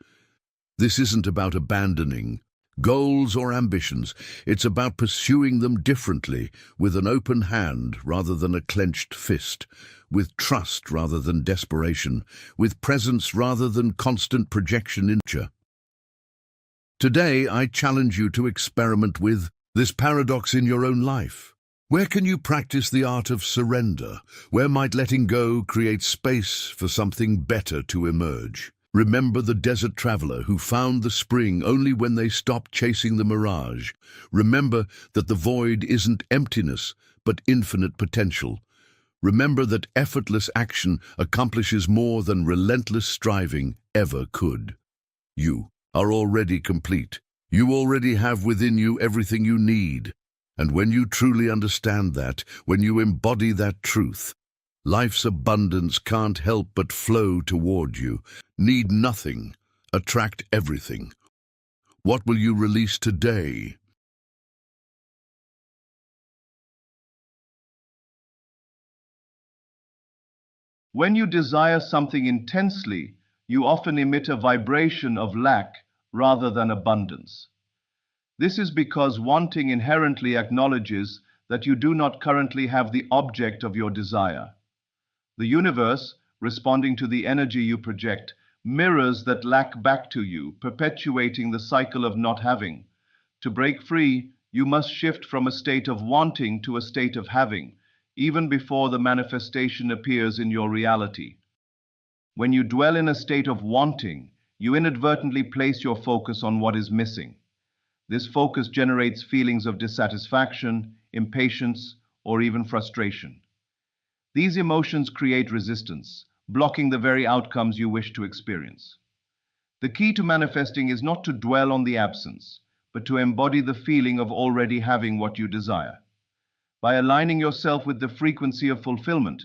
This isn't about abandoning goals or ambitions. It's about pursuing them differently, with an open hand rather than a clenched fist, with trust rather than desperation, with presence rather than constant projection into. Today, I challenge you to experiment with this paradox in your own life. Where can you practice the art of surrender? Where might letting go create space for something better to emerge? Remember the desert traveler who found the spring only when they stopped chasing the mirage. Remember that the void isn't emptiness, but infinite potential. Remember that effortless action accomplishes more than relentless striving ever could. You are already complete. You already have within you everything you need. And when you truly understand that, when you embody that truth, life's abundance can't help but flow toward you. Need nothing, attract everything. What will you release today? When you desire something intensely, you often emit a vibration of lack rather than abundance. This is because wanting inherently acknowledges that you do not currently have the object of your desire. The universe, responding to the energy you project, mirrors that lack back to you, perpetuating the cycle of not having. To break free, you must shift from a state of wanting to a state of having, even before the manifestation appears in your reality. When you dwell in a state of wanting, you inadvertently place your focus on what is missing. This focus generates feelings of dissatisfaction, impatience, or even frustration. These emotions create resistance, blocking the very outcomes you wish to experience. The key to manifesting is not to dwell on the absence, but to embody the feeling of already having what you desire. By aligning yourself with the frequency of fulfillment,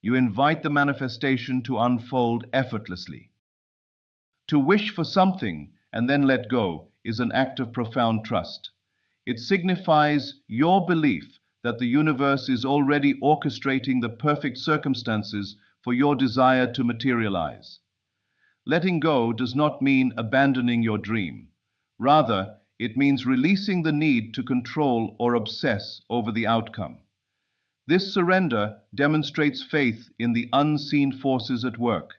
you invite the manifestation to unfold effortlessly. To wish for something and then let go is an act of profound trust. It signifies your belief that the universe is already orchestrating the perfect circumstances for your desire to materialize. Letting go does not mean abandoning your dream. Rather, it means releasing the need to control or obsess over the outcome. This surrender demonstrates faith in the unseen forces at work,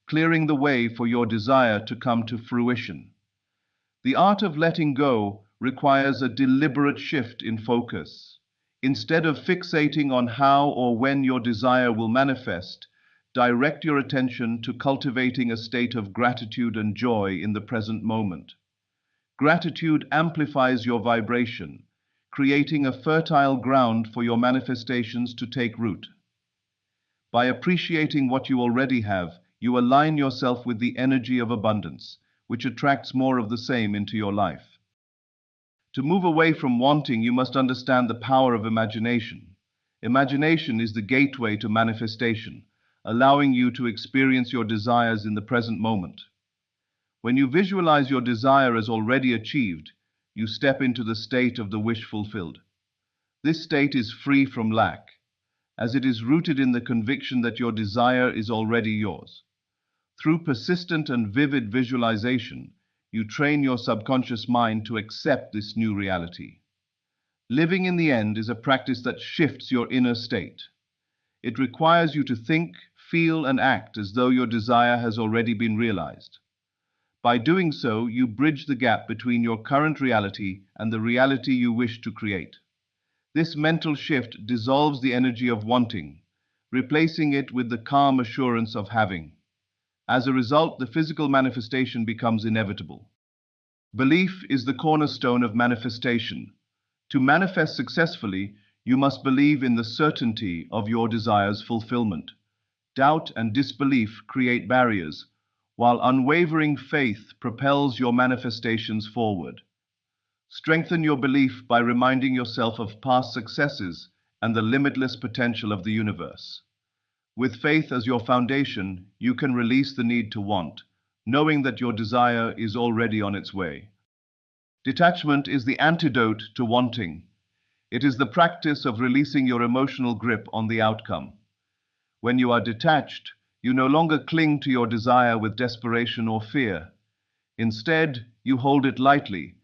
clearing the way for your desire to come to fruition. The art of letting go requires a deliberate shift in focus. Instead of fixating on how or when your desire will manifest, direct your attention to cultivating a state of gratitude and joy in the present moment. Gratitude amplifies your vibration, creating a fertile ground for your manifestations to take root. By appreciating what you already have, you align yourself with the energy of abundance, which attracts more of the same into your life. To move away from wanting, you must understand the power of imagination. Imagination is the gateway to manifestation, allowing you to experience your desires in the present moment. When you visualize your desire as already achieved, you step into the state of the wish fulfilled. This state is free from lack, as it is rooted in the conviction that your desire is already yours. Through persistent and vivid visualization, you train your subconscious mind to accept this new reality. Living in the end is a practice that shifts your inner state. It requires you to think, feel, and act as though your desire has already been realized. By doing so, you bridge the gap between your current reality and the reality you wish to create. This mental shift dissolves the energy of wanting, replacing it with the calm assurance of having. As a result, the physical manifestation becomes inevitable. Belief is the cornerstone of manifestation. To manifest successfully, you must believe in the certainty of your desire's fulfillment. Doubt and disbelief create barriers, while unwavering faith propels your manifestations forward. Strengthen your belief by reminding yourself of past successes and the limitless potential of the universe. With faith as your foundation, you can release the need to want, knowing that your desire is already on its way. Detachment is the antidote to wanting. It is the practice of releasing your emotional grip on the outcome. When you are detached, you no longer cling to your desire with desperation or fear. Instead, you hold it lightly,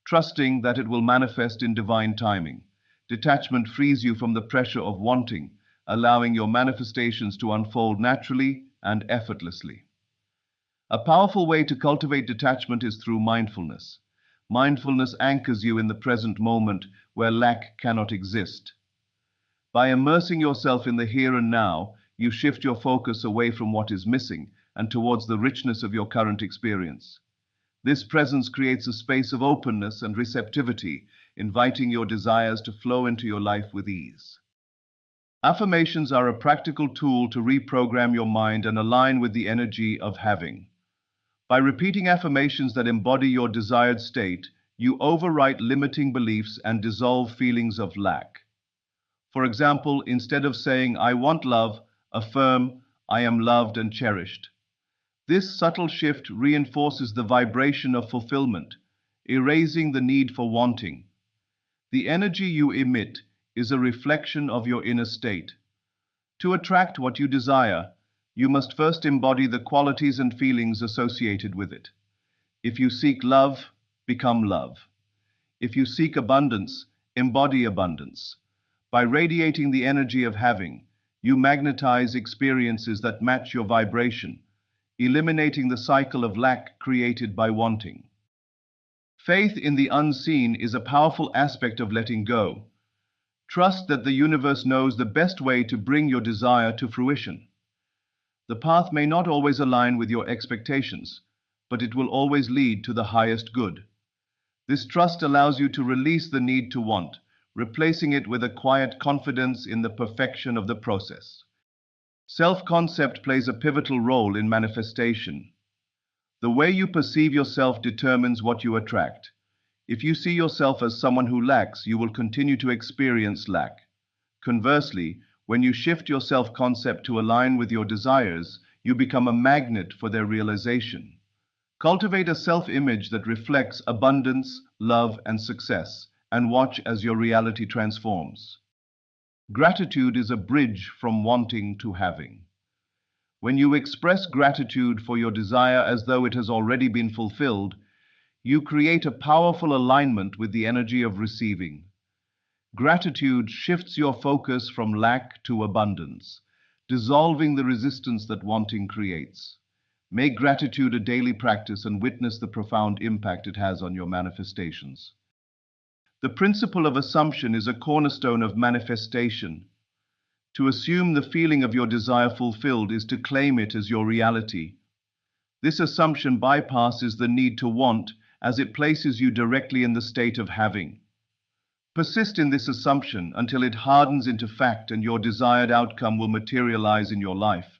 trusting that it will manifest in divine timing. Detachment frees you from the pressure of wanting, allowing your manifestations to unfold naturally and effortlessly. A powerful way to cultivate detachment is through mindfulness. Mindfulness anchors you in the present moment where lack cannot exist. By immersing yourself in the here and now, you shift your focus away from what is missing and towards the richness of your current experience. This presence creates a space of openness and receptivity, inviting your desires to flow into your life with ease. Affirmations are a practical tool to reprogram your mind and align with the energy of having. By repeating affirmations that embody your desired state, you overwrite limiting beliefs and dissolve feelings of lack. For example, instead of saying, "I want love," affirm, "I am loved and cherished." This subtle shift reinforces the vibration of fulfillment, erasing the need for wanting. The energy you emit is a reflection of your inner state. To attract what you desire, you must first embody the qualities and feelings associated with it. If you seek love, become love. If you seek abundance, embody abundance. By radiating the energy of having, you magnetize experiences that match your vibration, eliminating the cycle of lack created by wanting. Faith in the unseen is a powerful aspect of letting go. Trust that the universe knows the best way to bring your desire to fruition. The path may not always align with your expectations, but it will always lead to the highest good. This trust allows you to release the need to want, replacing it with a quiet confidence in the perfection of the process. Self-concept plays a pivotal role in manifestation. The way you perceive yourself determines what you attract. If you see yourself as someone who lacks, you will continue to experience lack. Conversely, when you shift your self-concept to align with your desires, you become a magnet for their realization. Cultivate a self-image that reflects abundance, love, and success, and watch as your reality transforms. Gratitude is a bridge from wanting to having. When you express gratitude for your desire as though it has already been fulfilled, you create a powerful alignment with the energy of receiving. Gratitude shifts your focus from lack to abundance, dissolving the resistance that wanting creates. Make gratitude a daily practice and witness the profound impact it has on your manifestations. The principle of assumption is a cornerstone of manifestation. To assume the feeling of your desire fulfilled is to claim it as your reality. This assumption bypasses the need to want, as it places you directly in the state of having. Persist in this assumption until it hardens into fact and your desired outcome will materialize in your life.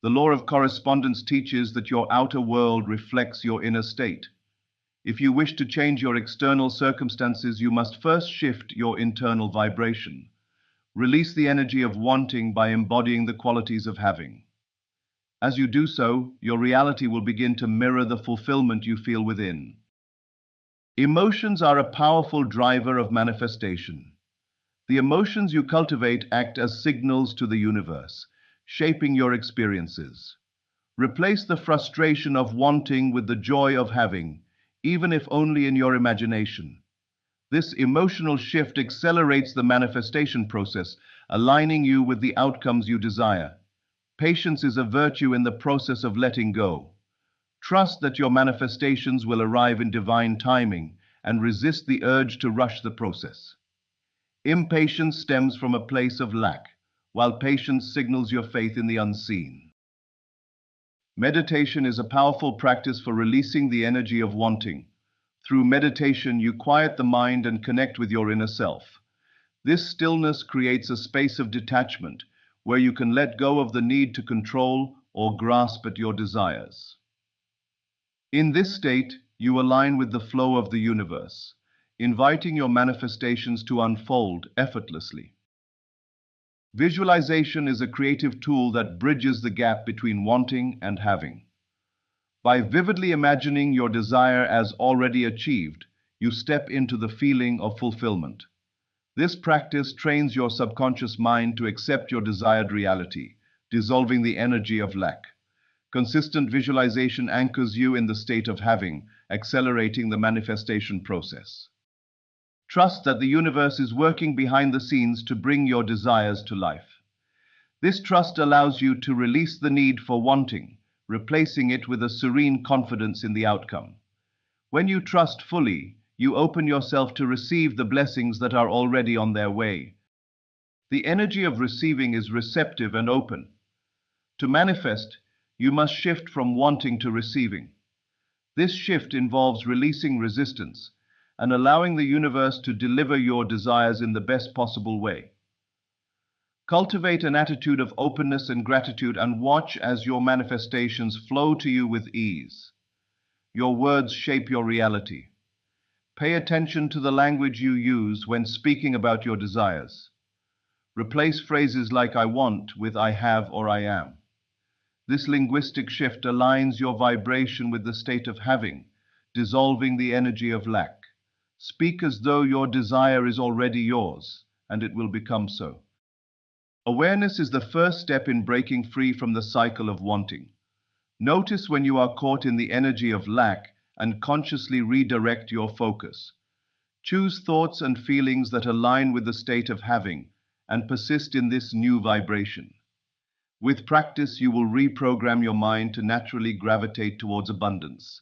The law of correspondence teaches that your outer world reflects your inner state. If you wish to change your external circumstances, you must first shift your internal vibration. Release the energy of wanting by embodying the qualities of having. As you do so, your reality will begin to mirror the fulfillment you feel within. Emotions are a powerful driver of manifestation. The emotions you cultivate act as signals to the universe, shaping your experiences. Replace the frustration of wanting with the joy of having, even if only in your imagination. This emotional shift accelerates the manifestation process, aligning you with the outcomes you desire. Patience is a virtue in the process of letting go. Trust that your manifestations will arrive in divine timing and resist the urge to rush the process. Impatience stems from a place of lack, while patience signals your faith in the unseen. Meditation is a powerful practice for releasing the energy of wanting. Through meditation, you quiet the mind and connect with your inner self. This stillness creates a space of detachment where you can let go of the need to control or grasp at your desires. In this state, you align with the flow of the universe, inviting your manifestations to unfold effortlessly. Visualization is a creative tool that bridges the gap between wanting and having. By vividly imagining your desire as already achieved, you step into the feeling of fulfillment. This practice trains your subconscious mind to accept your desired reality, dissolving the energy of lack. Consistent visualization anchors you in the state of having, accelerating the manifestation process. Trust that the universe is working behind the scenes to bring your desires to life. This trust allows you to release the need for wanting, replacing it with a serene confidence in the outcome. When you trust fully, you open yourself to receive the blessings that are already on their way. The energy of receiving is receptive and open. To manifest, you must shift from wanting to receiving. This shift involves releasing resistance and allowing the universe to deliver your desires in the best possible way. Cultivate an attitude of openness and gratitude and watch as your manifestations flow to you with ease. Your words shape your reality. Pay attention to the language you use when speaking about your desires. Replace phrases like I want with I have or I am. This linguistic shift aligns your vibration with the state of having, dissolving the energy of lack. Speak as though your desire is already yours, and it will become so. Awareness is the first step in breaking free from the cycle of wanting. Notice when you are caught in the energy of lack and consciously redirect your focus. Choose thoughts and feelings that align with the state of having and persist in this new vibration. With practice, you will reprogram your mind to naturally gravitate towards abundance.